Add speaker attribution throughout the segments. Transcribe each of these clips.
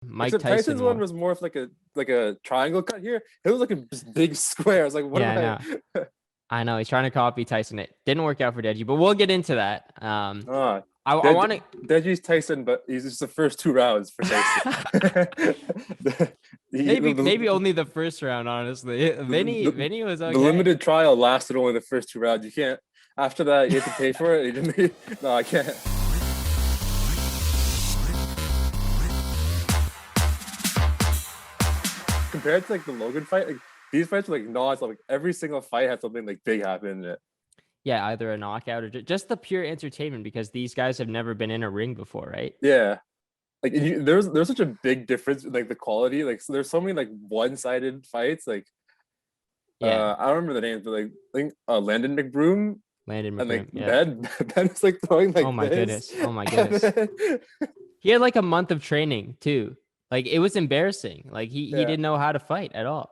Speaker 1: Mike
Speaker 2: Except
Speaker 1: Tyson
Speaker 2: Tyson's one
Speaker 1: more.
Speaker 2: was more of like a triangle cut here. It was like a big square. I was like, what
Speaker 1: Yeah, I know.
Speaker 2: am I?
Speaker 1: I know he's trying to copy Tyson. It didn't work out for Deji, but we'll get into that.
Speaker 2: Ah,
Speaker 1: I want to.
Speaker 2: Deji's Tyson, but he's just the first 2 rounds for Tyson.
Speaker 1: Maybe only the first round, honestly. Vinny was
Speaker 2: the
Speaker 1: okay.
Speaker 2: limited trial lasted only the first 2 rounds. You can't. After that, you have to pay for it. No, I can't. Compared to like the Logan fight, like these fights are like non-stop. Like every single fight had something like big happen in it.
Speaker 1: Yeah, either a knockout or just the pure entertainment because these guys have never been in a ring before, right?
Speaker 2: Yeah, like there's such a big difference in like the quality. Like so there's so many like one-sided fights. Like
Speaker 1: Yeah,
Speaker 2: I don't remember the names, but like I think Landon McBroom
Speaker 1: Landon
Speaker 2: and like
Speaker 1: McGrim. Yeah.
Speaker 2: Ben is like throwing
Speaker 1: Oh
Speaker 2: like
Speaker 1: my
Speaker 2: this.
Speaker 1: goodness. Oh my goodness. He had like a month of training too. Like it was embarrassing. Like he
Speaker 2: Yeah,
Speaker 1: didn't know how to fight at all.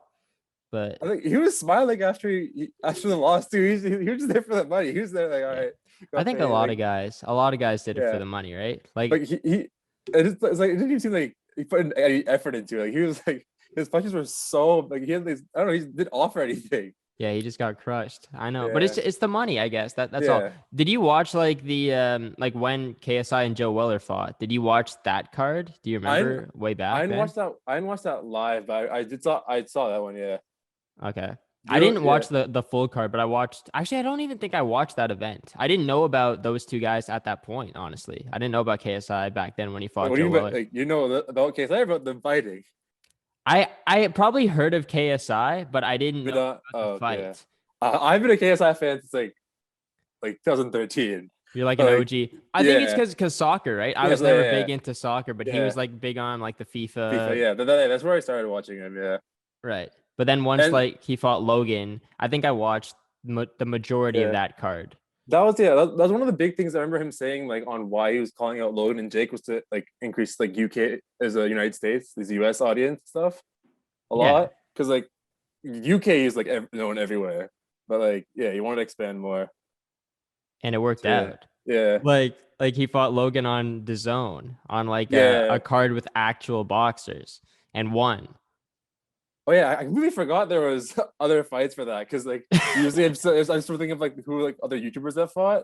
Speaker 1: But
Speaker 2: I think he was smiling after the loss too. He was just there for that money. He was there like, all
Speaker 1: yeah,
Speaker 2: right,
Speaker 1: I
Speaker 2: got
Speaker 1: think a
Speaker 2: paid.
Speaker 1: lot
Speaker 2: Like
Speaker 1: of guys did it for
Speaker 2: yeah,
Speaker 1: the money, right? Like
Speaker 2: like it's like it didn't even seem like he put in any effort into it. Like he was like his punches were so like he had these, I don't know, he didn't offer anything.
Speaker 1: yeah, he just got crushed. I know, but
Speaker 2: Yeah,
Speaker 1: it's the money, I guess. That's all.
Speaker 2: yeah.
Speaker 1: Did you watch like the like when KSI and Joe Weller fought? Did you watch that card? Do you
Speaker 2: I didn't
Speaker 1: remember way
Speaker 2: I
Speaker 1: back
Speaker 2: didn't
Speaker 1: then?
Speaker 2: watch that. I didn't watch that live, but I saw that one. Yeah.
Speaker 1: Okay. I
Speaker 2: Joe,
Speaker 1: didn't
Speaker 2: yeah.
Speaker 1: watch the full card, but I watched actually I don't even think I watched that event. I didn't know about those two guys at that point, honestly. I didn't know about KSI back then when he
Speaker 2: Like,
Speaker 1: fought
Speaker 2: what do
Speaker 1: Joe
Speaker 2: you mean?
Speaker 1: Weller.
Speaker 2: Like you know about case I about them fighting,
Speaker 1: I had probably heard of KSI, but I didn't
Speaker 2: but
Speaker 1: know about the
Speaker 2: okay.
Speaker 1: fight.
Speaker 2: I've been a KSI fan since like 2013.
Speaker 1: You're like an
Speaker 2: But like
Speaker 1: OG. I think it's
Speaker 2: yeah,
Speaker 1: because soccer, right? I
Speaker 2: yeah,
Speaker 1: was
Speaker 2: so
Speaker 1: never
Speaker 2: yeah,
Speaker 1: big into soccer, but he
Speaker 2: yeah.
Speaker 1: was like big on like the
Speaker 2: FIFA,
Speaker 1: FIFA,
Speaker 2: yeah. That's where I started watching him. Yeah,
Speaker 1: right? But then once
Speaker 2: and
Speaker 1: like he fought Logan, I think I watched the majority of
Speaker 2: yeah.
Speaker 1: that card.
Speaker 2: That was one of the big things I remember him saying like on why he was calling out Logan and Jake was to like increase like UK as a United States, this US audience stuff a
Speaker 1: Yeah,
Speaker 2: lot because like UK is like known everywhere, but like yeah, you wanted to expand more.
Speaker 1: and it worked
Speaker 2: So yeah,
Speaker 1: out.
Speaker 2: yeah,
Speaker 1: Like he fought Logan on the zone on like a
Speaker 2: yeah.
Speaker 1: card with actual boxers and won.
Speaker 2: Oh yeah, I completely forgot there was other fights for that because like usually I'm still thinking of like who like other YouTubers that fought.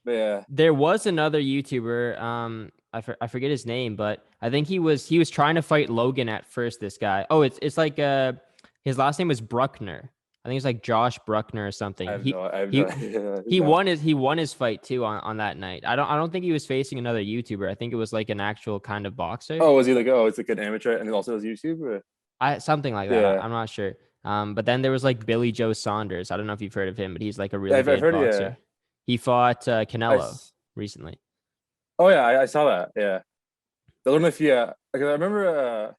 Speaker 2: But yeah,
Speaker 1: There was another YouTuber, I forget his name, but I think he was trying to fight Logan at first. This guy, oh, it's like his last name was Bruckner. I think it's like Josh Bruckner or something.
Speaker 2: I have no
Speaker 1: He
Speaker 2: idea.
Speaker 1: he won his fight too on that night. I don't think he was facing another YouTuber. I think it was like an actual kind of boxer.
Speaker 2: Oh, was he like it's like an amateur and he also has YouTube? Or?
Speaker 1: Something like that.
Speaker 2: Yeah,
Speaker 1: I'm not sure. But then there was like Billy Joe Saunders. I don't know if you've heard of him, but he's like a really
Speaker 2: I've
Speaker 1: good
Speaker 2: heard. Yeah,
Speaker 1: boxer. He fought
Speaker 2: I.
Speaker 1: Canelo recently.
Speaker 2: Oh yeah, I saw that. Yeah, I don't know if yeah. Like, I remember.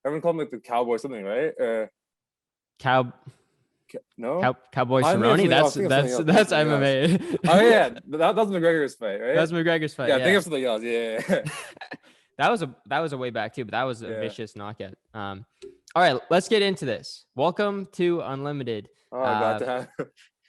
Speaker 2: Everyone called him like the cowboy something, right?
Speaker 1: Cow
Speaker 2: No,
Speaker 1: Cowboy
Speaker 2: I think
Speaker 1: Cerrone.
Speaker 2: something else.
Speaker 1: That's
Speaker 2: I think of something
Speaker 1: that's
Speaker 2: else.
Speaker 1: that's
Speaker 2: Something else. Oh
Speaker 1: MMA.
Speaker 2: yeah, that was McGregor's fight, right?
Speaker 1: That's McGregor's fight.
Speaker 2: Yeah, I think
Speaker 1: Yeah,
Speaker 2: of something else. Yeah,
Speaker 1: that was a way back too, but that was a
Speaker 2: yeah.
Speaker 1: vicious knockout. All right, let's get into this. Welcome to Unlimited.
Speaker 2: Oh, I got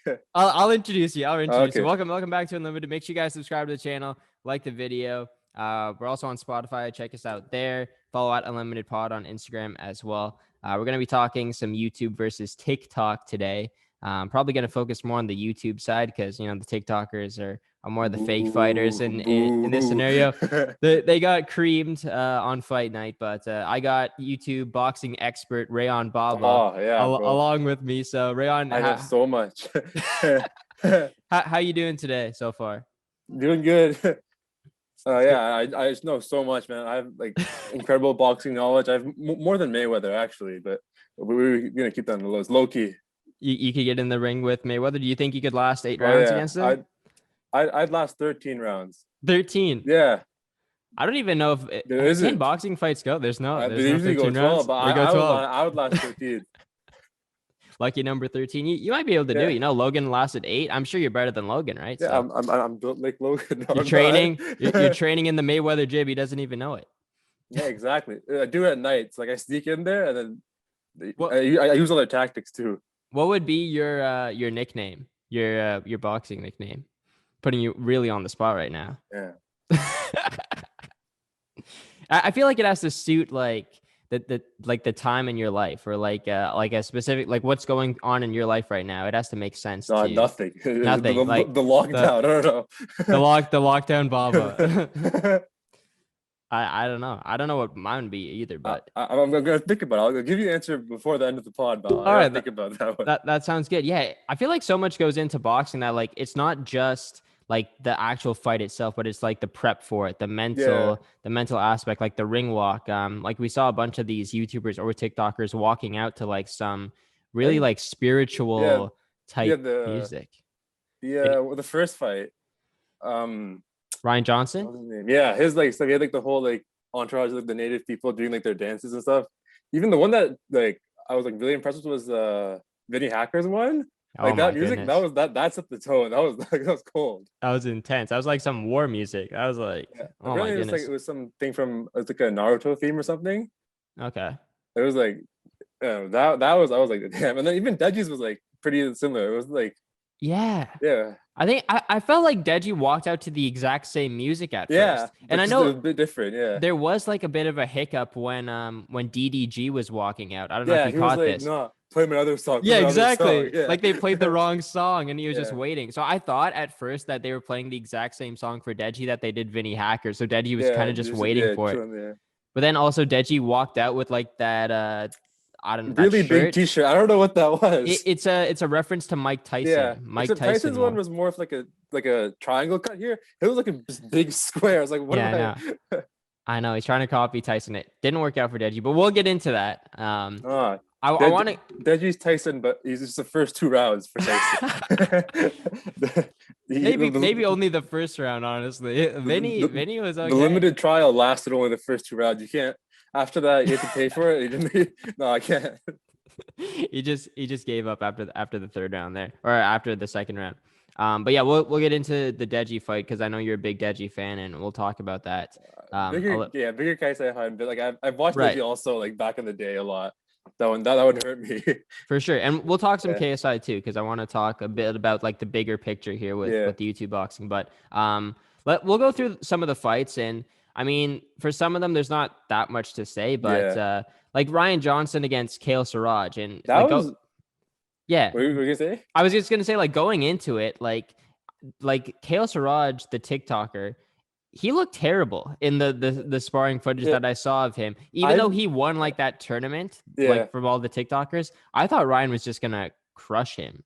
Speaker 2: that.
Speaker 1: I'll introduce you. I'll introduce you.
Speaker 2: Okay.
Speaker 1: Welcome back to Unlimited. Make sure you guys subscribe to the channel, like the video. We're also on Spotify. Check us out there. Follow at Unlimited Pod on Instagram as well. We're going to be talking some YouTube versus TikTok today. Probably going to focus more on the YouTube side because, the TikTokers are more the fake fighters in this scenario. They got creamed on fight night, but I got YouTube boxing expert Rayon Baba
Speaker 2: Oh yeah, bro.
Speaker 1: along with me. So Rayon,
Speaker 2: I know so much.
Speaker 1: how you doing today so far?
Speaker 2: Doing good.
Speaker 1: It's good.
Speaker 2: Yeah, I just know so much, man. I have like incredible boxing knowledge. I have more than Mayweather actually, but we're gonna keep that on the low. It's low key.
Speaker 1: You could get in the ring with Mayweather. Do you think you could last 8
Speaker 2: Oh
Speaker 1: rounds
Speaker 2: yeah,
Speaker 1: against him?
Speaker 2: I'd last 13 rounds.
Speaker 1: 13.
Speaker 2: Yeah,
Speaker 1: I don't even know
Speaker 2: there
Speaker 1: if 10
Speaker 2: isn't.
Speaker 1: boxing fights go. There's no
Speaker 2: They usually go
Speaker 1: 13 rounds.
Speaker 2: 12, but
Speaker 1: They go 12.
Speaker 2: I would last 13.
Speaker 1: Lucky number 13. You might be able to do
Speaker 2: Yeah,
Speaker 1: it. Logan lasted 8. I'm sure you're better than Logan, right?
Speaker 2: yeah.
Speaker 1: So
Speaker 2: I'm built like Logan. No,
Speaker 1: you're
Speaker 2: I'm not.
Speaker 1: training. You're training in the Mayweather jib. He doesn't even know it.
Speaker 2: Yeah, exactly. I do it at night. It's like I sneak in there and then
Speaker 1: What
Speaker 2: I use other tactics too.
Speaker 1: what would be your nickname? Your boxing nickname? Putting you really on the spot right now.
Speaker 2: Yeah.
Speaker 1: I feel like it has to suit like the time in your life, or like a specific, like what's going on in your life right now. It has to make sense to
Speaker 2: Nothing.
Speaker 1: nothing. Like
Speaker 2: The
Speaker 1: the
Speaker 2: lockdown. I don't know.
Speaker 1: the lockdown Baba. I don't know. I don't know what mine would be either, but
Speaker 2: I'm gonna think about it. I'll give you an answer before the end of the pod, but I
Speaker 1: all
Speaker 2: gotta
Speaker 1: right,
Speaker 2: think about that one.
Speaker 1: that sounds good. Yeah, I feel like so much goes into boxing that like it's not just like the actual fight itself, but it's like the prep for it,
Speaker 2: Yeah.
Speaker 1: the mental aspect, like the ring walk. Like we saw a bunch of these YouTubers or TikTokers walking out to like some
Speaker 2: I
Speaker 1: really
Speaker 2: think
Speaker 1: like
Speaker 2: yeah,
Speaker 1: spiritual
Speaker 2: yeah,
Speaker 1: type music.
Speaker 2: the first fight. Um
Speaker 1: Ryan Johnson.
Speaker 2: what was his name? Yeah, his like stuff. He had like the whole like entourage of like, the native people doing like their dances and stuff. Even the one that like I was like really impressed with was Vinny Hacker's one.
Speaker 1: Oh
Speaker 2: Like
Speaker 1: my
Speaker 2: that music,
Speaker 1: goodness,
Speaker 2: that set the tone. That was like that was cold.
Speaker 1: that was intense. That was like some war music. I was like,
Speaker 2: Yeah.
Speaker 1: oh my
Speaker 2: Apparently
Speaker 1: goodness.
Speaker 2: it was something from it's like a Naruto theme or something.
Speaker 1: Okay.
Speaker 2: It was like that was I was like damn. And then even Deji's was like pretty similar. It was like
Speaker 1: Yeah.
Speaker 2: yeah.
Speaker 1: I think I felt like Deji walked out to the exact same music at
Speaker 2: Yeah,
Speaker 1: first. And
Speaker 2: but
Speaker 1: I
Speaker 2: just a
Speaker 1: know
Speaker 2: bit different, yeah.
Speaker 1: there was like a bit of a hiccup when DDG was walking out. I don't know if
Speaker 2: Yeah,
Speaker 1: you
Speaker 2: he was
Speaker 1: caught
Speaker 2: like,
Speaker 1: this.
Speaker 2: no, play my other song, play
Speaker 1: Yeah,
Speaker 2: my other song.
Speaker 1: exactly.
Speaker 2: Yeah.
Speaker 1: Like they played the wrong song and he was just
Speaker 2: Yeah.
Speaker 1: waiting. So I thought at first that they were playing the exact same song for Deji that they did Vinny Hacker. So Deji was kind
Speaker 2: Yeah,
Speaker 1: of just
Speaker 2: just
Speaker 1: waiting
Speaker 2: yeah,
Speaker 1: for it.
Speaker 2: chilling there.
Speaker 1: But then also Deji walked out with like that I don't know, that
Speaker 2: Really big
Speaker 1: shirt.
Speaker 2: t-shirt. I don't know what that was.
Speaker 1: It's a reference to Mike
Speaker 2: Yeah.
Speaker 1: Tyson. Mike
Speaker 2: Except Tyson's
Speaker 1: Tyson
Speaker 2: one
Speaker 1: wore.
Speaker 2: was more of like a triangle cut here. It was like a just big square. I was like, what
Speaker 1: Yeah, I
Speaker 2: am
Speaker 1: know.
Speaker 2: I?
Speaker 1: I know he's trying to copy Tyson. It didn't work out for Deji, but we'll get into that.
Speaker 2: Ah,
Speaker 1: I want to.
Speaker 2: Deji's Tyson, but he's just the first two rounds for Tyson.
Speaker 1: Maybe only the first round, honestly. Vinny was
Speaker 2: the
Speaker 1: okay.
Speaker 2: limited trial lasted only the first two rounds. You can't after that you have to pay for it. No, I can't.
Speaker 1: He just gave up after the third round there, or after the second round. But yeah, we'll get into the Deji fight because I know you're a big Deji fan, and we'll talk about that.
Speaker 2: Bigger Kaisai Han, but like I've watched
Speaker 1: Right.
Speaker 2: Deji also like back in the day a lot. That would hurt me.
Speaker 1: For sure. And we'll talk some
Speaker 2: Yeah.
Speaker 1: KSI too, because I want to talk a bit about like the bigger picture here with the YouTube boxing. But we'll go through some of the fights. And I mean, for some of them, there's not that much to say, but like Ryan Johnson against Kale Siraj. And
Speaker 2: That
Speaker 1: like,
Speaker 2: was
Speaker 1: yeah.
Speaker 2: What were you gonna say?
Speaker 1: I was just gonna say, like, going into it, like Kale Siraj, the TikToker, he looked terrible in the sparring footage that I saw of him. Even though he won like that tournament, like from all the TikTokers, I thought Ryan was just gonna crush him.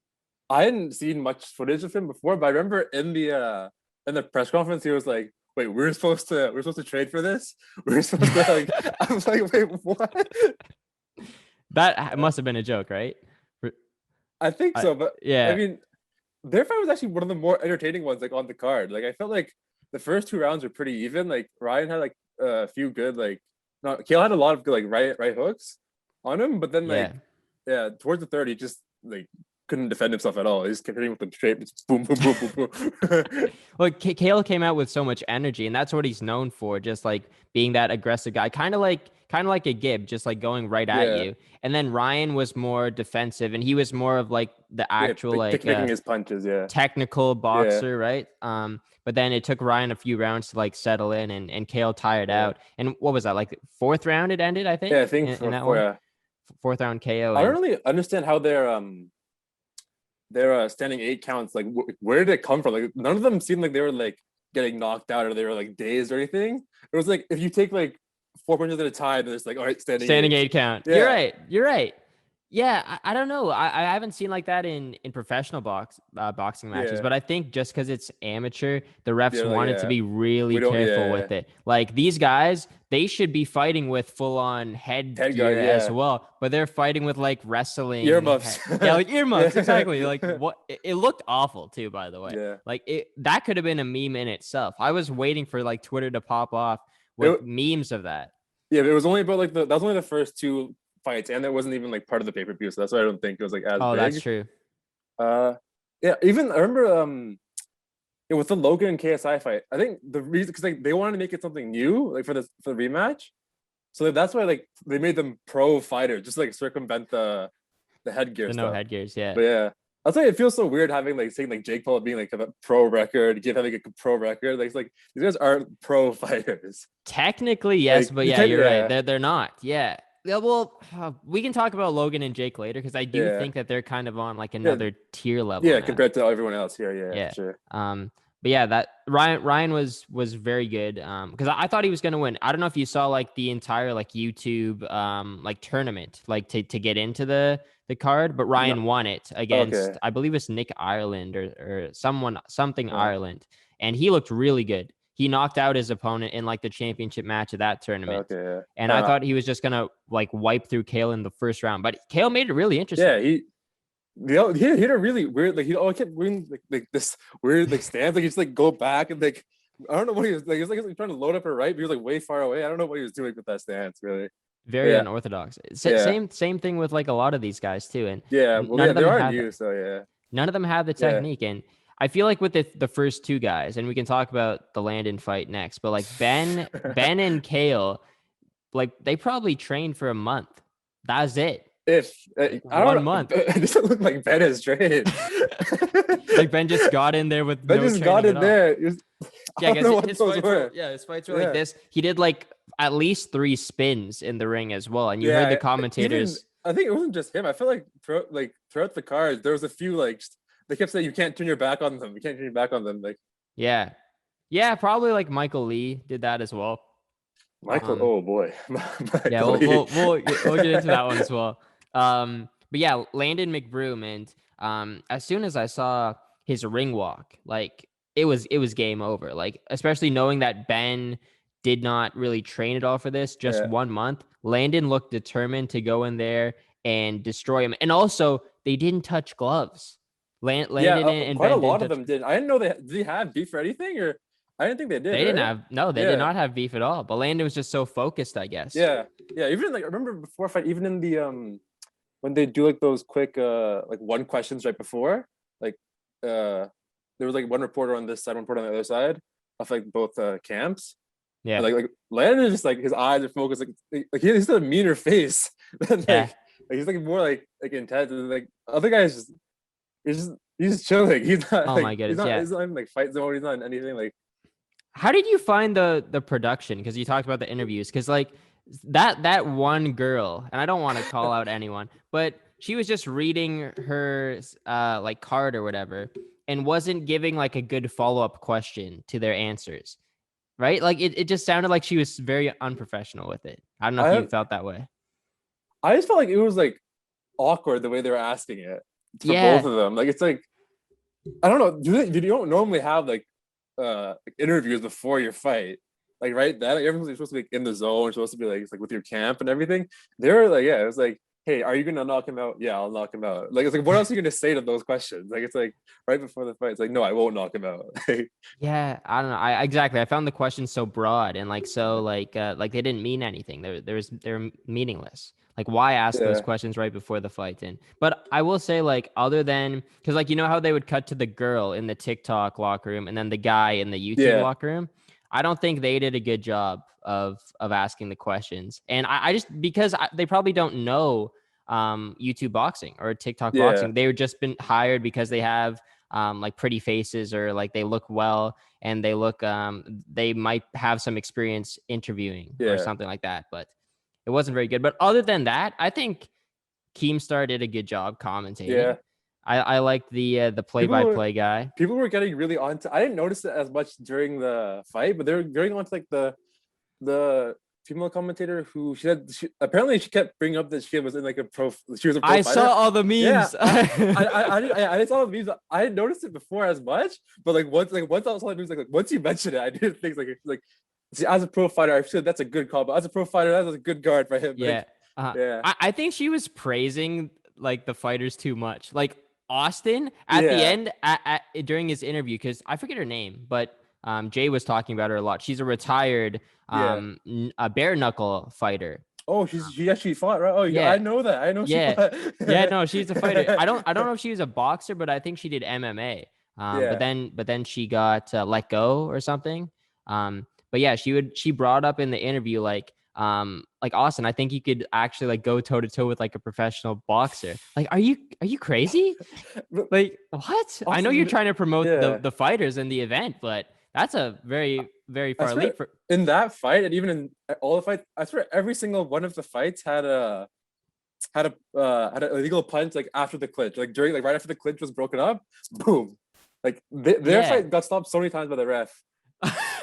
Speaker 2: I hadn't seen much footage of him before, but I remember in the press conference he was like, "Wait, we're supposed to trade for this? We're supposed to like." I was like, "Wait, what?"
Speaker 1: That must have been a joke, right?
Speaker 2: I think so, but
Speaker 1: yeah.
Speaker 2: I mean, their fight was actually one of the more entertaining ones, like on the card. Like I felt like the first two rounds were pretty even. Like Ryan had like a few good Kale had a lot of good like right hooks on him, but then towards the third he just like couldn't defend himself at all. He just kept hitting with them straight, just boom, boom, boom, boom, boom.
Speaker 1: Well, Kale came out with so much energy, and that's what he's known for, just like being that aggressive guy, kind of like a Gib, just like going right at you. And then Ryan was more defensive, and he was more of like the actual
Speaker 2: picking his punches,
Speaker 1: technical boxer, right? But then it took Ryan a few rounds to like settle in, and Kale tired out. And what was that, like fourth round it ended, I think?
Speaker 2: Yeah, I think
Speaker 1: in that one. Fourth round KO.
Speaker 2: I don't really understand how their standing 8 counts, like where did it come from? Like none of them seemed like they were like getting knocked out or they were like dazed or anything. It was like if you take like 4 punches at a time, then it's like, all right, standing
Speaker 1: 8 count. Yeah. You're right. Yeah, I don't know. I haven't seen like that in professional boxing matches, but I think just because it's amateur, the refs wanted to be really careful with it. Like these guys, they should be fighting with full on headgear as well, but they're fighting with like wrestling
Speaker 2: earmuffs.
Speaker 1: like earmuffs, exactly. Like what? It looked awful too, by the way.
Speaker 2: Yeah.
Speaker 1: Like that could have been a meme in itself. I was waiting for like Twitter to pop off with memes of that.
Speaker 2: Yeah, it was only about like that was only the first 2 fights, and that wasn't even like part of the pay-per-view, so that's why I don't think it was like as big.
Speaker 1: That's true.
Speaker 2: Even I remember with the Logan and KSI fight, I think the reason because like they wanted to make it something new, like for the rematch, so that's why like they made them pro fighter, just like circumvent the headgear.
Speaker 1: No headgears, yeah.
Speaker 2: But I'll tell you, it feels so weird having like saying like Jake Paul being like a pro record, give having a pro record. Like it's like these guys aren't pro fighters.
Speaker 1: Technically, yes,
Speaker 2: Like
Speaker 1: but
Speaker 2: you
Speaker 1: yeah,
Speaker 2: can't,
Speaker 1: you're right.
Speaker 2: yeah,
Speaker 1: They're not. Yeah. Yeah, well, we can talk about Logan and Jake later because I do
Speaker 2: yeah,
Speaker 1: think that they're kind of on like
Speaker 2: yeah,
Speaker 1: another tier level
Speaker 2: yeah,
Speaker 1: now.
Speaker 2: compared to everyone else here. Yeah, for
Speaker 1: Yeah.
Speaker 2: sure.
Speaker 1: But yeah, that Ryan was very good. Because I thought he was gonna win. I don't know if you saw like the entire like YouTube like tournament like to get into the card, but
Speaker 2: No,
Speaker 1: Ryan won it
Speaker 2: okay.
Speaker 1: against I believe it's Nick Ireland or something
Speaker 2: Uh,
Speaker 1: Ireland, and he looked really good. He knocked out his opponent in like the championship match of that tournament.
Speaker 2: okay.
Speaker 1: And I thought he was just gonna like wipe through Kale in the first round, but Kale made it really interesting.
Speaker 2: Yeah, he had a really weird like he always kept wearing like this weird like stance. Like he just like go back and like I don't know what he was like. He was like trying to load up her right, but he was like way far away. I don't know what he was doing with that stance, really. But
Speaker 1: Very
Speaker 2: yeah,
Speaker 1: unorthodox.
Speaker 2: yeah,
Speaker 1: Same thing with like a lot of these guys too, and
Speaker 2: yeah. Well,
Speaker 1: none
Speaker 2: yeah,
Speaker 1: of
Speaker 2: they
Speaker 1: them
Speaker 2: are
Speaker 1: have
Speaker 2: new, so yeah,
Speaker 1: none of them have the
Speaker 2: yeah,
Speaker 1: technique. And I feel like with the first two guys, and we can talk about the Landon fight next, but like Ben and Kale, like they probably trained for a month. That's it.
Speaker 2: if
Speaker 1: Like
Speaker 2: I don't
Speaker 1: 1 month.
Speaker 2: know, it doesn't look like Ben is trained.
Speaker 1: Like Ben just got in there with
Speaker 2: Ben
Speaker 1: no
Speaker 2: just got
Speaker 1: training at
Speaker 2: in
Speaker 1: all.
Speaker 2: there. I
Speaker 1: Yeah, I
Speaker 2: don't
Speaker 1: guess
Speaker 2: know what
Speaker 1: his
Speaker 2: those
Speaker 1: fights were
Speaker 2: were.
Speaker 1: his fights were like
Speaker 2: Yeah,
Speaker 1: this. He did like at least 3 spins in the ring as well. And you heard the
Speaker 2: yeah. Even
Speaker 1: commentators.
Speaker 2: I think it wasn't just him. I feel like throughout the cards, there was a few like they kept saying you can't turn your back on them. You can't turn your back on them. Like
Speaker 1: Yeah. Yeah, probably like Michael Lee did that as well.
Speaker 2: Michael.
Speaker 1: Um,
Speaker 2: Oh boy,
Speaker 1: yeah,
Speaker 2: Michael
Speaker 1: we'll
Speaker 2: Lee.
Speaker 1: we'll get into that one as well. But yeah, Landon McBroom, and as soon as I saw his ring walk, like it was game over. Like especially knowing that Ben did not really train at all for this, just
Speaker 2: Yeah.
Speaker 1: 1 month. Landon looked determined to go in there and destroy him, and also they didn't touch gloves.
Speaker 2: Yeah,
Speaker 1: Landon and
Speaker 2: quite a
Speaker 1: Ben didn't
Speaker 2: lot of
Speaker 1: touch.
Speaker 2: them did. I didn't know did they have beef or anything, or I didn't think they did,
Speaker 1: They didn't
Speaker 2: right?
Speaker 1: have no, they did
Speaker 2: Yeah,
Speaker 1: not have beef at all. But Landon was just so focused, I guess.
Speaker 2: yeah, yeah. Even like I remember before fight, even in the when they do like those quick like one questions right before, like there was like one reporter on this side, one reporter on the other side of like both camps. And
Speaker 1: Yeah,
Speaker 2: like Landon is just like his eyes are focused like he's got a meaner face than
Speaker 1: yeah.
Speaker 2: like he's like more like intense and like other guys just he's just chilling. He's not
Speaker 1: Oh
Speaker 2: like
Speaker 1: my goodness, yeah.
Speaker 2: he's not in like fight zone. He's not in anything like
Speaker 1: How did you find the production? Because you talked about the interviews. Because like that one girl, and I don't want to call out anyone, but she was just reading her like card or whatever, and wasn't giving like a good follow up question to their answers. Right? Like it just sounded like she was very unprofessional with it. I don't know if you
Speaker 2: I
Speaker 1: felt that way.
Speaker 2: I just felt like it was like awkward the way they were asking it for both
Speaker 1: Yeah,
Speaker 2: of them. Like it's like I don't know. Do you don't normally have like interviews before your fight? Like right, that like, everyone's supposed to be like, in the zone, supposed to be like it's like with your camp and everything. They were like, yeah, it was like, hey, are you gonna knock him out? Yeah, I'll knock him out. Like it's like, what else are you gonna say to those questions? Like it's like right before the fight, it's like, no, I won't knock him out.
Speaker 1: yeah. I don't know. I exactly. I found the question so broad and like so like they didn't mean anything. They're meaningless. Like why ask those
Speaker 2: Yeah,
Speaker 1: questions right before the fight? And but I will say like other than because like you know how they would cut to the girl in the TikTok locker room and then the guy in the YouTube
Speaker 2: yeah,
Speaker 1: locker room. I don't think they did a good job of asking the questions. And I just because they probably don't know YouTube boxing or TikTok
Speaker 2: yeah,
Speaker 1: boxing. They were just been hired because they have like pretty faces or like they look well and they might have some experience interviewing or
Speaker 2: yeah,
Speaker 1: something like that. But it wasn't very good. But other than that, I think Keemstar did a good job commentating.
Speaker 2: yeah.
Speaker 1: I liked the play
Speaker 2: People
Speaker 1: by
Speaker 2: were
Speaker 1: play guy.
Speaker 2: people were getting really onto. I didn't notice it as much during the fight, but they were getting onto like the female commentator who apparently she kept bringing up that she was in like she was a pro
Speaker 1: I
Speaker 2: fighter.
Speaker 1: saw all the
Speaker 2: Yeah,
Speaker 1: memes.
Speaker 2: I didn't saw the memes. I didn't notice it before as much, but once I saw the memes, like once you mentioned it, I did think like see, as a pro fighter, I feel that's a good call. But as a pro fighter, that's a good guard for him.
Speaker 1: Yeah.
Speaker 2: Like, yeah,
Speaker 1: I think she was praising like the fighters too much. Like Austin at the
Speaker 2: yeah,
Speaker 1: end during his interview, because I forget her name, but Jay was talking about her a lot. She's a retired
Speaker 2: yeah.
Speaker 1: a bare knuckle fighter.
Speaker 2: Oh, she actually fought, right? Oh,
Speaker 1: Yeah,
Speaker 2: I know that. I know she
Speaker 1: yeah,
Speaker 2: fought.
Speaker 1: yeah. No, she's a fighter. I don't know if she was a boxer, but I think she did MMA. But
Speaker 2: Yeah,
Speaker 1: then she got let go or something. But yeah, she brought up in the interview like like Austin, I think you could actually like go toe to toe with like a professional boxer. Like, are you crazy? Like, what? I know you're
Speaker 2: Austin,
Speaker 1: trying to promote
Speaker 2: yeah.
Speaker 1: the fighters in the event, but that's a very, very
Speaker 2: I
Speaker 1: far
Speaker 2: swear
Speaker 1: leap for.
Speaker 2: in that fight, and even in all the fights, I swear every single one of the fights had an illegal punch like after the clinch, like during like right after the clinch was broken up, boom. Like their
Speaker 1: Yeah.
Speaker 2: fight got stopped so many times by the ref.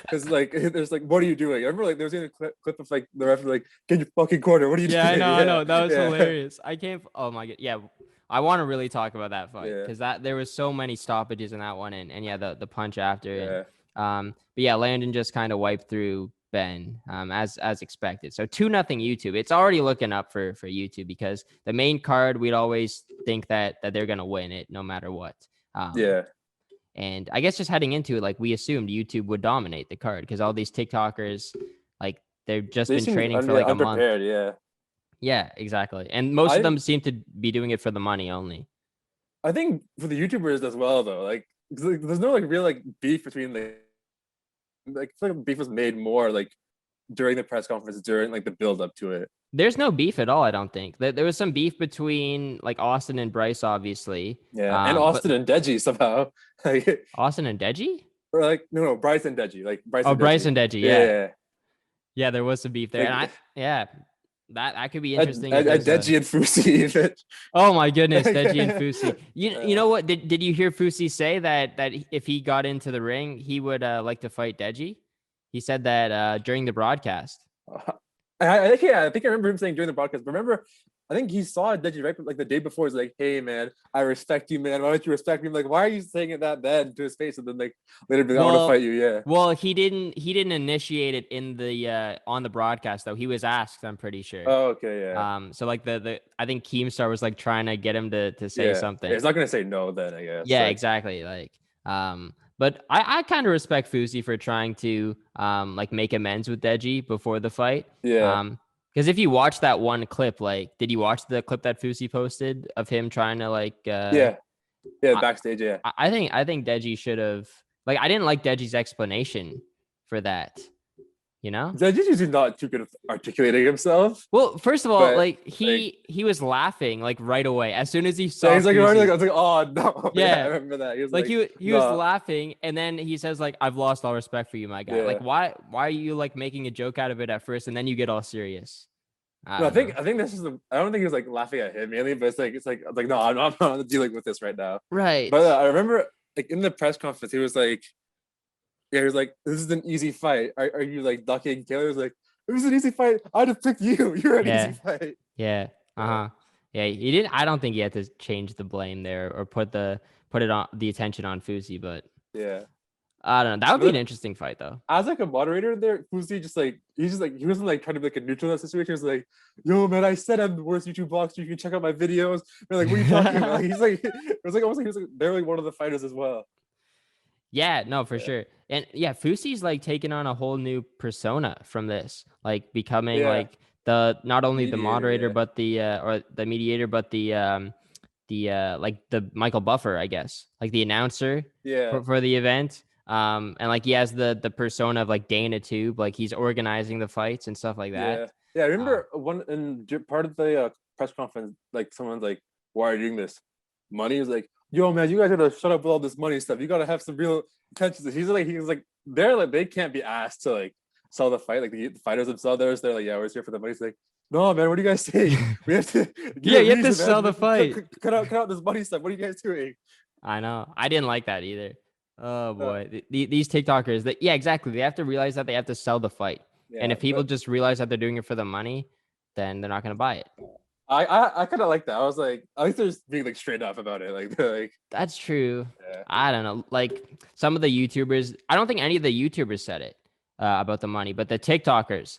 Speaker 2: Because like there's like, what are you doing? I remember like there was even a clip of like the ref like, get your fucking corner. What are you
Speaker 1: Yeah,
Speaker 2: doing?
Speaker 1: I know. That was
Speaker 2: Yeah.
Speaker 1: hilarious. I can't. Oh my god. Yeah, I want to really talk about that fight
Speaker 2: Yeah.
Speaker 1: because that there was so many stoppages in that one, and yeah, the punch after, and
Speaker 2: Yeah.
Speaker 1: but yeah, Landon just kind of wiped through Ben, as expected. So 2-0 YouTube. It's already looking up for YouTube because the main card we'd always think that they're gonna win it no matter what.
Speaker 2: Yeah.
Speaker 1: And I guess just heading into it, like we assumed YouTube would dominate the card because all these TikTokers, like they've just
Speaker 2: They
Speaker 1: been
Speaker 2: seem
Speaker 1: training for like a month.
Speaker 2: unprepared. Yeah.
Speaker 1: Yeah, exactly. And most of
Speaker 2: I
Speaker 1: them seem to be doing it for the money only.
Speaker 2: I think for the YouTubers as well though, like, 'cause, like there's no like real like beef between like I feel like beef was made more like during the press conference, during like the build up to it.
Speaker 1: There's no beef at all, I don't think. There was some beef between like Austin and Bryce, obviously.
Speaker 2: Yeah, and
Speaker 1: But
Speaker 2: Austin and Deji somehow. Like,
Speaker 1: Austin and Deji?
Speaker 2: or like no, Bryce and Deji, like Bryce
Speaker 1: Oh,
Speaker 2: and
Speaker 1: Bryce
Speaker 2: Deji.
Speaker 1: and Deji,
Speaker 2: Yeah,
Speaker 1: yeah.
Speaker 2: yeah.
Speaker 1: Yeah, there was some beef there. And
Speaker 2: Like
Speaker 1: yeah, that could be
Speaker 2: a
Speaker 1: interesting if there's
Speaker 2: Deji and Fusi.
Speaker 1: Oh my goodness, Deji and
Speaker 2: Yeah.
Speaker 1: Fusi. You know what? Did you hear Fusi say that if he got into the ring, he would like to fight Deji? He said that during the broadcast.
Speaker 2: I think I remember him saying during the broadcast. But remember, I think he saw Deji right like the day before. He's like, "Hey man, I respect you, man. Why don't you respect me?" I'm like, why are you saying it that then to his face? And then like later, be like, I want to fight you. Yeah.
Speaker 1: Well, he didn't initiate it in the on the broadcast though. He was asked, I'm pretty sure.
Speaker 2: Oh, okay, yeah.
Speaker 1: So like the I think Keemstar was like trying to get him to say
Speaker 2: Yeah.
Speaker 1: something.
Speaker 2: Yeah, he's not gonna say no then, I guess.
Speaker 1: Yeah,
Speaker 2: Like,
Speaker 1: exactly. Like but I kind of respect Fusi for trying to like make amends with Deji before the fight.
Speaker 2: yeah.
Speaker 1: Because if you watch that one clip, like, did you watch the clip that Fusi posted of him trying to like
Speaker 2: Yeah. Backstage, yeah.
Speaker 1: I think Deji should have, like, I didn't like Deji's explanation for that, you know?
Speaker 2: Deji's not too good at articulating himself.
Speaker 1: Well, first of all,
Speaker 2: But,
Speaker 1: like he was laughing like right away as soon as he saw.
Speaker 2: Yeah, he's like,
Speaker 1: Fusi.
Speaker 2: I was like, oh no.
Speaker 1: Yeah.
Speaker 2: I remember that. He was
Speaker 1: Like he
Speaker 2: "Nah."
Speaker 1: was laughing, and then he says like, "I've lost all respect for you, my guy."
Speaker 2: Yeah.
Speaker 1: Like, why are you like making a joke out of it at first, and then you get all serious?
Speaker 2: No, I think this is I don't think he was like laughing at him mainly, but it's like no, I'm not dealing with this right now.
Speaker 1: right.
Speaker 2: But I remember like in the press conference, he was like, yeah, he was like, this is an easy fight. Are you like ducking? Taylor was like, it was an easy fight. I'd have picked you. You're an easy fight.
Speaker 1: Yeah. Yeah. He didn't. I don't think he had to change the blame there or put it on the attention on Fusi, but
Speaker 2: yeah.
Speaker 1: I don't know. That would be an interesting fight though.
Speaker 2: As like a moderator there, Fusi he wasn't like trying to be like a neutral in that situation. He was like, yo man, I said I'm the worst YouTube boxer. You can check out my videos. They're like, what are you talking about? He's like, it was like almost like he was like they're like one of the fighters as well.
Speaker 1: Yeah, no, for sure. And yeah, Fusi's like taking on a whole new persona from this, like becoming like the not only the moderator, but the or the mediator, but the like the Michael Buffer, I guess, like the announcer for the event. And like he has the persona of like Dana too, like he's organizing the fights and stuff like that.
Speaker 2: Yeah, I remember one in part of the press conference, like someone's like, why are you doing this? Money is like, yo man, you guys gotta shut up with all this money stuff. You gotta have some real intentions. He's like they're like they can't be asked to like sell the fight. Like the fighters themselves, they're like, yeah, we're here for the money. He's like, no man, what are you guys saying? We have to
Speaker 1: you have to sell the fight.
Speaker 2: Cut out this money stuff. What are you guys doing?
Speaker 1: I know. I didn't like that either. Oh boy, these TikTokers. That exactly. They have to realize that they have to sell the fight, and if people just realize that they're doing it for the money, then they're not gonna buy it.
Speaker 2: I kind of like that. I was like, at least they're just being like straight up about it. Like
Speaker 1: that's true. I don't know. Like some of the YouTubers, I don't think any of the YouTubers said it about the money, but the TikTokers,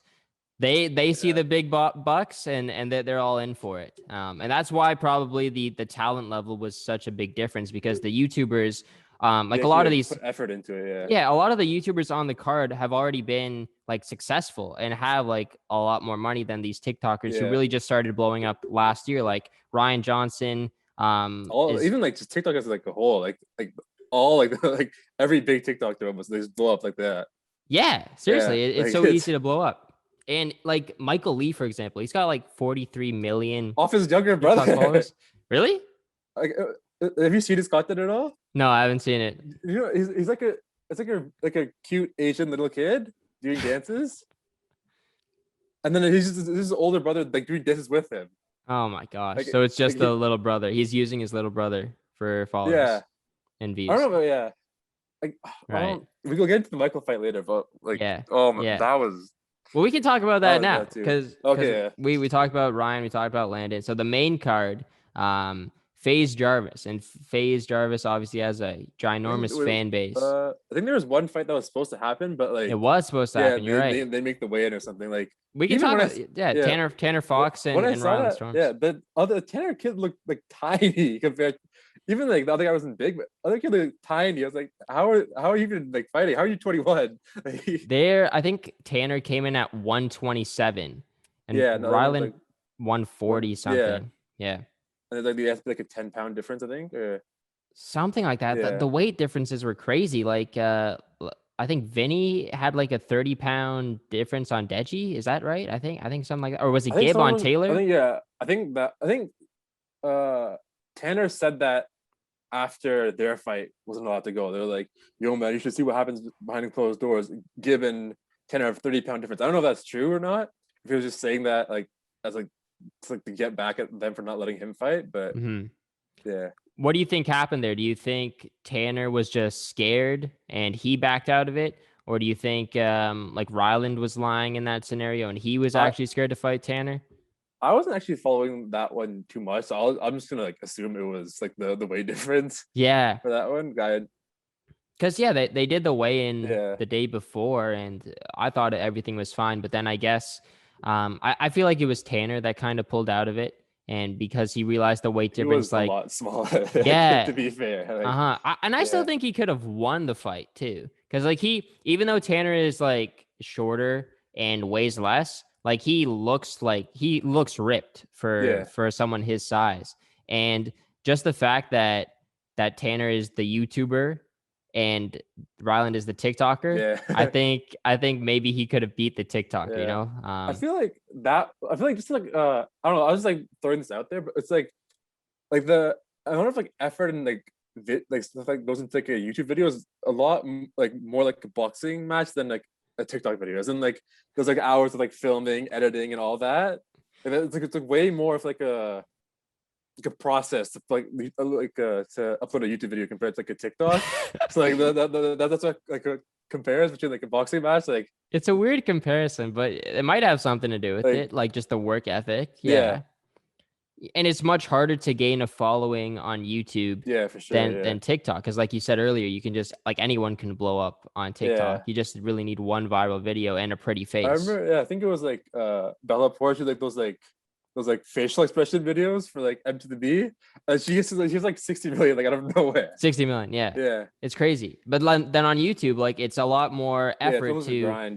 Speaker 1: they see the big bucks and they're all in for it. And that's why probably the talent level was such a big difference because the YouTubers. Like a lot of these
Speaker 2: put effort into it,
Speaker 1: yeah, a lot of the YouTubers on the card have already been like successful and have like a lot more money than these TikTokers who really just started blowing up last year, like Ryan Johnson.
Speaker 2: Even like just TikTok as like a whole, like all like every big TikToker almost they just blow up like that.
Speaker 1: Yeah, seriously, it's so easy to blow up. And like Michael Lee, for example, he's got like 43 million
Speaker 2: Off his younger
Speaker 1: TikTok
Speaker 2: brother.
Speaker 1: followers. Really?
Speaker 2: Like, have you seen his content at all?
Speaker 1: No, I haven't seen it.
Speaker 2: You know, he's like a cute Asian little kid doing dances, and then he's just his older brother like doing dances with him.
Speaker 1: Oh my gosh.
Speaker 2: Like,
Speaker 1: So it's just
Speaker 2: like
Speaker 1: the little brother. He's using his little brother for followers
Speaker 2: yeah,
Speaker 1: and
Speaker 2: I
Speaker 1: views.
Speaker 2: don't know, but yeah, like
Speaker 1: Right.
Speaker 2: we go get into the Michael fight later, but like,
Speaker 1: Yeah.
Speaker 2: oh my,
Speaker 1: Yeah.
Speaker 2: that was
Speaker 1: Well, we can talk about that now
Speaker 2: that too.
Speaker 1: because
Speaker 2: Okay, yeah.
Speaker 1: we talked about Ryan, we talked about Landon. So the main card, FaZe Jarvis, and FaZe Jarvis obviously has a ginormous fan base.
Speaker 2: I think there was one fight that was supposed to happen, but like
Speaker 1: It was supposed to happen. You're right.
Speaker 2: They make the weigh in or something. Like
Speaker 1: We can
Speaker 2: even
Speaker 1: talk
Speaker 2: when
Speaker 1: about Tanner Fox and Ryland Storms.
Speaker 2: yeah, the other Tanner kid looked like tiny compared. Even like the other guy wasn't big, but other kid looked tiny. I was like, how are you even like fighting? How are you 21?
Speaker 1: There, I think Tanner came in at 127, and
Speaker 2: Yeah,
Speaker 1: Ryland
Speaker 2: like
Speaker 1: 140 something. Yeah.
Speaker 2: And there's like a 10-pound difference, I think. Or
Speaker 1: Something like that.
Speaker 2: Yeah.
Speaker 1: The weight differences were crazy. Like I think Vinny had like a 30-pound difference on Deji. Is that right? I think something like that. Or was it Gib on Taylor?
Speaker 2: I think Tanner said that after their fight wasn't allowed to go. They were like, yo man, you should see what happens behind closed doors. Given Tanner have 30-pound difference. I don't know if that's true or not. If he was just saying that like as like to get back at them for not letting him fight, but yeah.
Speaker 1: What do you think happened there? Do you think Tanner was just scared and he backed out of it? Or do you think like Ryland was lying in that scenario and he was actually scared to fight Tanner?
Speaker 2: I wasn't actually following that one too much. So I'm just gonna like assume it was like the weight difference.
Speaker 1: Yeah.
Speaker 2: For that one, guy.
Speaker 1: Because they did the weigh-in the day before, and I thought everything was fine. But then I guess I feel like it was Tanner that kind of pulled out of it, and because he realized the weight difference,
Speaker 2: was like a lot smaller.
Speaker 1: Yeah,
Speaker 2: to be fair.
Speaker 1: Like, and I still think he could have won the fight too, because like even though Tanner is like shorter and weighs less, like he looks ripped for someone his size, and just the fact that Tanner is the YouTuber and Ryland is the TikToker.
Speaker 2: Yeah.
Speaker 1: I think maybe he could have beat the TikToker, you know?
Speaker 2: I feel like just like I don't know, I was just like throwing this out there, but it's like I wonder if like effort and like stuff like goes into like a YouTube video is a lot like more like a boxing match than like a TikTok video. And like there's like hours of like filming, editing, and all that. And it's like way more of like a process to to upload a YouTube video compared to like a TikTok. So like that's what like a compares between like a boxing match. Like
Speaker 1: it's a weird comparison, but it might have something to do with it, like just the work ethic. Yeah. And it's much harder to gain a following on YouTube
Speaker 2: for sure,
Speaker 1: than TikTok. Because like you said earlier, you can just like anyone can blow up on TikTok. You just really need one viral video and a pretty face.
Speaker 2: I remember, I think it was like Bella Porsche, like those like facial expression videos for like M to the B. She has like 60 million, like out of nowhere.
Speaker 1: 60 million, yeah. It's crazy. But then on YouTube, like it's a lot more effort to
Speaker 2: grind,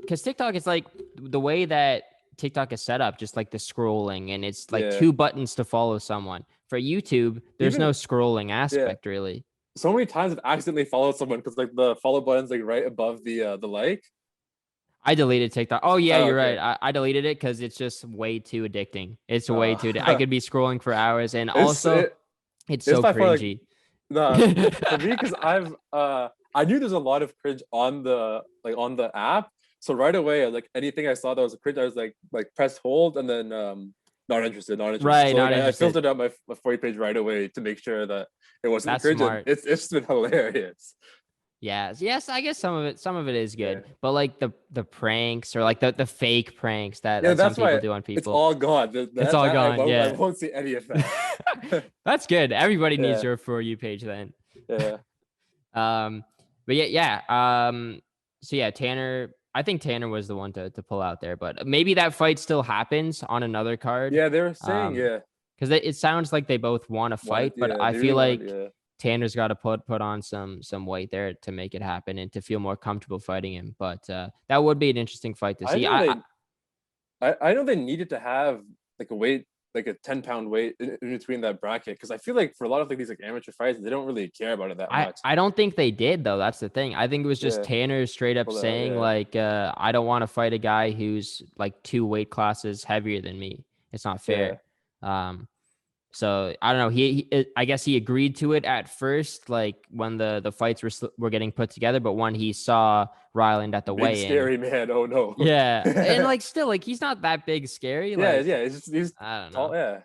Speaker 1: because TikTok is like the way that TikTok is set up, just like the scrolling, and it's like 2 buttons to follow someone. For YouTube, there's no scrolling aspect really.
Speaker 2: So many times I've accidentally followed someone because like the follow button's like right above the like.
Speaker 1: I deleted TikTok. Oh yeah, you're right. I deleted it because it's just way too addicting. It's way too. I could be scrolling for hours, and it's so cringy.
Speaker 2: For me, because I knew there's a lot of cringe on the app. So right away, like anything I saw that was a cringe, I was like press hold and then not interested.
Speaker 1: Right,
Speaker 2: so,
Speaker 1: not
Speaker 2: like,
Speaker 1: interested.
Speaker 2: I filtered out my For You page right away to make sure that it wasn't cringe.
Speaker 1: Smart.
Speaker 2: It's been hilarious.
Speaker 1: Yes, I guess some of it is good, but like the pranks or like the fake pranks that some people do on people,
Speaker 2: it's all gone.
Speaker 1: It's all gone.
Speaker 2: I won't see any of that.
Speaker 1: That's good. Everybody needs your For You page then.
Speaker 2: Yeah.
Speaker 1: But yeah. So yeah, Tanner. I think Tanner was the one to pull out there, but maybe that fight still happens on another card.
Speaker 2: Yeah, they were saying
Speaker 1: because it sounds like they both want to fight, but I feel like Tanner's got to put on some weight there to make it happen and to feel more comfortable fighting him. But that would be an interesting fight to see.
Speaker 2: I know they needed to have like a weight like a 10-pound weight in between that bracket, because I feel like for a lot of like these like amateur fights, they don't really care about it that much.
Speaker 1: I don't think they did though. That's the thing. I think it was just
Speaker 2: Yeah.
Speaker 1: Tanner straight up
Speaker 2: Well,
Speaker 1: saying
Speaker 2: yeah.
Speaker 1: like, I don't want to fight a guy who's like 2 weight classes heavier than me. It's not fair. So I don't know. I guess he agreed to it at first, like when the fights were getting put together. But when he saw Ryland at the
Speaker 2: Big
Speaker 1: weigh-in,
Speaker 2: scary man. Oh no.
Speaker 1: yeah, and like still like he's not that big scary.
Speaker 2: Yeah,
Speaker 1: Like
Speaker 2: yeah. He's
Speaker 1: I don't
Speaker 2: tall.
Speaker 1: know.
Speaker 2: Yeah.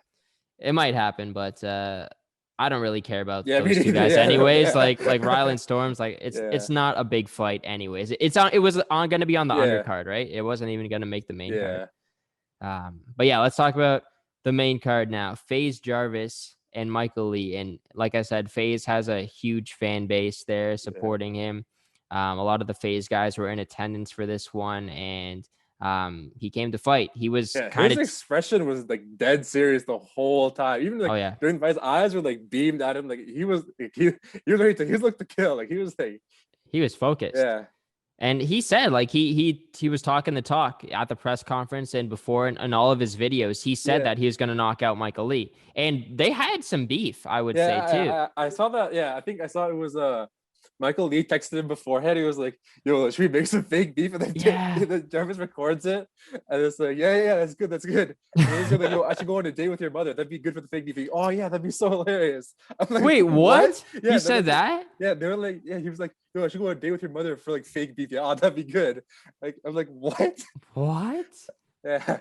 Speaker 1: It might happen, but I don't really care about
Speaker 2: Yeah, me
Speaker 1: those two
Speaker 2: neither.
Speaker 1: guys
Speaker 2: Yeah,
Speaker 1: anyways.
Speaker 2: yeah.
Speaker 1: Like Ryland Storms, like
Speaker 2: Yeah.
Speaker 1: it's not a big fight anyways. It was on going to be on the
Speaker 2: Yeah.
Speaker 1: undercard, right? It wasn't even going to make the main card.
Speaker 2: Yeah.
Speaker 1: But yeah, let's talk about the main card now. FaZe Jarvis and Michael Lee. And like I said, FaZe has a huge fan base there supporting him. A lot of the FaZe guys were in attendance for this one, and he came to fight. He was
Speaker 2: his expression was like dead serious the whole time. Even like during the fight, his eyes were like beamed at him. Like he was ready to, he was like to kill. Like he was focused. Yeah.
Speaker 1: And he said like he was talking the talk at the press conference and before and all of his videos. He said that he was going to knock out Michael Lee, and they had some beef, I would say too.
Speaker 2: I saw that. Yeah, I think I saw it was Michael Lee texted him beforehand. He was like, "Yo, should we make some fake beef?" And then Jarvis records it, and it's like, "Yeah, that's good, that's good." And he's like, "Yo, I should go on a date with your mother. That'd be good for the fake beef." Oh yeah, that'd be so hilarious. I'm like,
Speaker 1: wait, what?
Speaker 2: Yeah,
Speaker 1: he said that?
Speaker 2: Yeah, they were like, yeah, he was like, "Yo, I should go on a date with your mother for like fake beef." Yeah, that'd be good. Like, I'm like, what?
Speaker 1: What?
Speaker 2: Yeah.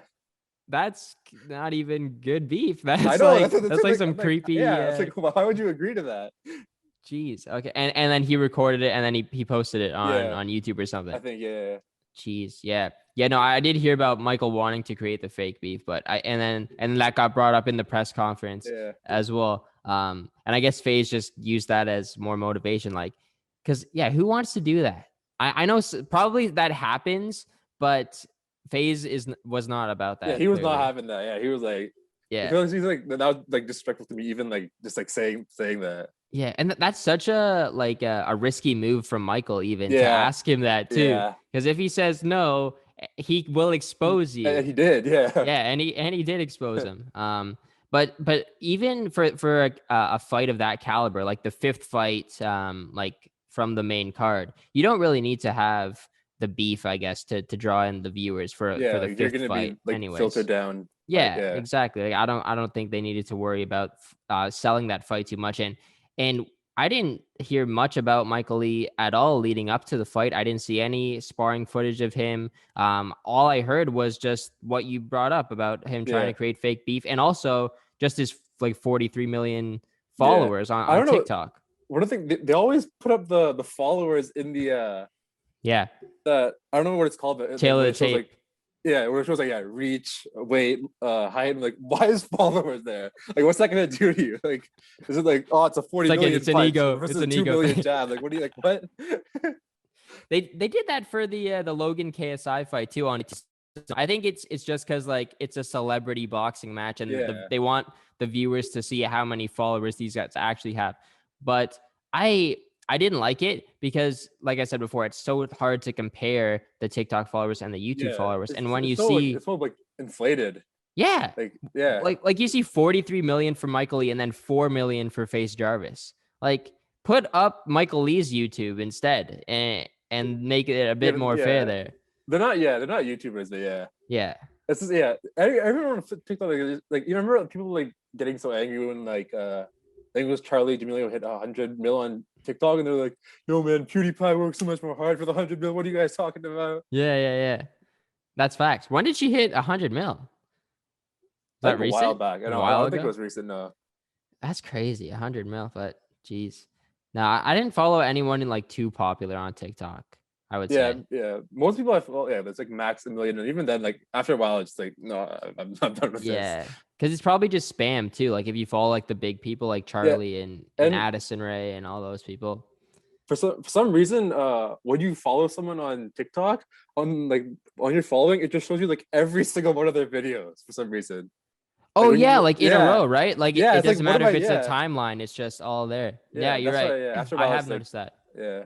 Speaker 1: That's not even good beef. That's
Speaker 2: I know,
Speaker 1: that's like some creepy.
Speaker 2: Yeah, it's like, why would you agree to that?
Speaker 1: Jeez. Okay. And then he recorded it and then he posted it on YouTube or something.
Speaker 2: I think, yeah.
Speaker 1: Jeez. Yeah. Yeah. No, I did hear about Michael wanting to create the fake beef, but and then that got brought up in the press conference as well. And I guess FaZe just used that as more motivation, like, because who wants to do that? I know probably that happens, but FaZe was not about that.
Speaker 2: Yeah, he was not having that. Yeah, he was like, he's like, that was like disrespectful to me, even like just like saying that.
Speaker 1: Yeah, and that's such a a risky move from Michael even to ask him that too. Because if he says no, he will expose you.
Speaker 2: And he did, yeah.
Speaker 1: Yeah, and he did expose him. But even for a fight of that caliber, like the 5th fight, like from the main card, you don't really need to have the beef, I guess, to draw in the viewers for the 5th fight.
Speaker 2: Be, like,
Speaker 1: anyways,
Speaker 2: filtered down.
Speaker 1: Yeah, exactly. Like, I don't think they needed to worry about selling that fight too much. And I didn't hear much about Michael Lee at all leading up to the fight. I didn't see any sparring footage of him. All I heard was just what you brought up about him trying to create fake beef, and also just his like 43 million followers on TikTok.
Speaker 2: One thing they always put up the followers in the I don't know what it's called, but
Speaker 1: tail of the tape.
Speaker 2: Like, where it shows like reach, weight, height. Like, why is followers there? Like, what's that gonna do to you? Like, is it like, oh, it's a 40 million
Speaker 1: it's an ego
Speaker 2: versus
Speaker 1: it's an
Speaker 2: 2
Speaker 1: ego
Speaker 2: million jab? Like, what do you like? What?
Speaker 1: They did that for the Logan KSI fight too. I think it's just because like it's a celebrity boxing match and they want the viewers to see how many followers these guys actually have. But I didn't like it because, like I said before, it's so hard to compare the TikTok followers and the YouTube followers. And when you see,
Speaker 2: it's so like inflated.
Speaker 1: Yeah.
Speaker 2: Like
Speaker 1: you see 43 million for Michael Lee and then 4 million for FaZe Jarvis. Like, put up Michael Lee's YouTube instead and make it a bit more fair there.
Speaker 2: They're not YouTubers. It's just, everyone on TikTok, like you remember people like getting so angry when like I think it was Charlie D'Amelio hit 100 mil on TikTok, and they're like, "Yo, man, PewDiePie works so much more hard for the 100 mil. What are you guys talking about?"
Speaker 1: Yeah. That's facts. When did she hit 100 mil? Was
Speaker 2: that recent? A while back. I don't think it was recent. No.
Speaker 1: That's crazy. 100 mil, but geez. No, I didn't follow anyone in like too popular on TikTok, I would say.
Speaker 2: Yeah. Most people I follow, that's like max 1 million, and even then, like after a while, it's like, no, I'm done with this.
Speaker 1: Yeah, because it's probably just spam too. Like if you follow like the big people like Charlie and Addison Rae and all those people.
Speaker 2: For some reason, when you follow someone on TikTok, on your following, it just shows you like every single one of their videos for some reason.
Speaker 1: Oh, like in a row, right? Like it doesn't matter if it's a timeline; it's just all there. Yeah, you're right.
Speaker 2: After
Speaker 1: I have noticed that.
Speaker 2: Yeah.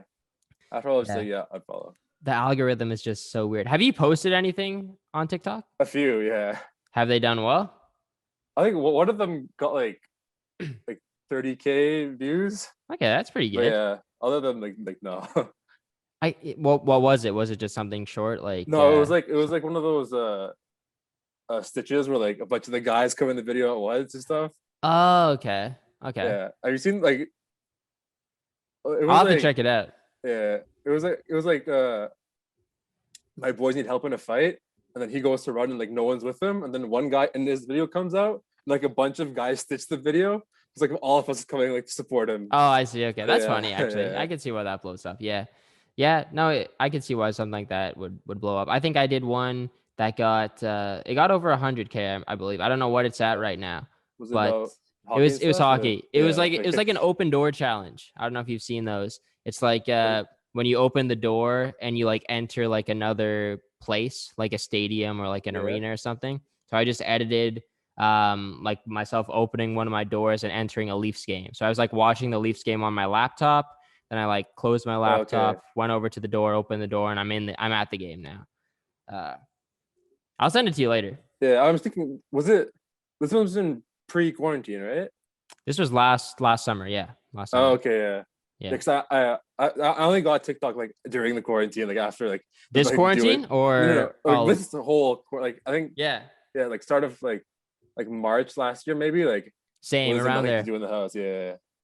Speaker 2: After all, I'd follow.
Speaker 1: The algorithm is just so weird. Have you posted anything on TikTok?
Speaker 2: A few, yeah.
Speaker 1: Have they done well?
Speaker 2: I think one of them got like 30K views.
Speaker 1: Okay, that's pretty
Speaker 2: But
Speaker 1: good.
Speaker 2: yeah, other than like no.
Speaker 1: What was it? Was it just something short? Like
Speaker 2: No, it was like one of those stitches where like a bunch of the guys come in the video at once and stuff.
Speaker 1: oh, okay. Okay.
Speaker 2: Yeah. Have you seen like it
Speaker 1: I'll
Speaker 2: was
Speaker 1: have to
Speaker 2: like
Speaker 1: check it out.
Speaker 2: yeah, it was like my boys need help in a fight, and then he goes to run and like no one's with him, and then one guy in this video comes out, like a bunch of guys stitch the video. It's like all of us coming like to support him.
Speaker 1: Oh, I see. Okay. That's
Speaker 2: Yeah,
Speaker 1: funny actually.
Speaker 2: yeah.
Speaker 1: I can see why that blows up. Yeah. Yeah, no, I could see why something like that would blow up. I think I did one that got it got over 100K, I believe. I don't know what it's at right now,
Speaker 2: Was it
Speaker 1: but
Speaker 2: about hockey and
Speaker 1: it was
Speaker 2: stuff? Or-
Speaker 1: hockey.
Speaker 2: yeah,
Speaker 1: It was like an open door challenge. I don't know if you've seen those. It's like when you open the door and you like enter like another place, like a stadium or like an
Speaker 2: Yeah.
Speaker 1: arena or something. So I just edited like myself opening one of my doors and entering a Leafs game. So I was like watching the Leafs game on my laptop. Then I like closed my laptop, went over to the door, opened the door, and I'm at the game now. I'll send it to you later.
Speaker 2: Yeah, I was thinking, was it this one was in pre-quarantine, right?
Speaker 1: This was last summer, yeah. Last summer.
Speaker 2: Oh, okay, yeah.
Speaker 1: Yeah.
Speaker 2: Because I only got TikTok like during the quarantine, like after like
Speaker 1: this
Speaker 2: like,
Speaker 1: quarantine or
Speaker 2: like, this is the whole like I think
Speaker 1: yeah
Speaker 2: like start of like March last year maybe like
Speaker 1: same around there.
Speaker 2: To do in the house,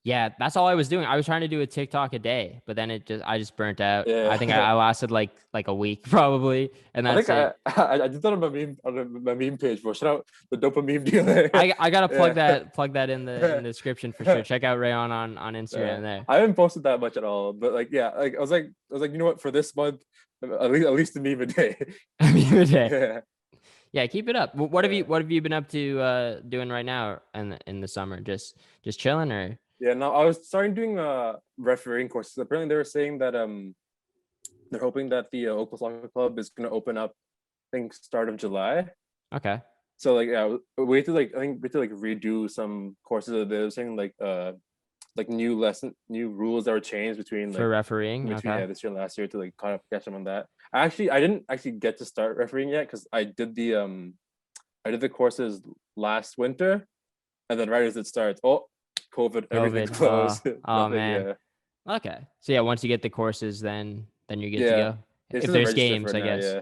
Speaker 1: Yeah, that's all I was doing. I was trying to do a TikTok a day, but then I just burnt out.
Speaker 2: Yeah.
Speaker 1: I think I lasted like a week probably, and that's it.
Speaker 2: I did that on my meme page, bro. Shout out the dopamine dealer.
Speaker 1: I gotta plug that in the description for sure. Check out Rayon on Instagram there.
Speaker 2: I haven't posted that much at all, but like yeah, like I was like you know what, for this month, at least a meme a day.
Speaker 1: A meme a day. Yeah, keep it up. What have you been up to doing right now in the summer? Just chilling or?
Speaker 2: Yeah, no, I was starting doing refereeing courses. Apparently, they were saying that they're hoping that the Oklahoma Soccer Club is going to open up, I think, start of July.
Speaker 1: Okay.
Speaker 2: So like yeah, we have to like redo some courses. They were saying like new rules that were changed between
Speaker 1: for refereeing. Okay.
Speaker 2: This year and last year to like kind of catch them on that. I didn't actually get to start refereeing yet because I did the courses last winter, and then right as it starts, COVID. Everything's closed.
Speaker 1: Oh man. Yeah. Okay. So yeah, once you get the courses, then you're good to go. If there's games, I guess.
Speaker 2: Yeah.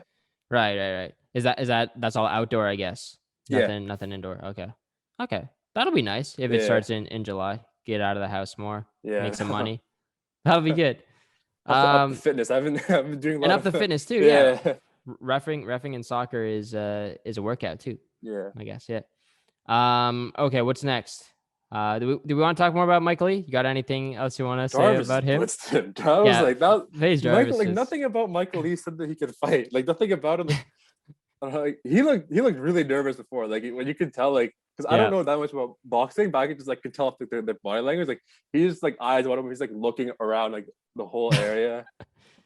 Speaker 1: Right. Is that's all outdoor, I guess? Nothing indoor. Okay. That'll be nice if it starts in July. Get out of the house more. Yeah. Make some money. That'll be good.
Speaker 2: Up the fitness. I've been doing a lot
Speaker 1: and up the fitness too. Yeah. Reffing in soccer is a workout too.
Speaker 2: Yeah.
Speaker 1: I guess. Yeah. Okay. What's next? Do we want to talk more about Michael Lee? You got anything else you want to say about him?
Speaker 2: Michael, like nothing about Michael Lee said that he could fight. Like nothing about him. Like, he looked really nervous before. Like when you could tell, like because I don't know that much about boxing, but I could just like tell their body language. Like he's just like eyes on him. He's like looking around like the whole area.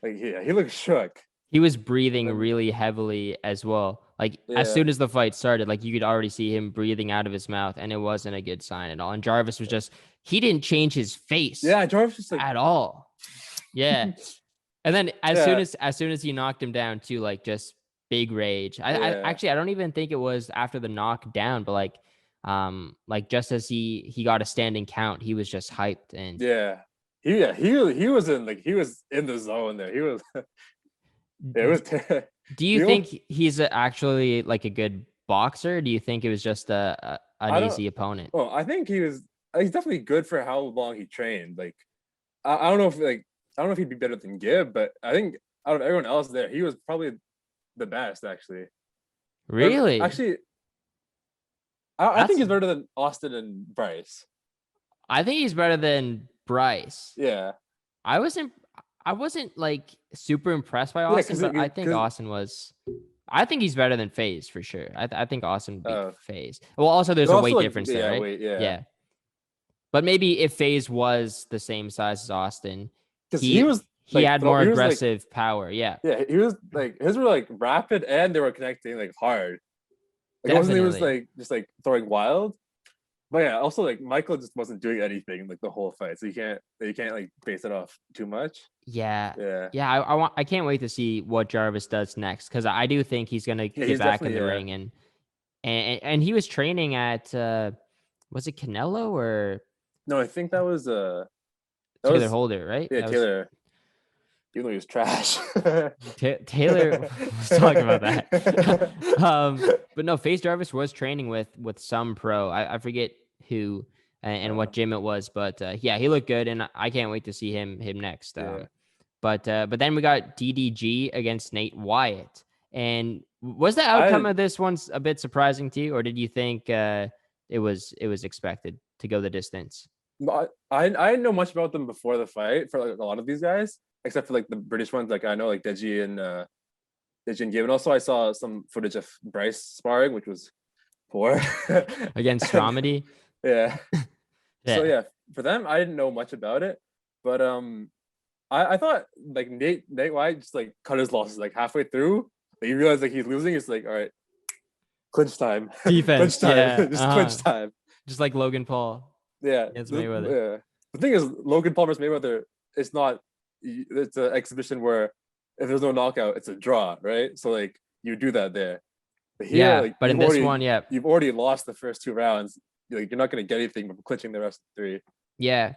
Speaker 2: Like he looked shook.
Speaker 1: He was breathing really heavily as well. Like as soon as the fight started, like you could already see him breathing out of his mouth, and it wasn't a good sign at all. And Jarvis was he didn't change his face.
Speaker 2: Yeah, Jarvis just like
Speaker 1: at all. Yeah. And then as soon as he knocked him down too, like just big rage. I don't even think it was after the knockdown, but like just as he got a standing count, he was just hyped and
Speaker 2: he was in the zone there. He was. It was.
Speaker 1: Do you think he's actually like a good boxer? Or do you think it was just an easy opponent?
Speaker 2: Well, I think he's definitely good for how long he trained. Like, I don't know if he'd be better than Gibb, but I think out of everyone else there, he was probably the best actually.
Speaker 1: Really?
Speaker 2: Actually, I think he's better than Austin and Bryce.
Speaker 1: I think he's better than Bryce.
Speaker 2: Yeah.
Speaker 1: I wasn't like super impressed by Austin, but I think Austin was. I think he's better than FaZe for sure. I think Austin beat FaZe. Well, also there's a weight difference there, right?
Speaker 2: Yeah.
Speaker 1: But maybe if FaZe was the same size as Austin,
Speaker 2: because he
Speaker 1: had more aggressive power. Yeah.
Speaker 2: Yeah, he was like his were like rapid and they were connecting like hard. Like, it wasn't he was like just like throwing wild. But yeah, also like Michael just wasn't doing anything like the whole fight, so you can't like base it off too much.
Speaker 1: Yeah. I can't wait to see what Jarvis does next because I do think he's gonna get back in the ring and he was training at was it Canelo or
Speaker 2: No, I think that was
Speaker 1: Taylor Holder, right?
Speaker 2: yeah,
Speaker 1: That was
Speaker 2: Taylor. Even though he was trash.
Speaker 1: Taylor. Let's talk about that. But no, Face Jarvis was training with some pro. I forget who and what gym it was, but yeah, he looked good, and I can't wait to see him next.
Speaker 2: Yeah.
Speaker 1: But then we got DDG against Nate Wyatt. And was the
Speaker 2: I
Speaker 1: outcome of this one a bit surprising to you, or did you think it was expected to go the distance?
Speaker 2: I didn't know much about them before the fight for like a lot of these guys, except for like the British ones. Like I know like Deji and Gabe, and also I saw some footage of Bryce sparring, which was poor
Speaker 1: Against Dramedy.
Speaker 2: Yeah.
Speaker 1: Yeah.
Speaker 2: So yeah, for them I didn't know much about it, but I thought like Nate White just like cut his losses like halfway through. Like, he realized like he's losing. It's like, all right, clinch time,
Speaker 1: Defense.
Speaker 2: clinch time,
Speaker 1: Yeah.
Speaker 2: just clinch time.
Speaker 1: Just like Logan Paul.
Speaker 2: Yeah.
Speaker 1: Against Mayweather.
Speaker 2: Yeah. The thing is, Logan Paul versus Mayweather, it's not. It's an exhibition where if there's no knockout, it's a draw, right? So like you do that there. But here,
Speaker 1: Yeah,
Speaker 2: like,
Speaker 1: but in this one, yeah,
Speaker 2: you've already lost the first 2 rounds. Like you're not going to get anything from clinching the rest of 3.
Speaker 1: yeah.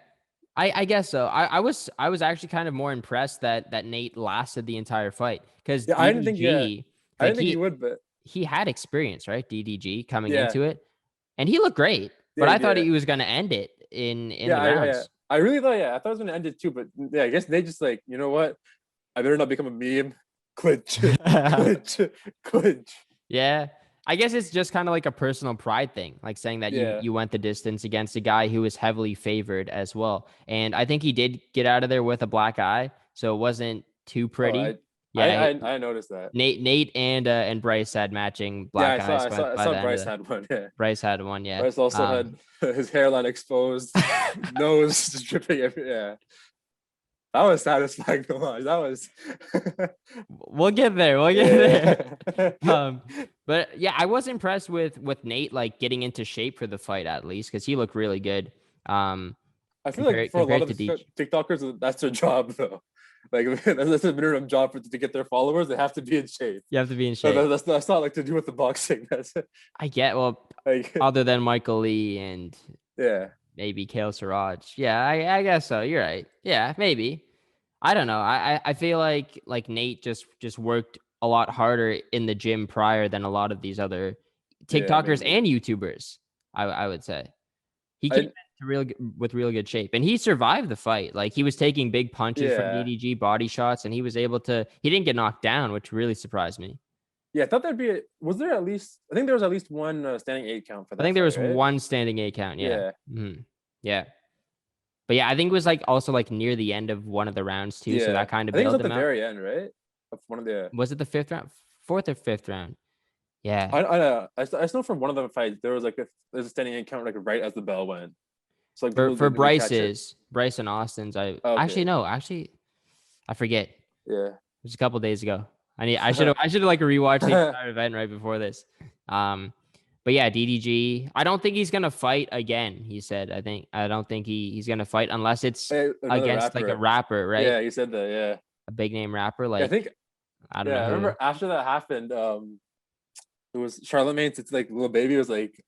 Speaker 1: I guess so. I was actually kind of more impressed that Nate lasted the entire fight because
Speaker 2: Yeah, I didn't think. Yeah, I
Speaker 1: like
Speaker 2: didn't think he would, but
Speaker 1: he had experience, right? DDG coming
Speaker 2: yeah,
Speaker 1: into it, and he looked great. But
Speaker 2: yeah,
Speaker 1: I thought
Speaker 2: yeah.
Speaker 1: he was going to end it in the
Speaker 2: Yeah,
Speaker 1: rounds.
Speaker 2: I really thought. Yeah, I thought it was going to end it too, but yeah, I guess Nate just like, you know what? I better not become a meme. Clinch, clinch, clinch.
Speaker 1: Yeah. I guess it's just kind of like a personal pride thing, like saying that
Speaker 2: Yeah.
Speaker 1: you went the distance against a guy who was heavily favored as well. And I think he did get out of there with a black eye, so it wasn't too pretty.
Speaker 2: Oh,
Speaker 1: Yeah,
Speaker 2: I noticed that.
Speaker 1: Nate and Bryce had matching
Speaker 2: Yeah,
Speaker 1: black eyes by
Speaker 2: I saw
Speaker 1: the end
Speaker 2: Bryce
Speaker 1: of the,
Speaker 2: had one. Yeah,
Speaker 1: Bryce had one, yeah.
Speaker 2: Bryce also had his hairline exposed, nose just dripping. Yeah, that was satisfying to watch. That was.
Speaker 1: We'll get there. We'll get there. But yeah, I was impressed with Nate like getting into shape for the fight at least because he looked really good.
Speaker 2: I feel like for a lot of TikTokers, that's their job though. Like that's a minimum job to get their followers. They have to be in shape.
Speaker 1: You have to be in shape.
Speaker 2: So that's not like to do with the boxing. That's
Speaker 1: I get like other than Michael Lee and
Speaker 2: yeah,
Speaker 1: maybe Kale Siraj. Yeah, I guess so. You're right. Yeah, maybe. I don't know. I feel like Nate just worked a lot harder in the gym prior than a lot of these other TikTokers and YouTubers. I would say he came into real good shape, and he survived the fight. Like he was taking big punches from DDG, body shots, and he was able to. He didn't get knocked down, which really surprised me.
Speaker 2: Yeah, I thought there'd be. Was there at least? I think there was at least one standing 8 count for that.
Speaker 1: I think there was one standing 8 count. Yeah. Yeah. Mm-hmm. Yeah. But yeah, I think it was like also like near the end of one of the rounds too. Yeah. So that kind of
Speaker 2: bailed him out. I think it was at the very end, right? Of one of the.
Speaker 1: Was it the 5th round, 4th or 5th round? Yeah.
Speaker 2: I just know from one of the fights there was like there's a standing 8 count like right as the bell went.
Speaker 1: So like for Bryce and Austin's, actually I forget.
Speaker 2: Yeah.
Speaker 1: It was a couple days ago. I should have like rewatched the entire event right before this. But yeah, DDG, I don't think he's gonna fight again. He said, I don't think he's gonna fight unless it's against like a rapper, right?
Speaker 2: Yeah, he said that. Yeah,
Speaker 1: a big name rapper. Like I don't know.
Speaker 2: I remember after that happened, it was Charlamagne's. It's like Lil Baby was like,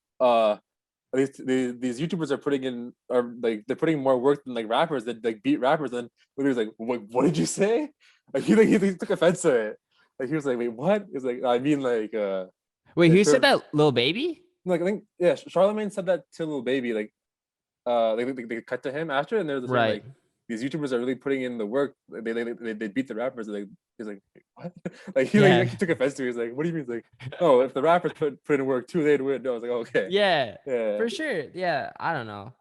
Speaker 2: these YouTubers they're putting more work than like rappers that like beat rappers. And he was like, what did you say? Like he took offense to it. Like he was like, wait, what? He was like, I mean, like,
Speaker 1: wait, who said that? Lil Baby?
Speaker 2: Like I think Charlamagne said that to Lil Baby. Like, they cut to him after, and there's like these YouTubers are really putting in the work. They beat the rappers. And he's like, what? Like he took offense to it. He's like, what do you mean? He's like, oh, if the rappers put in work too, they'd win. No, I was like, okay.
Speaker 1: Yeah, for sure. Yeah, I don't know.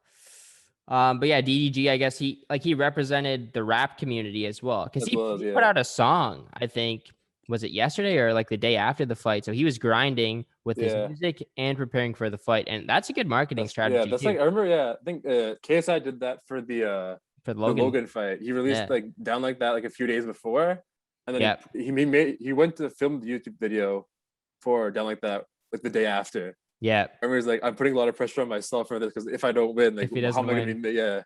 Speaker 1: But yeah, DDG, I guess he represented the rap community as well because he put out a song. I think was it yesterday or like the day after the fight. So he was grinding with his music and preparing for the fight, and that's a good marketing strategy.
Speaker 2: Yeah, that's too. Like I remember. Yeah, I think KSI did that for the Logan fight. He released like Down Like That like a few days before, and then he went to film the YouTube video for Down Like That like the day after.
Speaker 1: Yeah,
Speaker 2: I remember he's like, I'm putting a lot of pressure on myself for this because if I don't win, like, how am I going to be? Yeah.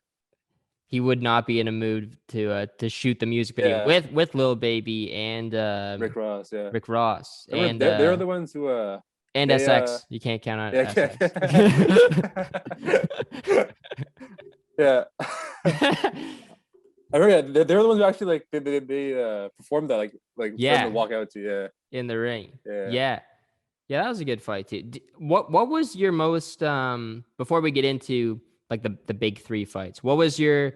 Speaker 1: He would not be in a mood to shoot the music video with Lil Baby and
Speaker 2: Rick Ross. Yeah,
Speaker 1: Rick Ross. And
Speaker 2: they're the ones who
Speaker 1: And SX. You can't count out
Speaker 2: yeah,
Speaker 1: SX.
Speaker 2: yeah. I remember they're the ones who actually like they performed that like for him to
Speaker 1: Yeah,
Speaker 2: walk out to. Yeah,
Speaker 1: in the ring.
Speaker 2: yeah.
Speaker 1: Yeah. Yeah, that was a good fight too. What was your most before we get into like the big three fights? What was your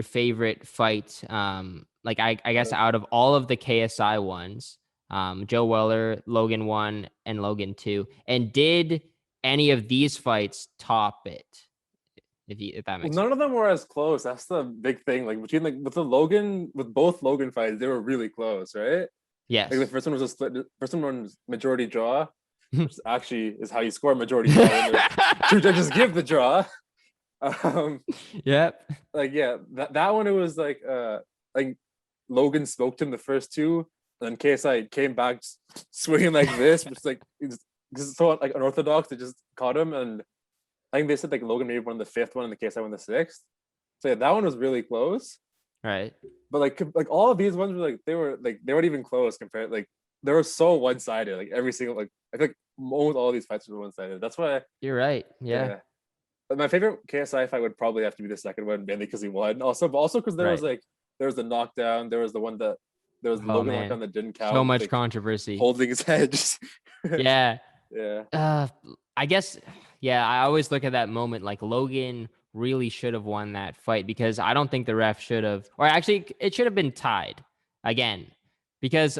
Speaker 1: favorite fight? Like I guess out of all of the KSI ones, Joe Weller, Logan 1 and Logan 2. And did any of these fights top it? If that
Speaker 2: Well,
Speaker 1: makes
Speaker 2: none
Speaker 1: sense.
Speaker 2: of them were as close. That's the big thing. Like between like with both Logan fights, they were really close, right? Like the
Speaker 1: Yes.
Speaker 2: first one was a split. The first one was majority draw, which actually is how you score a majority draw when the two judges give the draw.
Speaker 1: Yep.
Speaker 2: Like yeah, that one it was like Logan smoked him the first two, and then KSI came back swinging like this, which is like it's so like unorthodox. They just caught him, and I think they said like Logan maybe won the fifth one, and the KSI won the sixth. So yeah, that one was really close.
Speaker 1: Right.
Speaker 2: But like all of these ones were like they weren't even close compared. Like they were so one sided. Like every single like I feel like almost all these fights were one sided. That's why
Speaker 1: You're right. Yeah.
Speaker 2: yeah. But my favorite KSI fight would probably have to be the second one, mainly because he won. Also because there was
Speaker 1: Right.
Speaker 2: like there was the knockdown, there was the one that there was the
Speaker 1: Oh
Speaker 2: Logan
Speaker 1: man.
Speaker 2: knockdown that didn't count,
Speaker 1: So
Speaker 2: with,
Speaker 1: much
Speaker 2: like
Speaker 1: controversy.
Speaker 2: holding his head.
Speaker 1: Yeah.
Speaker 2: Yeah.
Speaker 1: I guess, yeah, I always look at that moment like Logan really should have won that fight because I don't think the ref should have, or actually, it should have been tied again because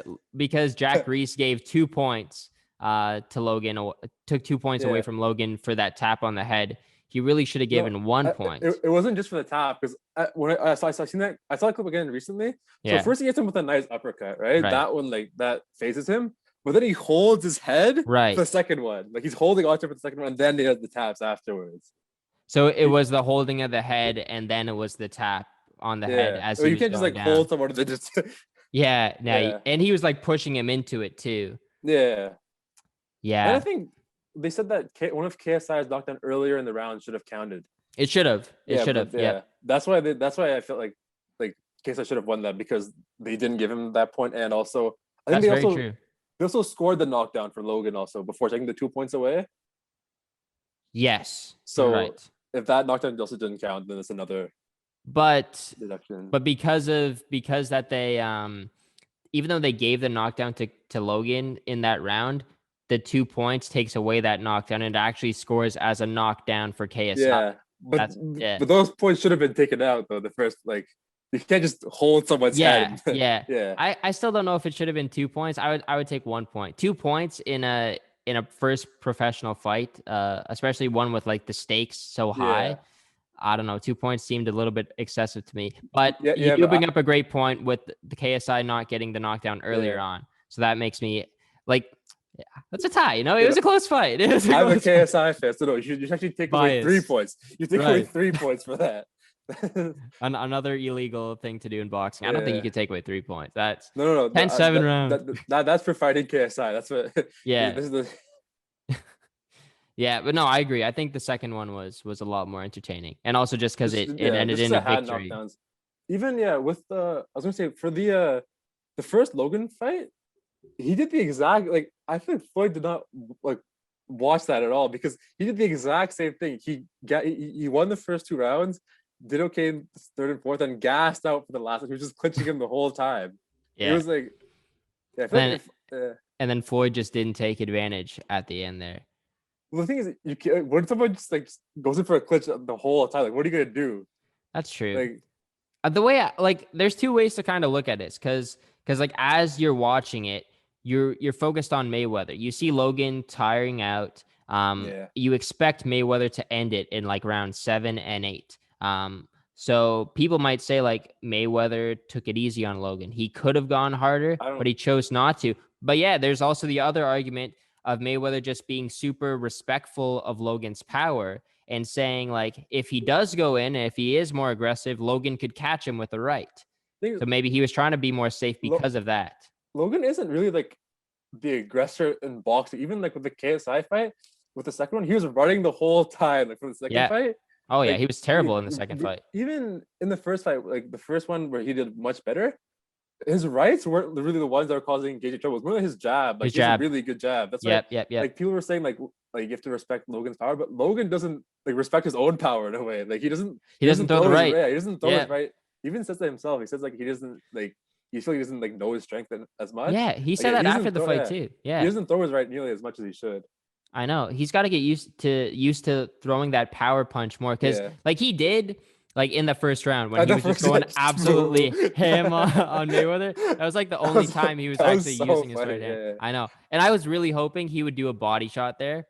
Speaker 1: Jack Reese gave 2 points to Logan, took 2 points away
Speaker 2: Yeah.
Speaker 1: from Logan for that tap on the head. He really should have
Speaker 2: No,
Speaker 1: given 1 point.
Speaker 2: it wasn't just for the top because when I saw the clip again recently. So
Speaker 1: Yeah,
Speaker 2: first he hits him with a nice uppercut, right?
Speaker 1: right,
Speaker 2: That one like that phases him, but then he holds his head for the
Speaker 1: right.
Speaker 2: second one. Like he's holding on to it for the second one, and then he does the taps afterwards.
Speaker 1: So it was the holding of the head, and then it was the tap on the head
Speaker 2: Yeah,
Speaker 1: as
Speaker 2: or
Speaker 1: he
Speaker 2: you
Speaker 1: was
Speaker 2: can't just
Speaker 1: going
Speaker 2: like
Speaker 1: down.
Speaker 2: hold someone and then just
Speaker 1: Yeah,
Speaker 2: yeah,
Speaker 1: and he was like pushing him into it too.
Speaker 2: yeah. And I
Speaker 1: Yeah,
Speaker 2: think they said that one of KSI's knockdown earlier in the round should have counted.
Speaker 1: it should have. It
Speaker 2: Yeah,
Speaker 1: should
Speaker 2: but
Speaker 1: have.
Speaker 2: yeah,
Speaker 1: Yep.
Speaker 2: that's why I felt like KSI should have won that because they didn't give him that point, and also I think
Speaker 1: That's very true.
Speaker 2: they also scored the knockdown for Logan also before taking the 2 points away.
Speaker 1: Yes, you're
Speaker 2: So
Speaker 1: right.
Speaker 2: if that knockdown also didn't count, then it's another
Speaker 1: But
Speaker 2: deduction.
Speaker 1: because that they even though they gave the knockdown to Logan in that round, the 2 points takes away that knockdown and it actually scores as a knockdown for KSI.
Speaker 2: Yeah,
Speaker 1: That's yeah.
Speaker 2: but those points should have been taken out though. The first like you can't just hold someone's
Speaker 1: Yeah,
Speaker 2: head.
Speaker 1: yeah.
Speaker 2: Yeah,
Speaker 1: I still don't know if it should have been 2 points. I would take 1 point. 2 points in a first professional fight, especially one with like the stakes so high.
Speaker 2: yeah,
Speaker 1: I don't know. 2 points seemed a little bit excessive to me, but
Speaker 2: yeah,
Speaker 1: you
Speaker 2: yeah.
Speaker 1: do
Speaker 2: But
Speaker 1: bring up a great point with the KSI not getting the knockdown earlier
Speaker 2: yeah,
Speaker 1: on. So that makes me like, yeah, that's a tie. You know, it
Speaker 2: you
Speaker 1: was
Speaker 2: know,
Speaker 1: a close fight. It was a
Speaker 2: I'm a
Speaker 1: close fight.
Speaker 2: KSI fan, so no, you should actually take away 3
Speaker 1: Bias.
Speaker 2: points. You take away
Speaker 1: Right.
Speaker 2: 3 points for that.
Speaker 1: Another illegal thing to do in boxing. I don't think you
Speaker 2: Yeah.
Speaker 1: could take away 3 points. That's
Speaker 2: No.
Speaker 1: 10-7 round.
Speaker 2: That's for fighting KSI. That's what.
Speaker 1: Yeah.
Speaker 2: This is the.
Speaker 1: Yeah, but no, I agree. I think the second one was a lot more entertaining, and also just because it
Speaker 2: Yeah,
Speaker 1: ended
Speaker 2: this is
Speaker 1: in
Speaker 2: a
Speaker 1: a
Speaker 2: hand
Speaker 1: victory.
Speaker 2: knockdowns. Even yeah, with the I was gonna say for the first Logan fight, he did the exact like I think Floyd did not like watch that at all because he did the exact same thing. He won the first 2 rounds, did okay in the third and fourth, and gassed out for the last one. He was just clinching him the whole time. It
Speaker 1: Yeah,
Speaker 2: was like yeah, I feel like
Speaker 1: and then Floyd just didn't take advantage at the end there.
Speaker 2: well, the thing is, you can't, when someone just goes in for a clinch the whole time, like what are you gonna do?
Speaker 1: That's true.
Speaker 2: Like
Speaker 1: The way there's 2 ways to kind of look at this because like as you're watching it, you're focused on Mayweather. You see Logan tiring out.
Speaker 2: yeah,
Speaker 1: You expect Mayweather to end it in like round 7 and 8. So people might say like Mayweather took it easy on Logan. He could have gone harder,
Speaker 2: I don't.
Speaker 1: but he chose not to. But yeah, there's also the other argument of Mayweather just being super respectful of Logan's power and saying like if he does go in, if he is more aggressive, Logan could catch him with the right.
Speaker 2: Think
Speaker 1: So maybe he was trying to be more safe because of that.
Speaker 2: Logan isn't really like the aggressor in boxing. Even like with the KSI fight, with the second one, he was running the whole time. Like for the second
Speaker 1: Yeah.
Speaker 2: fight,
Speaker 1: Oh yeah,
Speaker 2: like
Speaker 1: he was terrible in the second fight.
Speaker 2: even in the first fight, like the first one where he did much better, his rights weren't really the ones that were causing Gage trouble. It was more like his jab. Like
Speaker 1: His
Speaker 2: he has a
Speaker 1: jab.
Speaker 2: really good jab. That's why
Speaker 1: Yep.
Speaker 2: like people were saying like you have to respect Logan's power, but Logan doesn't like respect his own power in a way. Like
Speaker 1: He doesn't throw the
Speaker 2: his
Speaker 1: right.
Speaker 2: yeah, he doesn't throw
Speaker 1: Yeah.
Speaker 2: his right. He even says that himself. He says like he doesn't like he feels like he doesn't like know his strength as much.
Speaker 1: Yeah, he
Speaker 2: Like,
Speaker 1: said that
Speaker 2: he
Speaker 1: after
Speaker 2: doesn't
Speaker 1: the
Speaker 2: throw,
Speaker 1: fight
Speaker 2: yeah.
Speaker 1: too.
Speaker 2: He
Speaker 1: Yeah,
Speaker 2: doesn't throw his right nearly as much as he should.
Speaker 1: I know. He's got to get used to throwing that power punch more because
Speaker 2: Yeah.
Speaker 1: like he did like in the first round when
Speaker 2: At
Speaker 1: he
Speaker 2: the
Speaker 1: was just
Speaker 2: first
Speaker 1: going
Speaker 2: round,
Speaker 1: absolutely
Speaker 2: boom.
Speaker 1: ham on Mayweather. That was like the only time he was
Speaker 2: that
Speaker 1: actually
Speaker 2: so
Speaker 1: using his
Speaker 2: funny.
Speaker 1: right hand.
Speaker 2: Yeah.
Speaker 1: I know. And I was really hoping he would do a body shot there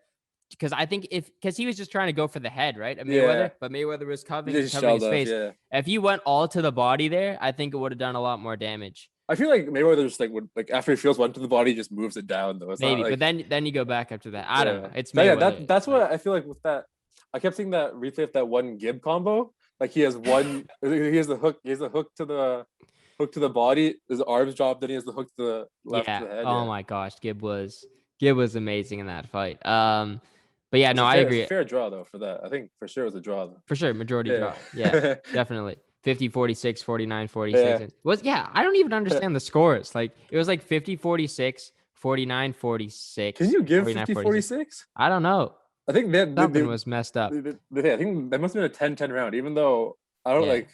Speaker 1: because I think because he was just trying to go for the head, right? Of Mayweather,
Speaker 2: Yeah.
Speaker 1: but Mayweather was
Speaker 2: He
Speaker 1: covering
Speaker 2: just
Speaker 1: his
Speaker 2: shelled us,
Speaker 1: face.
Speaker 2: yeah.
Speaker 1: If you went all to the body there, I think it would have done a lot more damage.
Speaker 2: I feel like Mayweather just like would like after he feels one to the body, he just moves it down though. It's
Speaker 1: Maybe,
Speaker 2: not like
Speaker 1: but then you go back after that. I don't know. It's
Speaker 2: So, yeah,
Speaker 1: Mayweather.
Speaker 2: that's what I feel like with that. I kept seeing that replay of that one Gib combo. Like he has one, he has the hook, to the body. His arms drop, then he has the hook to the left
Speaker 1: Yeah.
Speaker 2: to the head.
Speaker 1: Oh my gosh, Gib was amazing in that fight. But yeah, no, I
Speaker 2: It's
Speaker 1: agree.
Speaker 2: a fair draw though for that. I think for sure it was a draw though.
Speaker 1: For sure, majority draw. Yeah, definitely. 50, 46, 49, 46. I don't even understand the scores. Like it was like 50, 46, 49, 46.
Speaker 2: Can you give
Speaker 1: 49,
Speaker 2: 50, 46?
Speaker 1: I don't know.
Speaker 2: I think
Speaker 1: Something was messed up.
Speaker 2: I think that must have been a 10-10 round, even though I don't like.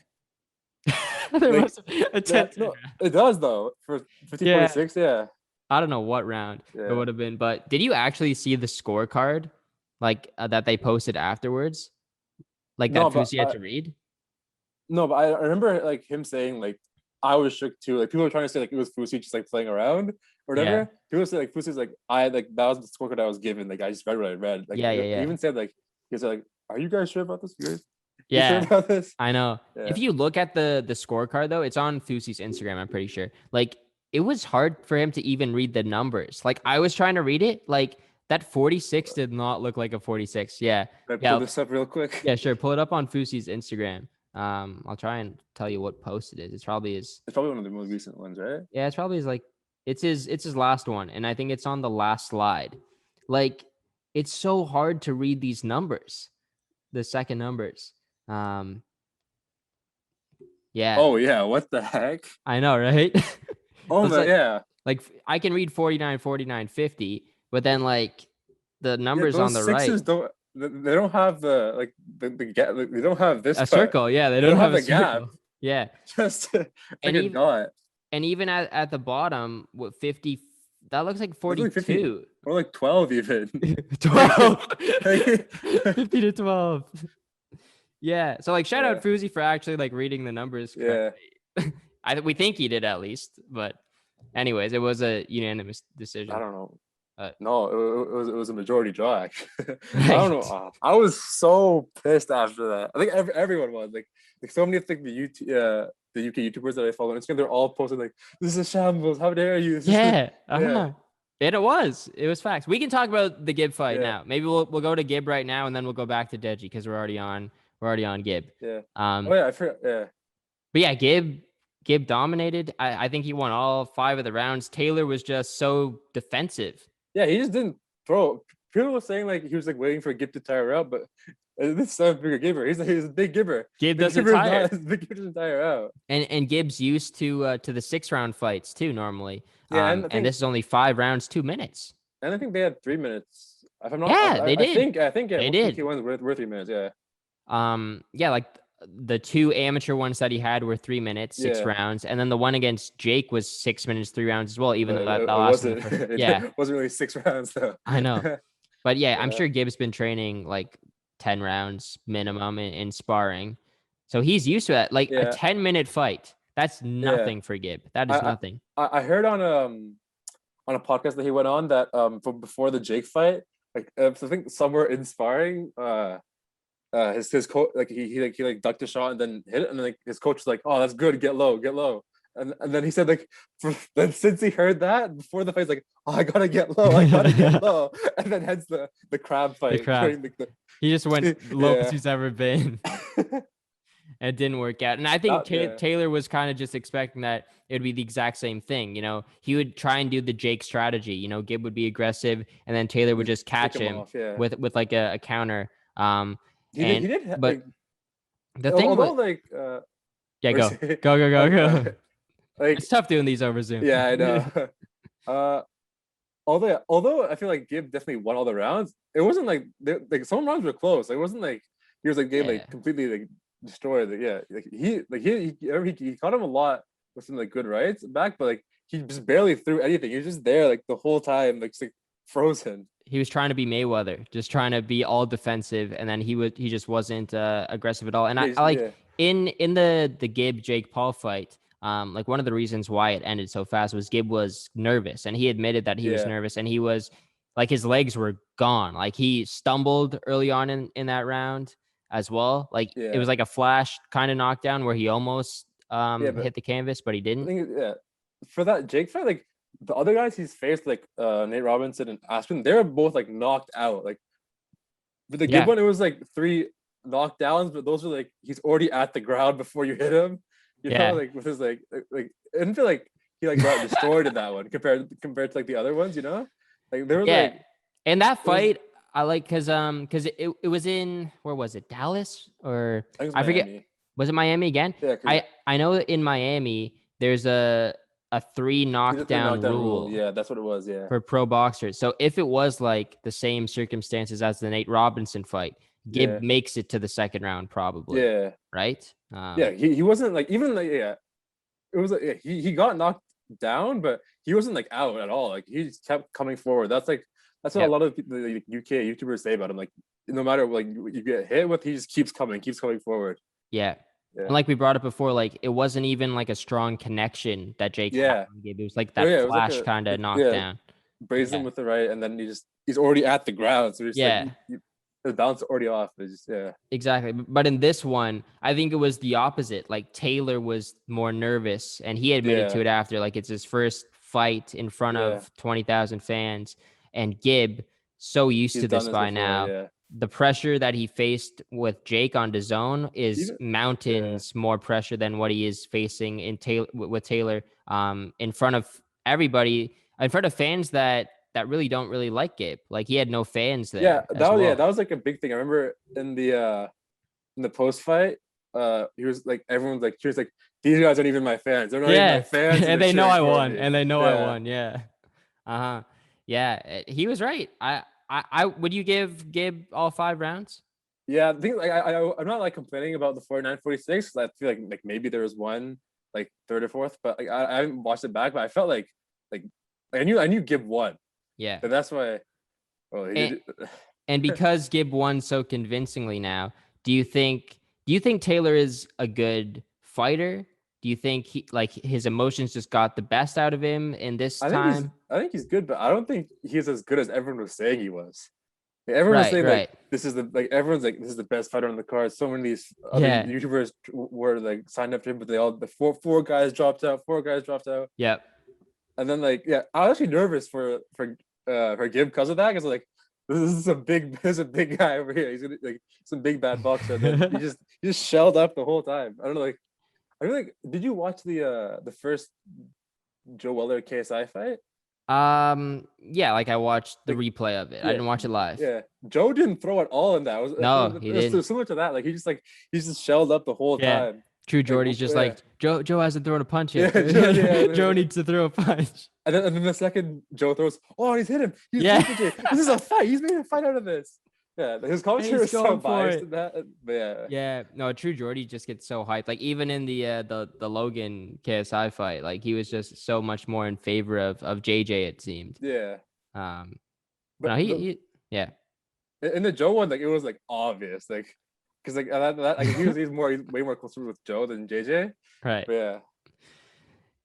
Speaker 1: There
Speaker 2: like,
Speaker 1: must have been a 10.
Speaker 2: No, it does though for 50, 46. Yeah.
Speaker 1: I don't know what round it would have been, but did you actually see the scorecard like that they posted afterwards? Like that Fusi had to read?
Speaker 2: No, but I remember like him saying like I was shook too. Like people were trying to say like it was Fusi just like playing around or whatever.
Speaker 1: Yeah.
Speaker 2: People say like Fusi's like I like that was the scorecard I was given. Like I just read what I read. Like he even said like he was like, "Are you guys sure about this? You guys sure about this?"
Speaker 1: I know. Yeah. If you look at the scorecard though, it's on Fusi's Instagram. I'm pretty sure. Like it was hard for him to even read the numbers. Like I was trying to read it. Like that 46 did not look like a 46. Yeah.
Speaker 2: Can I pull this up real quick?
Speaker 1: Yeah, sure. Pull it up on Fusi's Instagram. I'll try and tell you what post it is. It's probably
Speaker 2: one of the most recent ones, right?
Speaker 1: Yeah, it's probably it's his last one, and I think it's on the last slide. Like, it's so hard to read these numbers, the second numbers. Yeah.
Speaker 2: Oh yeah, what the heck?
Speaker 1: I know, right?
Speaker 2: Oh my, yeah.
Speaker 1: Like I can read 49, 49, 50, but then like the numbers on the right.
Speaker 2: They don't have the gap. They don't have this
Speaker 1: circle. Yeah, they don't have a
Speaker 2: gap.
Speaker 1: Yeah,
Speaker 2: just a dot.
Speaker 1: And even at the bottom, what 50? That looks like 42
Speaker 2: or like 12 even.
Speaker 1: 12. 50 to 12. Yeah. So like shout out Fusi for actually like reading the numbers correctly. Yeah. We think he did at least, but anyways, it was a unanimous decision.
Speaker 2: I don't know. No, it was a majority draw actually. Right. I don't know. I was so pissed after that. I think everyone was like so many of the UK YouTubers that I follow on Instagram, they're all posting like, "This is a shambles. How dare you?"
Speaker 1: Yeah. And it was facts. We can talk about the Gib fight now. Maybe we'll go to Gib right now, and then we'll go back to Deji because we're already on Gib.
Speaker 2: Yeah. I forgot. Yeah.
Speaker 1: But yeah, Gib dominated. I think he won all 5 of the rounds. Taylor was just so defensive.
Speaker 2: Yeah, he just didn't throw. People were saying like he was like waiting for Gib to tire out, but this is a bigger giver. He's a big giver.
Speaker 1: Gib doesn't tire.
Speaker 2: Big giver doesn't tire out.
Speaker 1: And Gib's used to the 6-round fights too normally.
Speaker 2: Yeah,
Speaker 1: and this is only 5 rounds, 2 minutes.
Speaker 2: And I think they had 3 minutes. If I'm not,
Speaker 1: they did.
Speaker 2: I think
Speaker 1: they did.
Speaker 2: He won were 3 minutes. Yeah.
Speaker 1: Yeah, like the 2 amateur ones that he had were 3 minutes, 6 rounds, and then the one against Jake was 6 minutes, 3 rounds as well. Even though that lasted,
Speaker 2: it wasn't really 6 rounds though.
Speaker 1: I know, but yeah, I'm sure Gib's been training like 10 rounds minimum in sparring, so he's used to that. Like a 10-minute fight, that's nothing for Gib. That is nothing.
Speaker 2: I heard on a podcast that he went on that from before the Jake fight, like I think somewhere in sparring, his coach like he ducked a shot and then hit it, and then like his coach was like, "Oh, that's good, get low," and then he said like then since he heard that before the fight, he's like, "Oh, I gotta get low, and then hence the crab fight.
Speaker 1: He just went lowest he's ever been. It didn't work out, and I think Taylor was kind of just expecting that it would be the exact same thing. You know, he would try and do the Jake strategy. You know, Gib would be aggressive, and then Taylor would just catch him with like a counter.
Speaker 2: He did,
Speaker 1: but the thing was,
Speaker 2: like
Speaker 1: go.
Speaker 2: Like,
Speaker 1: It's tough doing these over Zoom.
Speaker 2: yeah, I know. uh, although I feel like Gibb definitely won all the rounds, it wasn't like some rounds were close. Like, it wasn't like he was like getting
Speaker 1: Yeah.
Speaker 2: like completely like destroyed. Like, yeah, he caught him a lot with some like good rights back, but like he just barely threw anything. He was just there like the whole time, like, just, like frozen.
Speaker 1: He was trying to be Mayweather, just trying to be all defensive, and then he just wasn't aggressive at all. And I like
Speaker 2: Yeah,
Speaker 1: in the Gibb Jake Paul fight, like one of the reasons why it ended so fast was Gibb was nervous, and he admitted that he was
Speaker 2: yeah,
Speaker 1: nervous, and he was like his legs were gone, like he stumbled early on in that round as well. Like it
Speaker 2: yeah,
Speaker 1: was like a flash kind of knockdown where he almost
Speaker 2: yeah. But
Speaker 1: hit the canvas, but he
Speaker 2: I
Speaker 1: didn't.
Speaker 2: think, yeah, for that Jake fight, like the other guys he's faced, like Nate Robinson and Aspen, they were both like knocked out. Like for the Gibb
Speaker 1: Yeah,
Speaker 2: one, it was like 3 knockdowns, but those were like he's already at the ground before you hit him. You know,
Speaker 1: yeah.
Speaker 2: like with his like I didn't feel like he like got destroyed in that one compared to like the other ones. You know, like there was
Speaker 1: Yeah,
Speaker 2: like
Speaker 1: and that
Speaker 2: it was
Speaker 1: fight I like because it was in where was it, Dallas or
Speaker 2: I think it was
Speaker 1: I forget,
Speaker 2: Miami.
Speaker 1: was it Miami again?
Speaker 2: Yeah, because
Speaker 1: I know in Miami there's a 3
Speaker 2: he's a three
Speaker 1: knockdown
Speaker 2: knockdown rule.
Speaker 1: rule
Speaker 2: Yeah, that's what it was. Yeah,
Speaker 1: for pro boxers. So if it was like the same circumstances as the Nate Robinson fight,
Speaker 2: yeah,
Speaker 1: Gibb makes it to the second round probably,
Speaker 2: yeah,
Speaker 1: right?
Speaker 2: yeah. He wasn't like even like yeah. It was like yeah, he got knocked down, but he wasn't like out at all. Like he just kept coming forward. That's what a
Speaker 1: Yep.
Speaker 2: lot of people, like, UK YouTubers say about him. Like no matter like you get hit with, he just keeps coming forward.
Speaker 1: Yeah.
Speaker 2: Yeah,
Speaker 1: And like we brought up before, like it wasn't even like a strong connection that Jake had
Speaker 2: yeah.
Speaker 1: on Gibb. It was like
Speaker 2: Oh
Speaker 1: that
Speaker 2: yeah, it was
Speaker 1: flash kind of
Speaker 2: yeah,
Speaker 1: knockdown.
Speaker 2: brazen
Speaker 1: Yeah.
Speaker 2: him with the right, and then he's already at the ground, so just like
Speaker 1: Yeah,
Speaker 2: the bounce already off. It's just yeah,
Speaker 1: exactly. But in this one, I think it was the opposite. Like Taylor was more nervous and he admitted to
Speaker 2: yeah,
Speaker 1: it after. Like it's his first fight in front
Speaker 2: yeah.
Speaker 1: of 20,000 fans. And Gibb, so used
Speaker 2: He's
Speaker 1: to
Speaker 2: done
Speaker 1: this
Speaker 2: this
Speaker 1: by
Speaker 2: before.
Speaker 1: now.
Speaker 2: Yeah,
Speaker 1: The pressure that he faced with Jake on DAZN is
Speaker 2: even yeah,
Speaker 1: mountains more pressure than what he is facing in Taylor with Taylor in front of everybody, in front of fans that really don't really like Gabe. Like he had no fans
Speaker 2: yeah.
Speaker 1: there as
Speaker 2: That
Speaker 1: well.
Speaker 2: was like a big thing. I remember in the post fight, he was like everyone's like he was like these guys aren't even my fans. They're not even my
Speaker 1: Yeah,
Speaker 2: fans, and
Speaker 1: and
Speaker 2: they're
Speaker 1: they know
Speaker 2: cheering
Speaker 1: I
Speaker 2: for
Speaker 1: won,
Speaker 2: me.
Speaker 1: and they know I
Speaker 2: Yeah,
Speaker 1: won. Yeah, uh-huh. Yeah, he was right. I would you give Gabe all 5 rounds?
Speaker 2: yeah. I think like I'm not like complaining about the 49-46. I feel like maybe there was one like third or fourth, but like I haven't watched it back. But I felt like I knew Gibb won,
Speaker 1: Yeah,
Speaker 2: and that's why. Well, he
Speaker 1: and
Speaker 2: did.
Speaker 1: and because Gibb won so convincingly now, do you think Taylor is a good fighter? Do you think he like his emotions just got the best out of him in this time?
Speaker 2: I think he's good, but I don't think he's as good as everyone was saying he was. Like, everyone was
Speaker 1: Right,
Speaker 2: saying like
Speaker 1: right.
Speaker 2: this is the like everyone's like this is the best fighter on the card. So many of these other
Speaker 1: Yeah.
Speaker 2: YouTubers were like signed up to him, but the four guys dropped out. Four guys dropped out,
Speaker 1: Yep.
Speaker 2: and then like yeah, I was actually nervous for Gibb because of that. Because like this is a big guy over here. He's gonna like some big bad boxer. And then he just shelled up the whole time. I don't know like I really like. Did you watch the first Joe Weller KSI fight?
Speaker 1: Yeah, like I watched the
Speaker 2: Like
Speaker 1: replay of it. I
Speaker 2: yeah,
Speaker 1: didn't watch it live.
Speaker 2: yeah. Joe didn't throw at all in that.
Speaker 1: No, he
Speaker 2: It was
Speaker 1: didn't.
Speaker 2: similar to that. Like he's just shelled up the whole
Speaker 1: Yeah.
Speaker 2: time.
Speaker 1: True
Speaker 2: Like
Speaker 1: Jordy's just
Speaker 2: yeah,
Speaker 1: like Joe hasn't thrown a punch
Speaker 2: yeah,
Speaker 1: yet.
Speaker 2: Joe,
Speaker 1: Joe
Speaker 2: yeah.
Speaker 1: needs to throw a punch.
Speaker 2: And then the second Joe throws, oh, he's hit him. He's
Speaker 1: Yeah.
Speaker 2: sleeping Jay. This is a fight. He's made a fight out of this. Yeah, his commentary
Speaker 1: He's
Speaker 2: was so
Speaker 1: going for
Speaker 2: biased
Speaker 1: it.
Speaker 2: in that. But yeah,
Speaker 1: Yeah, no, True Jordy just gets so hyped. Like even in the Logan KSI fight, like he was just so much more in favor of JJ. It seemed.
Speaker 2: yeah.
Speaker 1: Um,
Speaker 2: But
Speaker 1: no, he yeah,
Speaker 2: in the Joe one, like it was like obvious, like because like like he's way more closer with Joe than JJ.
Speaker 1: right.
Speaker 2: But yeah,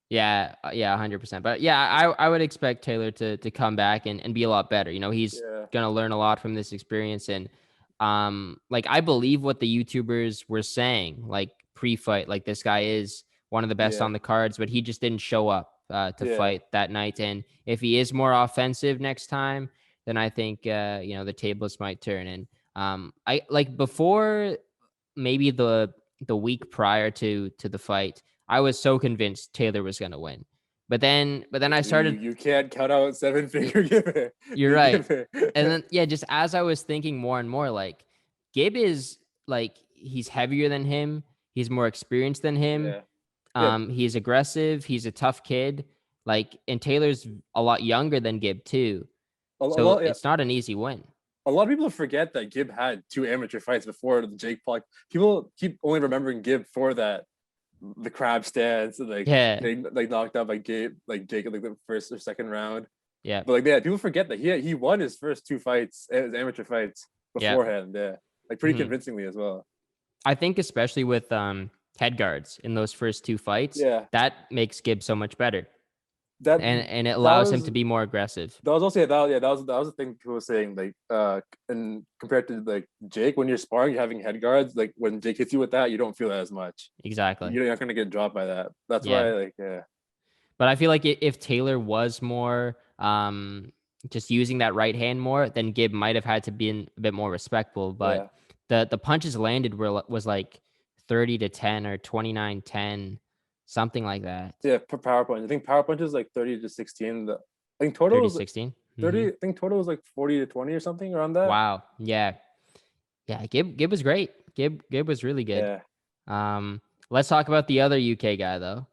Speaker 1: Yeah, yeah, 100%. But yeah, I would expect Taylor to come back and be a lot better. You know, he's
Speaker 2: yeah,
Speaker 1: gonna learn a lot from this experience, and like I believe what the YouTubers were saying, like pre-fight, like this guy is one of the best
Speaker 2: yeah,
Speaker 1: on the cards, but he just didn't show up to
Speaker 2: yeah,
Speaker 1: fight that night. And if he is more offensive next time, then I think you know the tables might turn. And I like before maybe the week prior to the fight, I was so convinced Taylor was gonna win. But then I started.
Speaker 2: you can't count out 7-figure giver.
Speaker 1: You're right. And then yeah, just as I was thinking more and more, like Gabe is like he's heavier than him, he's more experienced than him.
Speaker 2: Yeah, Yeah,
Speaker 1: He's aggressive. He's a tough kid. Like, and Taylor's a lot younger than Gib too.
Speaker 2: a
Speaker 1: So
Speaker 2: lot. Yeah,
Speaker 1: it's not an easy win.
Speaker 2: a lot of people forget that Gib had 2 amateur fights before the Jake Paul. People keep only remembering Gib for that, the crab stance, and like
Speaker 1: Yeah.
Speaker 2: getting like knocked out by Jake in like the first or second round.
Speaker 1: Yeah.
Speaker 2: But like, yeah, people forget that he won his first 2 fights, his amateur fights
Speaker 1: Yeah.
Speaker 2: beforehand. Yeah, like pretty
Speaker 1: Mhm.
Speaker 2: convincingly as well.
Speaker 1: I think especially with head guards in those first 2 fights,
Speaker 2: Yeah,
Speaker 1: that makes Gibbs so much better,
Speaker 2: that
Speaker 1: and it
Speaker 2: that
Speaker 1: allows him
Speaker 2: was
Speaker 1: to be more aggressive.
Speaker 2: that was also that was the thing people were saying, like and compared to like Jake, when you're sparring, you're having head guards. Like when Jake hits you with that, you don't feel that as much.
Speaker 1: Exactly.
Speaker 2: You're not gonna get dropped by that. That's
Speaker 1: Yeah.
Speaker 2: why, like, yeah.
Speaker 1: But I feel like if Taylor was more just using that right hand more, then Gibb might have had to be a bit more respectful.
Speaker 2: Yeah,
Speaker 1: But the punches landed was like 30-10 or 29-10, something like that.
Speaker 2: yeah. Power punch. I think power punch is like 30-16. I think total was
Speaker 1: 30-16.
Speaker 2: 30. I think total was like 40-20 or something around that.
Speaker 1: Wow. Yeah. Yeah. Gibb was great. Gibb was really good.
Speaker 2: Yeah.
Speaker 1: Let's talk about the other UK guy though.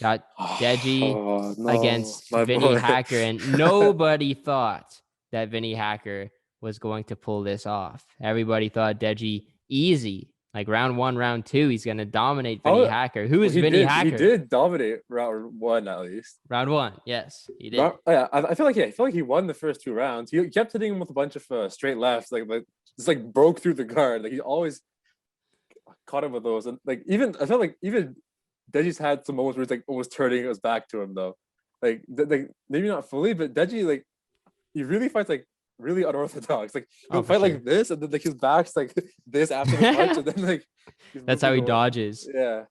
Speaker 1: Got Deji
Speaker 2: Oh, no,
Speaker 1: against
Speaker 2: my
Speaker 1: Vinny
Speaker 2: boy.
Speaker 1: Hacker, and nobody thought that Vinny Hacker was going to pull this off. Everybody thought Deji easy, like round 1, round 2, he's going to dominate Vinny Hacker. Who is Vinny Hacker?
Speaker 2: He did dominate round 1 at least.
Speaker 1: Round 1, yes, he did.
Speaker 2: Yeah, I feel like he won the first 2 rounds. He kept hitting him with a bunch of straight lefts, like just like broke through the guard. Like he always caught him with those, and like even I felt like even Deji's had some moments where he's like almost turning his back to him though. Like maybe not fully, but Deji, like, he really fights like really unorthodox. Like he'll fight like this, and then like his back's like this after the punch, and then like
Speaker 1: that's how he dodges.
Speaker 2: Yeah,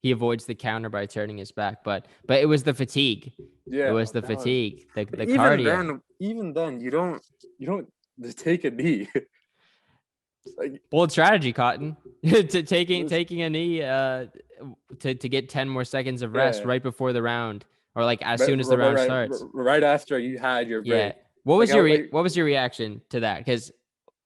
Speaker 1: he avoids the counter by turning his back. But it was the fatigue. Yeah, it was the fatigue. The cardio.
Speaker 2: Even then, you don't just take a knee.
Speaker 1: Like, bold strategy, Cotton. to taking a knee to get 10 more seconds of rest right before the round, or like as soon as the round starts.
Speaker 2: Right after you had your break. Yeah.
Speaker 1: What was your reaction to that? Because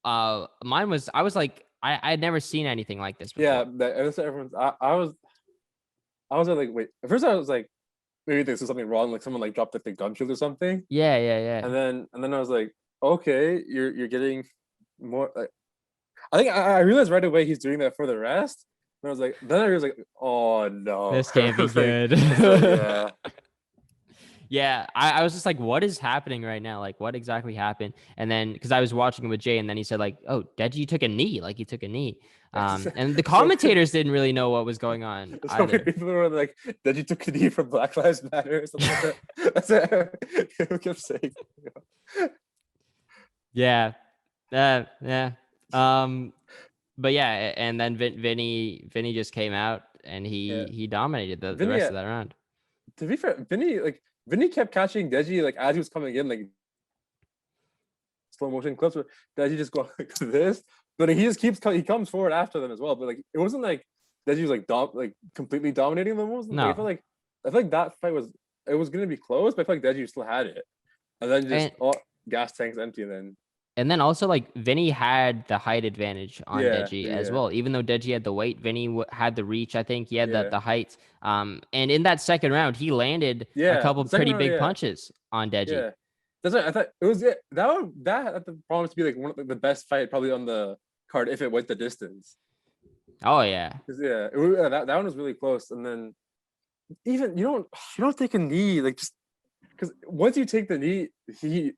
Speaker 1: mine was, I was like, I had never seen anything like this before.
Speaker 2: Yeah, everyone's. I was like, wait. At first, I was like, maybe there's something wrong. Like someone like dropped like the gun shield or something.
Speaker 1: Yeah.
Speaker 2: And then I was like, okay, you're getting more. Like, I think I realized right away he's doing that for the rest. And I was like, oh no,
Speaker 1: this can't be good.
Speaker 2: Yeah.
Speaker 1: Yeah, I was just like, what is happening right now? Like, what exactly happened? And then, because I was watching it with Jay, and then he said, like, oh, Deji took a knee. Like, he took a kney. And the commentators didn't really know what was going on.
Speaker 2: So many people were like, Deji took a knee from Black Lives Matter or something like that. That's what I kept saying.
Speaker 1: Yeah. But yeah, and then Vinny just came out, and he dominated the rest of that round.
Speaker 2: To be fair, Vinny kept catching Deji like as he was coming in, like slow motion clips where Deji just going like this, but he comes forward after them as well. But like it wasn't like Deji was like completely dominating them. No, like, I feel like that fight was gonna be close, but I feel like Deji still had it, and then just gas tanks empty, and then
Speaker 1: also like Vinny had the height advantage on Deji as well. Even though Deji had the weight, Vinny had the reach. I think he had the height. And in that second round, he landed a couple pretty big punches on Deji. Yeah.
Speaker 2: That's right. I thought it was that had the promise to be like one of the best fight probably on the card if it went the distance.
Speaker 1: Oh yeah.
Speaker 2: That one was really close. And then even you don't take a knee, like, just because once you take the knee, he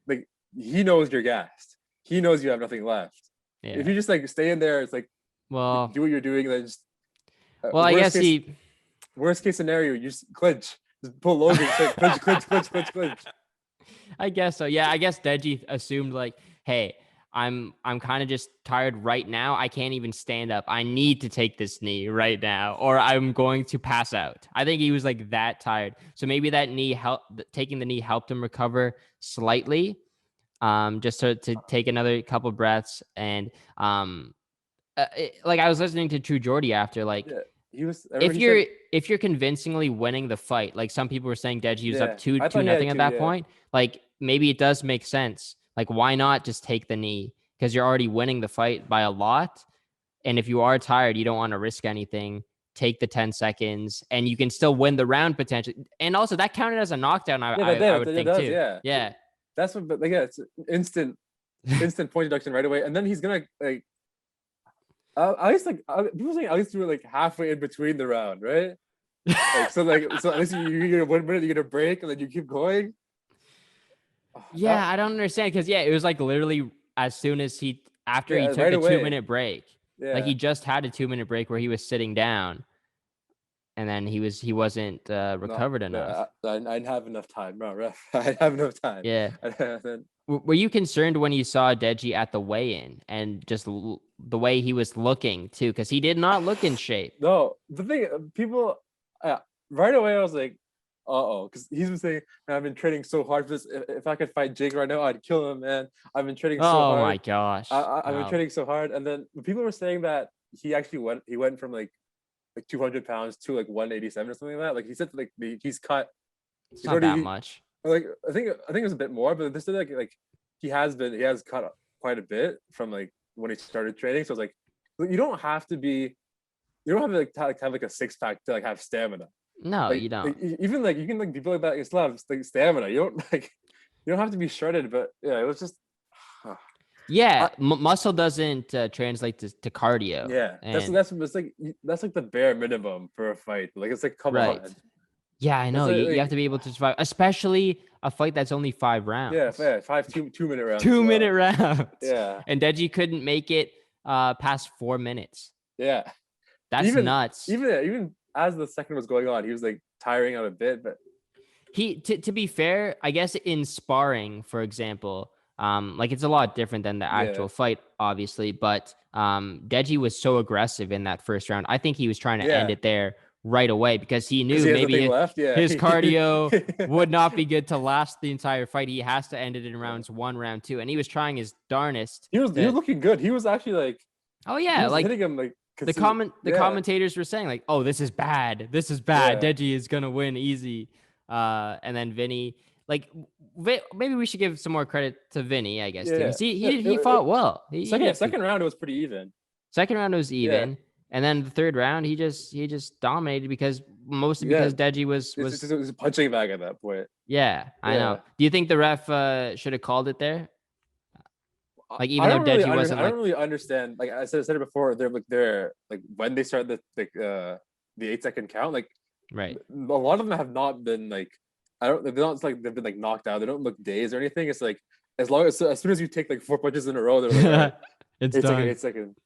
Speaker 2: knows you're gassed. He knows you have nothing left. Yeah. If you just like stay in there, it's like, well, do what you're doing, then just.
Speaker 1: I guess
Speaker 2: worst case scenario, you just clinch, just pull Logan, clinch.
Speaker 1: I guess so. Yeah, I guess Deji assumed like, hey, I'm kind of just tired right now. I can't even stand up. I need to take this knee right now, or I'm going to pass out. I think he was like that tired. So maybe that taking the knee helped him recover slightly. Just to take another couple breaths, and like I was listening to True Jordy after, like, if you're convincingly winning the fight, like some people were saying Deji was up 2-0 at that point, like maybe it does make sense. Like, why not just take the knee? Because you're already winning the fight by a lot, and if you are tired, you don't want to risk anything. take the 10 seconds, and you can still win the round potentially. And also that counted as a knockdown. I would think
Speaker 2: does,
Speaker 1: too.
Speaker 2: yeah.
Speaker 1: Yeah.
Speaker 2: That's what, but like, yeah, it's instant point deduction right away, and then he's gonna like, at least like people saying at least do it like halfway in between the round, right? Like so at least you get 1 minute, you get a break, and then you keep going.
Speaker 1: Yeah, I don't understand because it was like literally as soon as after he took
Speaker 2: right
Speaker 1: a
Speaker 2: away.
Speaker 1: 2-minute break.
Speaker 2: Yeah.
Speaker 1: Like he just had a 2-minute break where he was sitting down, and then he wasn't recovered enough.
Speaker 2: I didn't have enough time, bro. Ref. I didn't have enough time.
Speaker 1: Yeah.
Speaker 2: Then,
Speaker 1: Were you concerned when you saw Deji at the weigh-in and just the way he was looking too? Because he did not look in shape.
Speaker 2: no, the thing, people, right away I was like, because he's been saying, man, I've been training so hard for this. If I could fight Jake right now, I'd kill him, man. I've been training so hard.
Speaker 1: Oh my gosh.
Speaker 2: I've been training so hard. And then people were saying that he actually went from like 200 pounds to like 187 or something like that. Like he said, like he's cut.
Speaker 1: It's not that much.
Speaker 2: Like I think it was a bit more, but they said like he has cut quite a bit from like when he started training. So it's like you don't have to like have like a 6-pack to like have stamina.
Speaker 1: No,
Speaker 2: like,
Speaker 1: you don't.
Speaker 2: Like, even like you can like people like that, you still have like stamina. You don't have to be shredded. But yeah, it was just
Speaker 1: muscle doesn't translate to cardio.
Speaker 2: Yeah, that's like the bare minimum for a fight. Like it's like come on.
Speaker 1: Yeah, I know. You have to be able to survive, especially a fight that's only 5 rounds.
Speaker 2: Yeah, 5 2-minute rounds.
Speaker 1: 2-minute rounds.
Speaker 2: Yeah.
Speaker 1: And Deji couldn't make it past 4 minutes.
Speaker 2: Yeah.
Speaker 1: That's nuts.
Speaker 2: Even as the second was going on, he was like tiring out a bit, but
Speaker 1: to be fair, I guess in sparring, for example, like it's a lot different than the actual fight, obviously, but Deji was so aggressive in that first round. I think he was trying to end it there right away because he knew maybe his cardio would not be good to last the entire fight. He has to end it in rounds 1, round 2, and he was trying his darnest.
Speaker 2: He was looking good. He was actually like,
Speaker 1: oh yeah, like
Speaker 2: hitting him like
Speaker 1: the commentators were saying like, oh, this is bad. Deji is gonna win easy. And then Vinny, like maybe we should give some more credit to Vinny, I guess. Yeah. He fought well.
Speaker 2: Second round it was pretty even.
Speaker 1: Second round was even. Yeah. And then the third round, he just dominated because Deji was
Speaker 2: punching bag at that point.
Speaker 1: Yeah, I know. Do you think the ref should have called it there? Like even though Deji wasn't,
Speaker 2: I don't really understand. Like I said it before, they're like when they start the 8-second count, like
Speaker 1: right.
Speaker 2: A lot of them have not been like they're not like they've been like knocked out. They don't look dazed or anything. It's like as soon as you take like 4 punches in a row, they're like right,
Speaker 1: it's done.
Speaker 2: 8 seconds.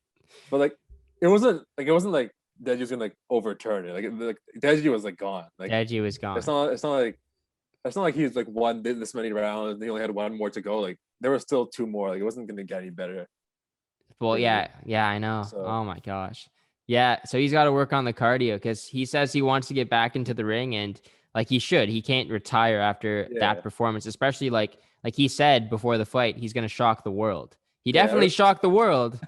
Speaker 2: But like it wasn't like Deji was gonna like overturn it. Like Deji was like gone. Like
Speaker 1: Deji was gone.
Speaker 2: It's not like he's like won this many rounds and he only had 1 more to go. Like there were still 2 more. Like it wasn't gonna get any better.
Speaker 1: Well, yeah, I know. So. Oh my gosh. Yeah, so he's got to work on the cardio because he says he wants to get back into the ring, and like he should. He can't retire after that performance, especially like he said before the fight, he's gonna shock the world. He definitely shocked the world,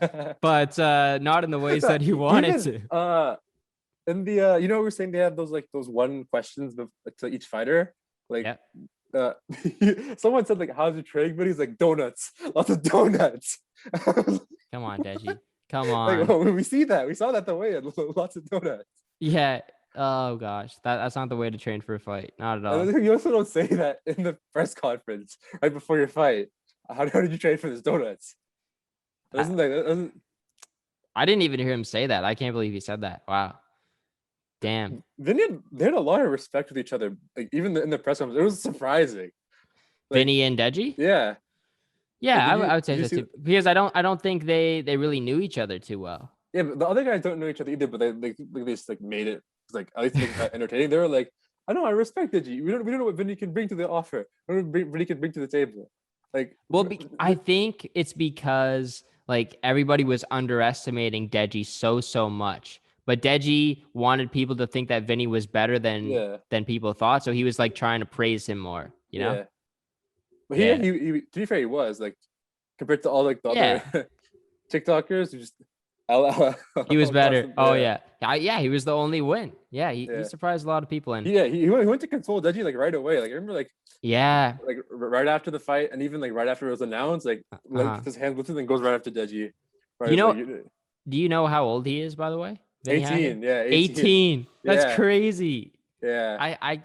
Speaker 1: but not in the ways that he wanted to.
Speaker 2: And the we were saying they have those 1 questions to each fighter. Like someone said like, how's your training? But he's like, donuts, lots of donuts.
Speaker 1: Come on, Deji. Come on.
Speaker 2: Like, well, we saw that the way, lots of donuts.
Speaker 1: Yeah. Oh gosh, that's not the way to train for a fight. Not at all.
Speaker 2: You also don't say that in the press conference right before your fight. How did you train for this donuts?
Speaker 1: I didn't even hear him say that. I can't believe he said that. Wow. Damn.
Speaker 2: They had a lot of respect with each other. Like even in the press conference, it was surprising.
Speaker 1: Like, Vinny and Deji?
Speaker 2: Yeah.
Speaker 1: Yeah, I would say so too. Because I don't think they really knew each other too well.
Speaker 2: Yeah, but the other guys don't know each other either. But they just like made it like at least make it entertaining. They were like, I know, I respect Deji. We don't know what Vinny can bring to the offer. We don't know what Vinny can bring to the table. Like,
Speaker 1: well, I think it's because like everybody was underestimating Deji so much. But Deji wanted people to think that Vinny was better than people thought, so he was like trying to praise him more, you know.
Speaker 2: But he to be fair, he was like compared to all like the other TikTokers, just
Speaker 1: he was better. Oh yeah, he was the only win. Yeah, he surprised a lot of people. And
Speaker 2: he went to console Deji like right away. Like I remember like right after the fight, and even like right after it was announced, like his hand lifted and goes right after Deji. Right,
Speaker 1: do you know how old he is, by the way? Vinny had it?
Speaker 2: 18. Yeah, 18.
Speaker 1: 18. That's
Speaker 2: Yeah.
Speaker 1: crazy.
Speaker 2: Yeah.
Speaker 1: I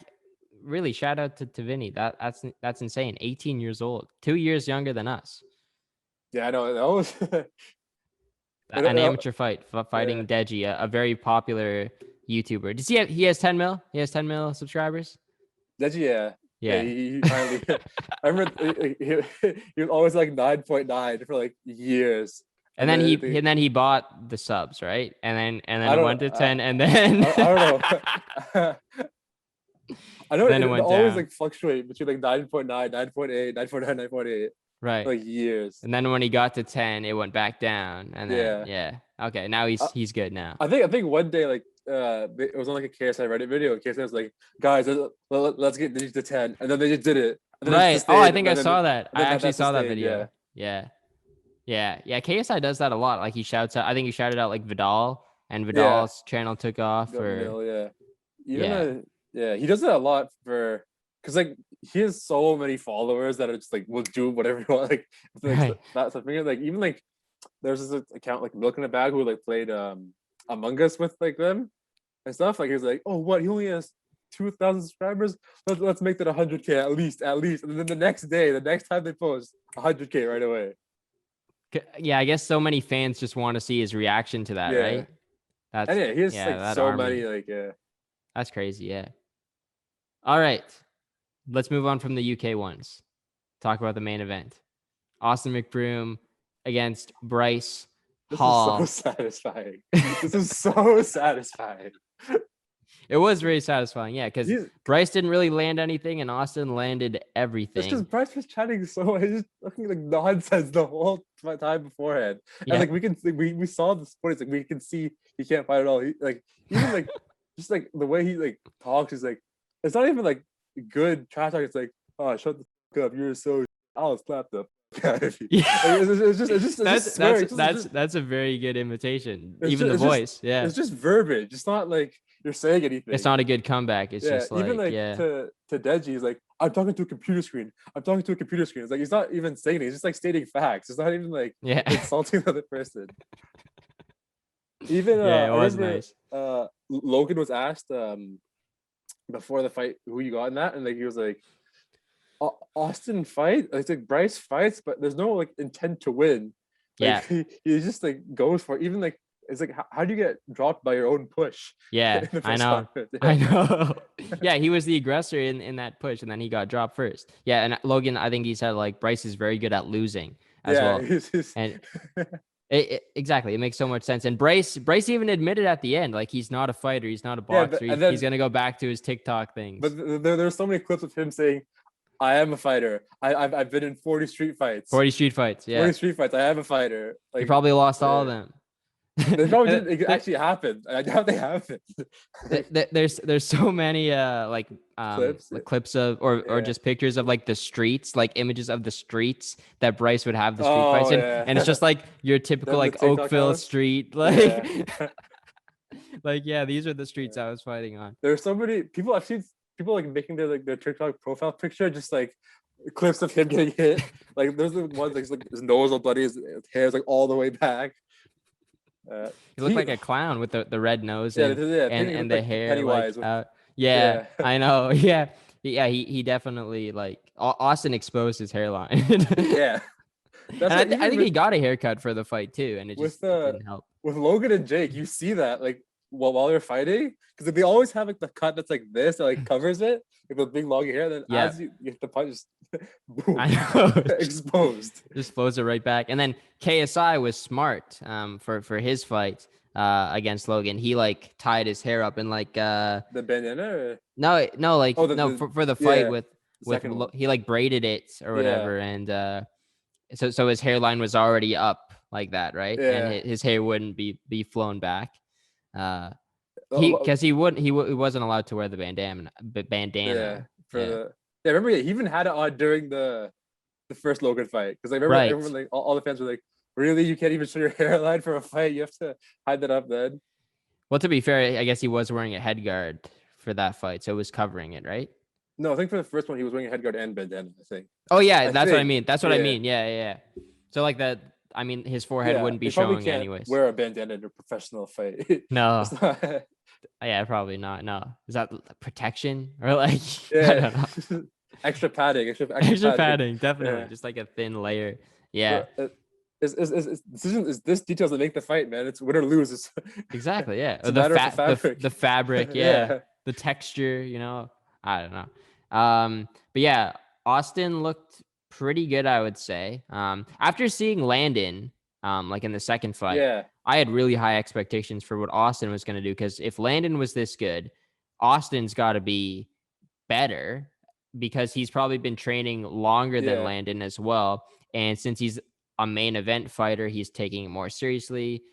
Speaker 1: really shout out to Vinny. That's insane. 18 years old, 2 years younger than us.
Speaker 2: Yeah, I know. That was
Speaker 1: An amateur fighting
Speaker 2: yeah.
Speaker 1: Deji, a very popular YouTuber. Does he has 10 mil? He has 10 mil subscribers.
Speaker 2: Yeah. Yeah,
Speaker 1: Yeah.
Speaker 2: he finally. I remember he was always like 9.9 for like years,
Speaker 1: And then he bought the subs, right? And then
Speaker 2: I
Speaker 1: it
Speaker 2: don't
Speaker 1: went to 10, and then
Speaker 2: I don't know. I know
Speaker 1: then
Speaker 2: it
Speaker 1: it went
Speaker 2: always
Speaker 1: down.
Speaker 2: like fluctuate between like 9.9, 9.8, 9.9, 9.8
Speaker 1: Right.
Speaker 2: for like years.
Speaker 1: And then when he got to 10, it went back down. And then
Speaker 2: Yeah.
Speaker 1: Okay, now he's good now.
Speaker 2: I think one day like it was on like a KSI Reddit video. KSI was like, guys, let's get these to 10, and then they just did it. And then
Speaker 1: Right. Oh, I think I saw that. I actually
Speaker 2: that's the
Speaker 1: saw that
Speaker 2: stage,
Speaker 1: video. Yeah. KSI does that a lot. Like he shouts out. I think he shouted out like Vidal, and Vidal's channel took off.
Speaker 2: Got
Speaker 1: Or
Speaker 2: Mill, yeah. Even he does that a lot for because like he has so many followers that are just like will do whatever you want. Like
Speaker 1: Right.
Speaker 2: that's something like even like there's this account like Milk in a Bag who like played Among Us with like them and stuff. Like he was like, oh what, he only has 2,000 subscribers. Let's make that 100K at least. And then the next time they post 100K right away.
Speaker 1: Yeah, I guess so many fans just want to see his reaction to that, right?
Speaker 2: And he has like so many like
Speaker 1: That's crazy, yeah. All right, let's move on from the UK ones. Talk about the main event. Austin McBroom against Bryce Hall.
Speaker 2: This is so satisfying. This is so satisfying.
Speaker 1: It was very satisfying, yeah, because Bryce didn't really land anything, and Austin landed everything.
Speaker 2: It's because Bryce was chatting so he's just looking like nonsense the whole time beforehand, and like we saw the footage, like we can see he can't fight at all. He, like even like just like the way he like talks is like it's not even like good trash talk. It's like, oh, shut the fuck up, you're so. I'll slap the out of you.
Speaker 1: Yeah,
Speaker 2: like, it's
Speaker 1: that's a very good imitation. Even the voice,
Speaker 2: it's just verbiage. It's not like you're saying anything.
Speaker 1: It's not a good comeback. It's just like,
Speaker 2: even like to Deji, he's like, I'm talking to a computer screen. It's like he's not even saying it. He's just like stating facts. It's not even like insulting the other person. Even
Speaker 1: it was nice.
Speaker 2: Logan was asked before the fight who you got in that, and like he was like, Austin fight. It's like Bryce fights, but there's no like intent to win. Like, he just like goes for it. Even like. It's like, how do you get dropped by your own push?
Speaker 1: Yeah, I know. I know. Yeah, he was the aggressor in that push, and then he got dropped first. Yeah, and Logan, I think he said like Bryce is very good at losing as well. And exactly, it makes so much sense. And Bryce even admitted at the end, like he's not a fighter, he's not a boxer. He's gonna go back to his TikTok things.
Speaker 2: But there's so many clips of him saying, I am a fighter. I've been in 40 street fights.
Speaker 1: 40 street fights, yeah.
Speaker 2: 40 street fights. I am a fitter. Like,
Speaker 1: he probably lost all of them.
Speaker 2: They probably didn't actually happen. I doubt they happened.
Speaker 1: There's so many clips of or just pictures of like the streets, like images of the streets that Bryce would have the street fights in, and it's just like your typical like Oakville street, like like these are the streets I was fighting on.
Speaker 2: There's so many people. I've seen people like making their TikTok profile picture just like clips of him getting hit. Like there's the ones like his nose all bloody, his hair's like all the way back.
Speaker 1: He looked like a clown with the red nose and the hair like out. I know. He definitely like Austin exposed his hairline. I think he got a haircut for the fight too, and it just didn't help.
Speaker 2: With Logan and Jake, you see that like while they're fighting, because they always have like the cut that's like this that like covers it, like the big long hair. Then as you get the punch, just boom,
Speaker 1: I know.
Speaker 2: Exposed.
Speaker 1: Just flows it right back. And then KSI was smart for his fight against Logan. He like tied his hair up in like
Speaker 2: the bandana. Or?
Speaker 1: No, like for the fight with he like braided it or whatever, and so his hairline was already up like that, right? And his hair wouldn't be flown back. Because he wasn't allowed to wear the bandana.
Speaker 2: Remember he even had it on during the first Logan fight, because I remember everyone like all the fans were like, really, you can't even show your hairline for a fight, you have to hide that up then.
Speaker 1: Well, to be fair, I guess he was wearing a head guard for that fight, so it was covering it, right?
Speaker 2: No, I think for the first one he was wearing a head guard and bandana, I think.
Speaker 1: Oh yeah, that's what I mean. I mean. Yeah. So like that, I mean, his forehead wouldn't be
Speaker 2: they probably
Speaker 1: showing
Speaker 2: can't
Speaker 1: anyways.
Speaker 2: wear a bandana in a professional fight.
Speaker 1: No.
Speaker 2: It's not,
Speaker 1: Yeah, probably not. No. Is that protection or like I
Speaker 2: yeah.
Speaker 1: don't know.
Speaker 2: Extra padding, extra
Speaker 1: Extra
Speaker 2: padding.
Speaker 1: padding, definitely.
Speaker 2: Yeah.
Speaker 1: Just like a thin layer. Yeah.
Speaker 2: But decision is this details that make the fight, man. It's win or lose.
Speaker 1: Exactly. Yeah.
Speaker 2: It's
Speaker 1: Or
Speaker 2: a matter of the fabric.
Speaker 1: the fabric. Yeah.
Speaker 2: Yeah.
Speaker 1: The texture. I don't know. But yeah, Austin looked pretty good, I would say. After seeing Landon, like in the second fight,
Speaker 2: Yeah.
Speaker 1: I had really high expectations for what Austin was going to do because if Landon was this good, Austin's got to be better because he's probably been training longer than
Speaker 2: Yeah.
Speaker 1: Landon as well. And since he's a main event fighter, he's taking it more seriously.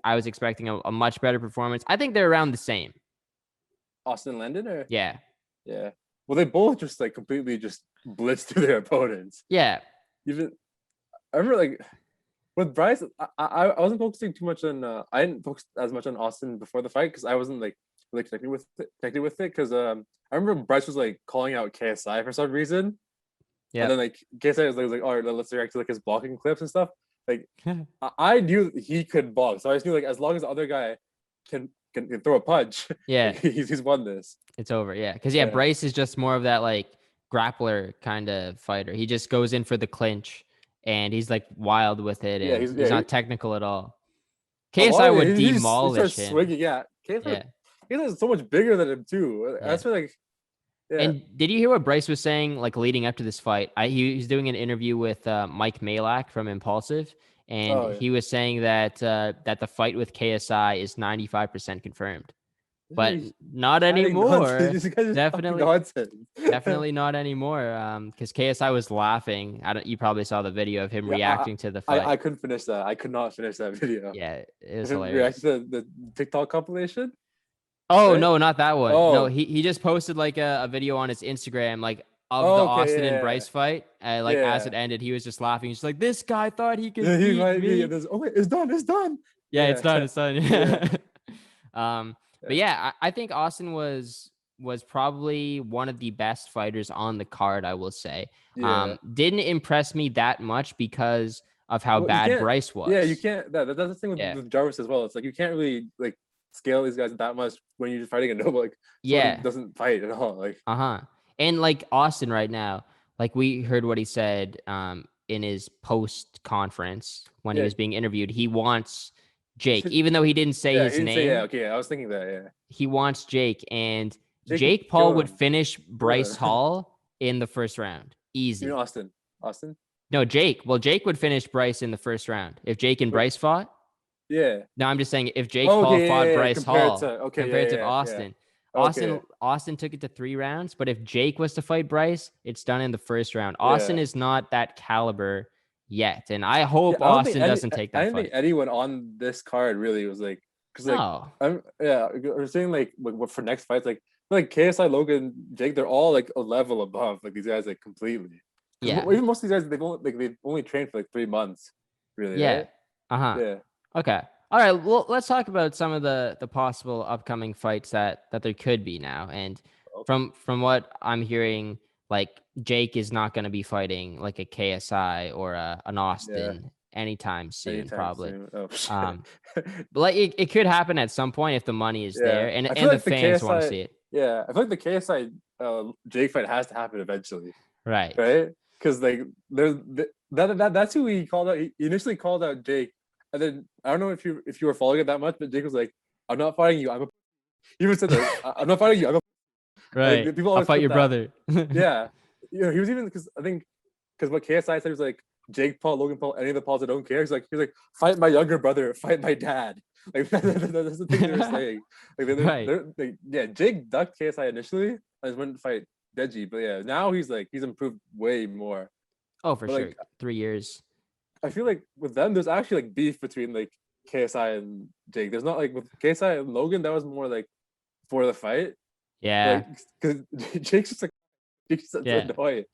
Speaker 1: I was expecting a much better performance. I think they're around the same.
Speaker 2: Austin Landon or
Speaker 1: Yeah.
Speaker 2: yeah. Well, they both just like completely just blitzed through their opponents.
Speaker 1: Yeah.
Speaker 2: Even I remember like with Bryce, I wasn't focusing too much on I didn't focus as much on Austin before the fight because I wasn't like really connected with it because I remember Bryce was like calling out KSI for some reason.
Speaker 1: Yeah.
Speaker 2: And then like KSI was like, all right, let's react to like his blocking clips and stuff. Like I knew he could box, so I just knew like as long as the other guy can throw a punch,
Speaker 1: Yeah,
Speaker 2: he's won this.
Speaker 1: It's over. Yeah, because Bryce is just more of that like grappler kind of fighter. He just goes in for the clinch, and he's like wild with it, and he's not technical at all. KSI would demolish him.
Speaker 2: Swinging, yeah. KSI is so much bigger than him too. That's like. Yeah.
Speaker 1: And did you hear what Bryce was saying, like leading up to this fight? He's doing an interview with Mike Malak from Impulsive, and he was saying that that the fight with KSI is 95% confirmed, but not anymore. Definitely not anymore. Because KSI was laughing. You probably saw the video of him reacting to the fight.
Speaker 2: I couldn't finish that. I could not finish that video.
Speaker 1: Yeah, it was hilarious.
Speaker 2: Reacting to the TikTok compilation.
Speaker 1: Oh, right? No, not that one. Oh. No, he just posted like a video on his Instagram, like of the Austin and Bryce fight. As it ended, he was just laughing. He's like, "This guy thought he could beat me."
Speaker 2: Oh wait, it's done. It's done.
Speaker 1: Yeah, it's done. It's done. Yeah. But yeah, I think Austin was probably one of the best fighters on the card. I will say. Yeah. Didn't impress me that much because of how bad Bryce was.
Speaker 2: Yeah, you can't. That's the thing with Jarvis as well. It's like you can't really like scale these guys that much when you're fighting a noble like doesn't fight at all like
Speaker 1: and like Austin right now, like we heard what he said in his post conference when he was being interviewed. He wants Jake, even though he didn't say his name.
Speaker 2: I was thinking that.
Speaker 1: He wants Jake, and Jake Paul would finish Bryce Hall in the first round easy.
Speaker 2: You know Austin
Speaker 1: no Jake Jake would finish Bryce in the first round if Jake and Bryce fought.
Speaker 2: Yeah.
Speaker 1: No, I'm just saying if Jake Paul fought Bryce Hall compared to Austin.
Speaker 2: Yeah.
Speaker 1: Austin took it to 3 rounds, but if Jake was to fight Bryce, it's done in the first round. Austin is not that caliber yet, and I hope Austin doesn't take that fight.
Speaker 2: I didn't think anyone on this card really was like, because like we're saying like for next fights like KSI, Logan, Jake, they're all like a level above like these guys like completely.
Speaker 1: Yeah.
Speaker 2: Even most of these guys they've only trained for like 3 months, really.
Speaker 1: Yeah.
Speaker 2: Right? Yeah.
Speaker 1: Okay. All right. Well, let's talk about some of the possible upcoming fights that there could be now. And from what I'm hearing, like Jake is not going to be fighting like a KSI or an Austin anytime soon, probably.
Speaker 2: Soon.
Speaker 1: But like it could happen at some point if the money is there and the fans want to see it.
Speaker 2: Yeah, I feel like the KSI Jake fight has to happen eventually.
Speaker 1: Right.
Speaker 2: Because like that's who he called out. He initially called out Jake. And then I don't know if you were following it that much, but Jake was like, "I'm not fighting you. He even said that. I'm not fighting you.
Speaker 1: Right. Like, I'll fight your brother."
Speaker 2: Yeah. He was even because what KSI said was like Jake Paul, Logan Paul, any of the Pauls that don't care. He's like, fight my younger brother, fight my dad. Like that's the thing they were saying. Like Jake ducked KSI initially and just went to fight Deji, but now he's improved way more.
Speaker 1: Oh, for sure. 3 years.
Speaker 2: I feel like with them, there's actually like beef between like KSI and Jake. There's not like with KSI and Logan, that was more like for the fight.
Speaker 1: Yeah.
Speaker 2: Because Jake's just annoying.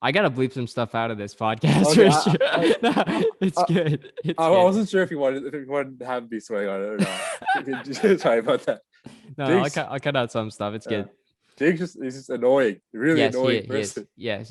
Speaker 1: I gotta bleep some stuff out of this podcast for sure. It's good.
Speaker 2: I wasn't sure if you wanted to have me swearing on it or not. Sorry about that.
Speaker 1: No, I'll cut out some stuff. It's good.
Speaker 2: Jake's he's just annoying. Really annoying person.
Speaker 1: Yes.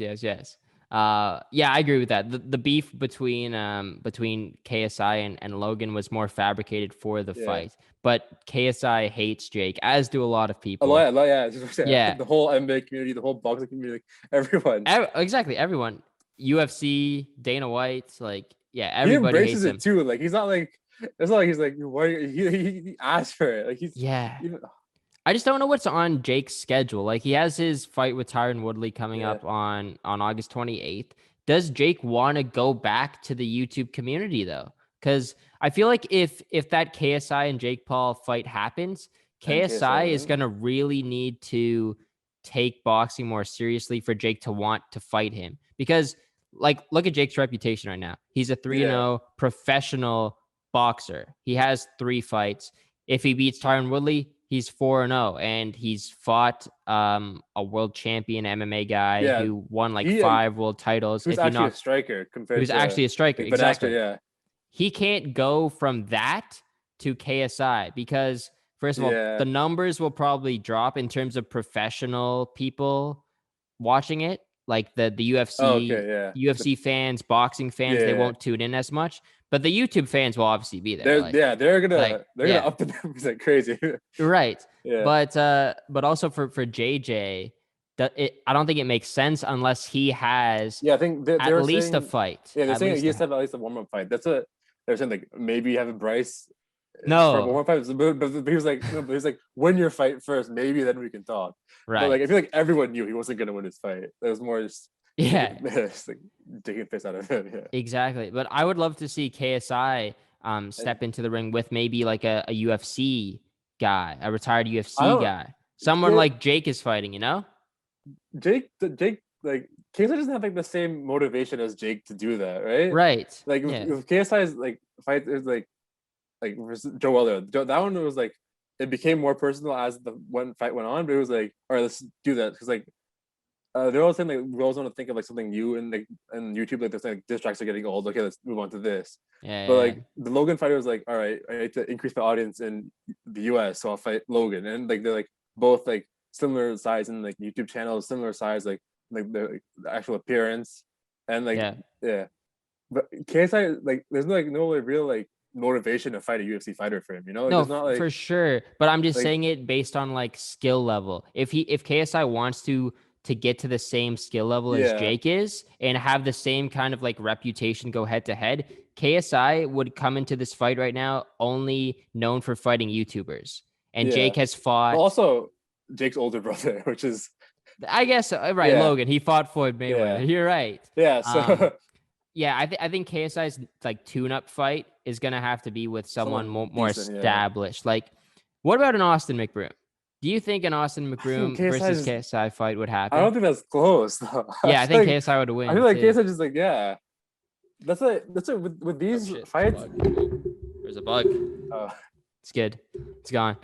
Speaker 1: Yeah, I agree with that. The beef between KSI and Logan was more fabricated for the
Speaker 2: Yeah.
Speaker 1: fight, but KSI hates Jake, as do a lot of
Speaker 2: A
Speaker 1: people.
Speaker 2: lot, yeah.
Speaker 1: Yeah,
Speaker 2: The whole MMA community, the whole boxing community, everyone.
Speaker 1: exactly. Everyone, UFC, Dana White, like yeah,
Speaker 2: He
Speaker 1: everybody hates
Speaker 2: embraces
Speaker 1: him.
Speaker 2: it too. Like he's not like it's not like he's like why he asked for it. Like he's
Speaker 1: Yeah,
Speaker 2: even
Speaker 1: I just don't know what's on Jake's schedule. Like he has his fight with Tyron Woodley coming
Speaker 2: yeah.
Speaker 1: up on August 28th. Does Jake want to go back to the YouTube community though? Because I feel like if that KSI and Jake Paul fight happens,
Speaker 2: And KSI
Speaker 1: KSI is
Speaker 2: winning.
Speaker 1: gonna really need to take boxing more seriously for Jake to want to fight him. Because like look at Jake's reputation right now. He's a 3-0 professional boxer. He has 3 fights. If he beats Tyron Woodley, he's 4-0, and he's fought a world champion MMA guy
Speaker 2: Yeah.
Speaker 1: who won like
Speaker 2: He
Speaker 1: 5 world titles.
Speaker 2: who's
Speaker 1: If he
Speaker 2: actually a
Speaker 1: knocked,
Speaker 2: striker
Speaker 1: he
Speaker 2: compared
Speaker 1: was
Speaker 2: to
Speaker 1: actually a striker.
Speaker 2: like Vanessa,
Speaker 1: Exactly.
Speaker 2: yeah.
Speaker 1: He can't go from that to KSI because first of all,
Speaker 2: Yeah.
Speaker 1: the numbers will probably drop in terms of professional people watching it, like the
Speaker 2: Oh,
Speaker 1: UFC
Speaker 2: okay, yeah.
Speaker 1: UFC fans, boxing fans, they
Speaker 2: Yeah.
Speaker 1: won't tune in as much. But the YouTube fans will obviously be there.
Speaker 2: They're
Speaker 1: Like
Speaker 2: gonna
Speaker 1: yeah,
Speaker 2: up the numbers like crazy.
Speaker 1: right.
Speaker 2: Yeah.
Speaker 1: But also for JJ, I don't think it makes sense unless he has
Speaker 2: Yeah, I think they
Speaker 1: at
Speaker 2: were
Speaker 1: least a
Speaker 2: saying
Speaker 1: fight.
Speaker 2: yeah, they're
Speaker 1: At
Speaker 2: saying
Speaker 1: least
Speaker 2: he has to have at least a warm-up fight. That's what they're saying, like maybe have a Bryce for a
Speaker 1: no,
Speaker 2: warm-up fight. But he was like, no, but he's like, win your fight first, maybe then we can talk. But like I
Speaker 1: right.
Speaker 2: feel like everyone knew he wasn't gonna win his fight. It was more just
Speaker 1: Yeah,
Speaker 2: just, like taking the piss out of him. Yeah.
Speaker 1: exactly. But I would love to see KSI
Speaker 2: And
Speaker 1: step into the ring with maybe like a UFC guy, a retired
Speaker 2: I
Speaker 1: UFC
Speaker 2: don't
Speaker 1: guy. Someone
Speaker 2: K-
Speaker 1: like Jake is fighting, you know?
Speaker 2: Jake like KSI doesn't have like the same motivation as Jake to do that, right?
Speaker 1: Right.
Speaker 2: Like
Speaker 1: Yeah.
Speaker 2: if KSI's like fight is like versus Joe Weller. That one was like it became more personal as the one fight went on, but it was like, all right, let's do that because like they're all saying like we always want to think of like something new and like and YouTube like they're saying like, diss tracks are getting old. Okay, let's move on to this.
Speaker 1: Yeah.
Speaker 2: But
Speaker 1: Yeah.
Speaker 2: like the Logan fighter was like, all right, I need to increase my audience in the US, so I'll fight Logan. And like they're like both like similar size and like YouTube channels, similar size, like the actual appearance. And like
Speaker 1: Yeah.
Speaker 2: yeah. But KSI like there's no like no like, real like motivation to fight a UFC fighter for him, you know? Like
Speaker 1: No,
Speaker 2: there's not like
Speaker 1: for sure. But I'm just
Speaker 2: like
Speaker 1: saying it based on like skill level. If KSI wants to get to the same skill level as
Speaker 2: yeah.
Speaker 1: Jake is and have the same kind of like reputation go head to head, KSI would come into this fight right now only known for fighting YouTubers. And
Speaker 2: Yeah.
Speaker 1: Jake has
Speaker 2: But
Speaker 1: fought,
Speaker 2: also Jake's older brother, which is
Speaker 1: I guess, right,
Speaker 2: yeah,
Speaker 1: Logan. He fought Floyd
Speaker 2: yeah.
Speaker 1: Mayweather. You're right.
Speaker 2: Yeah.
Speaker 1: Um,
Speaker 2: So
Speaker 1: yeah, I think KSI's like tune-up fight is gonna have to be with someone
Speaker 2: someone
Speaker 1: more
Speaker 2: decent, yeah.
Speaker 1: established. Like, what about an Austin McBroom? Do you think an Austin
Speaker 2: I think
Speaker 1: McBroom
Speaker 2: KSI
Speaker 1: versus
Speaker 2: just
Speaker 1: KSI fight would
Speaker 2: I
Speaker 1: happen?
Speaker 2: don't think that's close though.
Speaker 1: Yeah, I think KSI would
Speaker 2: I feel
Speaker 1: win
Speaker 2: like
Speaker 1: too.
Speaker 2: KSI just like yeah. That's it with
Speaker 1: Oh
Speaker 2: these
Speaker 1: shit!
Speaker 2: fights.
Speaker 1: There's a bug.
Speaker 2: Uh,
Speaker 1: It's good. It's gone.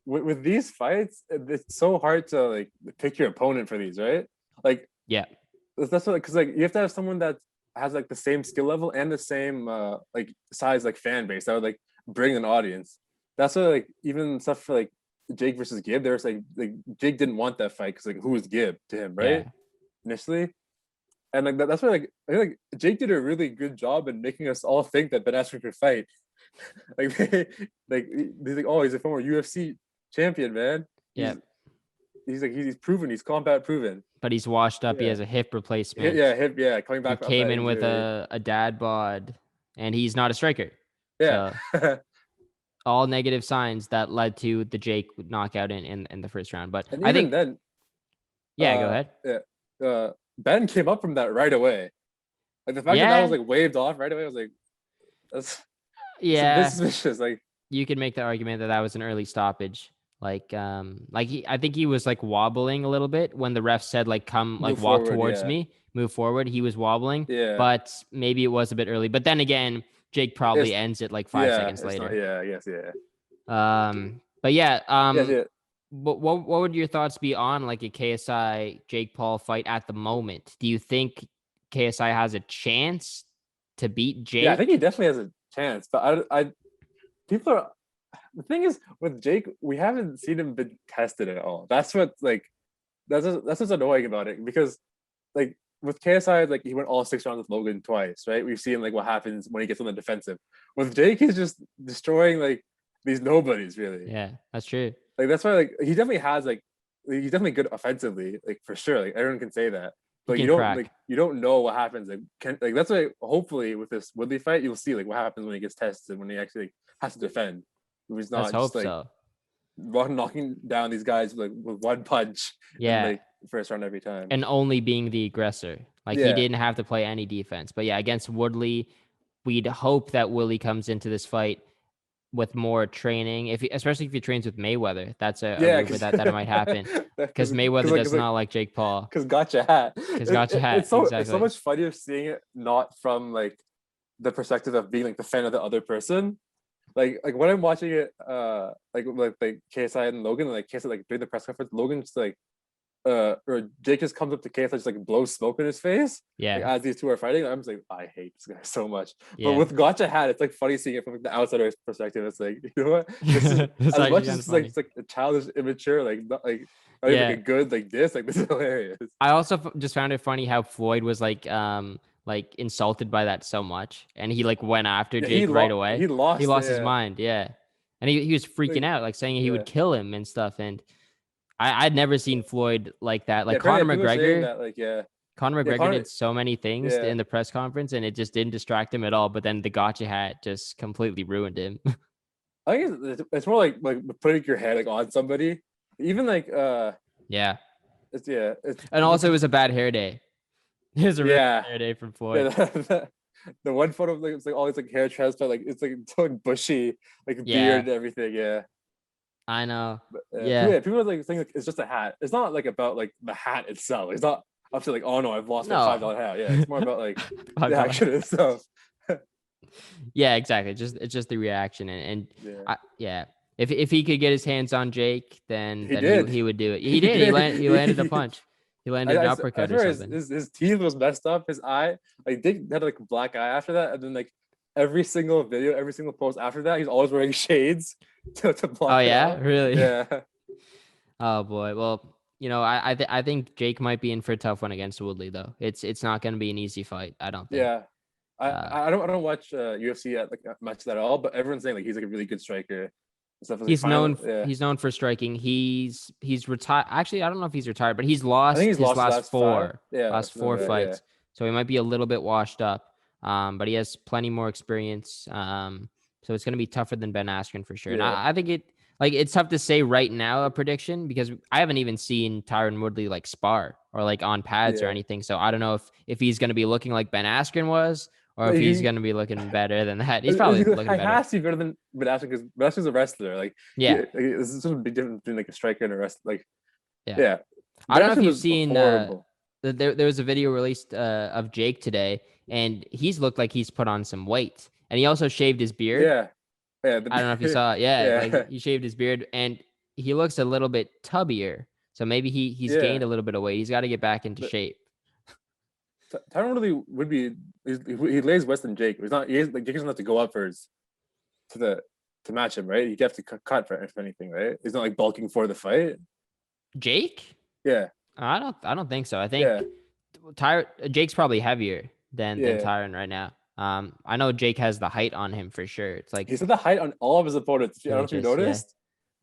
Speaker 2: with these fights, it's so hard to like pick your opponent for these, right? Like
Speaker 1: Yeah.
Speaker 2: that's what because like you have to have someone that has like the same skill level and the same like size like fan base that would like bring an audience. That's why like even stuff for like Jake versus Gibb, there's like Jake didn't want that fight because like who was Gibb to him, right?
Speaker 1: Yeah.
Speaker 2: Initially. And like that's why like I feel like Jake did a really good job in making us all think that Ben Askren could fight. like he's like, oh, he's a former UFC champion, man.
Speaker 1: Yeah.
Speaker 2: He's proven, he's combat proven.
Speaker 1: But he's washed up. He
Speaker 2: Yeah.
Speaker 1: has a hip replacement.
Speaker 2: Yeah, coming
Speaker 1: He
Speaker 2: back off
Speaker 1: came
Speaker 2: that
Speaker 1: in with
Speaker 2: injury.
Speaker 1: a dad bod, and he's not a striker.
Speaker 2: Yeah.
Speaker 1: So all negative signs that led to the Jake knockout in the first round. But
Speaker 2: And
Speaker 1: I
Speaker 2: even
Speaker 1: think,
Speaker 2: then,
Speaker 1: yeah, go ahead.
Speaker 2: yeah, Ben came up from that right away. Like the fact that
Speaker 1: Yeah,
Speaker 2: was like waved off right away, I was like, that's a bit
Speaker 1: yeah.
Speaker 2: suspicious. Like,
Speaker 1: You could make the argument that that was an early stoppage. I think he was like wobbling a little bit when the ref said like come like
Speaker 2: move
Speaker 1: walk
Speaker 2: forward,
Speaker 1: towards
Speaker 2: yeah,
Speaker 1: me, move forward. He was wobbling,
Speaker 2: yeah.
Speaker 1: but maybe it was a bit early. But then again, Jake probably
Speaker 2: It's
Speaker 1: ends it like 5 seconds
Speaker 2: it's not.
Speaker 1: later.
Speaker 2: Yeah, yes, yeah,
Speaker 1: But yeah,
Speaker 2: yes, yeah.
Speaker 1: what would your thoughts be on like a KSI Jake Paul fight at the moment? Do you think KSI has a chance to beat Jake?
Speaker 2: Yeah, I think he definitely has a chance. But I people are the thing is with Jake, we haven't seen him been tested at all. That's what like that's what's annoying about it because like with KSI, like he went all 6 rounds with Logan twice, right? We've seen like what happens when he gets on the defensive. With Jake, he's just destroying like these nobodies, really.
Speaker 1: Yeah, that's true.
Speaker 2: Like that's why like he definitely has like he's definitely good offensively, like for sure. Like everyone can say that.
Speaker 1: He
Speaker 2: But
Speaker 1: can crack.
Speaker 2: you don't know what happens. Like that's why hopefully with this Woodley fight, you'll see like what happens when he gets tested, when he actually like, has to defend. He's
Speaker 1: Let's
Speaker 2: not just
Speaker 1: hope
Speaker 2: like
Speaker 1: so.
Speaker 2: knocking down these guys like with one punch in
Speaker 1: Yeah,
Speaker 2: like first round every time.
Speaker 1: and only being the aggressor. Like he
Speaker 2: Yeah.
Speaker 1: didn't have to play any defense. But yeah, against Woodley, we'd hope that Willie comes into this fight with more training, especially if he trains with Mayweather. That's a
Speaker 2: Yeah,
Speaker 1: rumor that might happen, because Mayweather
Speaker 2: like,
Speaker 1: does not like Jake Paul.
Speaker 2: Because gotcha hat.
Speaker 1: Because gotcha hat.
Speaker 2: It's so
Speaker 1: Exactly.
Speaker 2: much funnier seeing it not from like the perspective of being like the fan of the other person. Like when I'm watching it, like KSI and Logan, like KSI like during the press conference, Logan just like or Jake just comes up to KSI, just like blows smoke in his face.
Speaker 1: Yeah.
Speaker 2: Like, as these two are fighting, I'm just like, I hate this guy so much.
Speaker 1: Yeah.
Speaker 2: But with Gotcha Hat, it's like funny seeing it from like, the outsider's perspective. It's like, you know what? This is, as much as it's like a childish, immature, like not even like a good like this. Like this is hilarious.
Speaker 1: I also just found it funny how Floyd was like insulted by that so much, and he like went after Jake right away.
Speaker 2: He lost
Speaker 1: his mind. Yeah, and he was freaking out, like saying he would kill him and stuff. And I'd never seen Floyd like that. Like Conor McGregor, Conor McGregor did so many things in the press conference, and it just didn't distract him at all. But then the gotcha hat just completely ruined him.
Speaker 2: I think it's more like putting your head like on somebody, even like
Speaker 1: yeah.
Speaker 2: It's
Speaker 1: and also it was a bad hair day. It was a really bad hair day from Floyd.
Speaker 2: The one photo of like it's like all these like hair transplant, like it's like so bushy, like beard and everything. Yeah.
Speaker 1: I know.
Speaker 2: But, yeah. People are like saying like, it's just a hat. It's not like about like the hat itself. It's not up to like, oh no, I've lost my $5 hat. Yeah, it's more about like the action itself.
Speaker 1: Yeah, exactly. It's just the reaction and If he could get his hands on Jake, then he would do it. He did. He landed a punch. He landed an uppercut or something.
Speaker 2: His teeth was messed up. His eye, like Dick had like a black eye after that, and then like every single video, every single post after that, he's always wearing shades to block.
Speaker 1: Oh yeah, really?
Speaker 2: Yeah.
Speaker 1: Oh boy. Well, you know, I think Jake might be in for a tough one against Woodley though. It's not going to be an easy fight. I don't think.
Speaker 2: Yeah. I don't watch UFC at like much at all, but everyone's saying like he's like a really good striker.
Speaker 1: He's known for striking. He's retired. Actually, I don't know if he's retired, but he's lost his last four fights. So he might be a little bit washed up. But he has plenty more experience. So it's going to be tougher than Ben Askren for sure. And I think it's tough to say right now a prediction because I haven't even seen Tyron Woodley like spar or like on pads or anything. So I don't know if he's going to be looking like Ben Askren was, or if he's going to be looking better than that. He's probably looking better. He
Speaker 2: has to be better than Ben Askren because Ben Askren's a wrestler. Like, this is a big difference between like a striker and a wrestler. Like, yeah.
Speaker 1: I don't know if you've seen. There was a video released of Jake today, and he's looked like he's put on some weight, and he also shaved his beard.
Speaker 2: Yeah.
Speaker 1: I don't know if you saw it. Like he shaved his beard, and he looks a little bit tubbier. So maybe he's gained a little bit of weight. He's got to get back into shape.
Speaker 2: Tyron really would be. He lays less than Jake. He's not. Jake doesn't have to go up to match him, right? He'd have to cut for anything, right? He's not like bulking for the fight.
Speaker 1: Jake?
Speaker 2: Yeah.
Speaker 1: I don't think so. I think Jake's probably heavier than Tyron right now. I know Jake has the height on him for sure. It's like
Speaker 2: he's had the height on all of his opponents. I don't know if you noticed.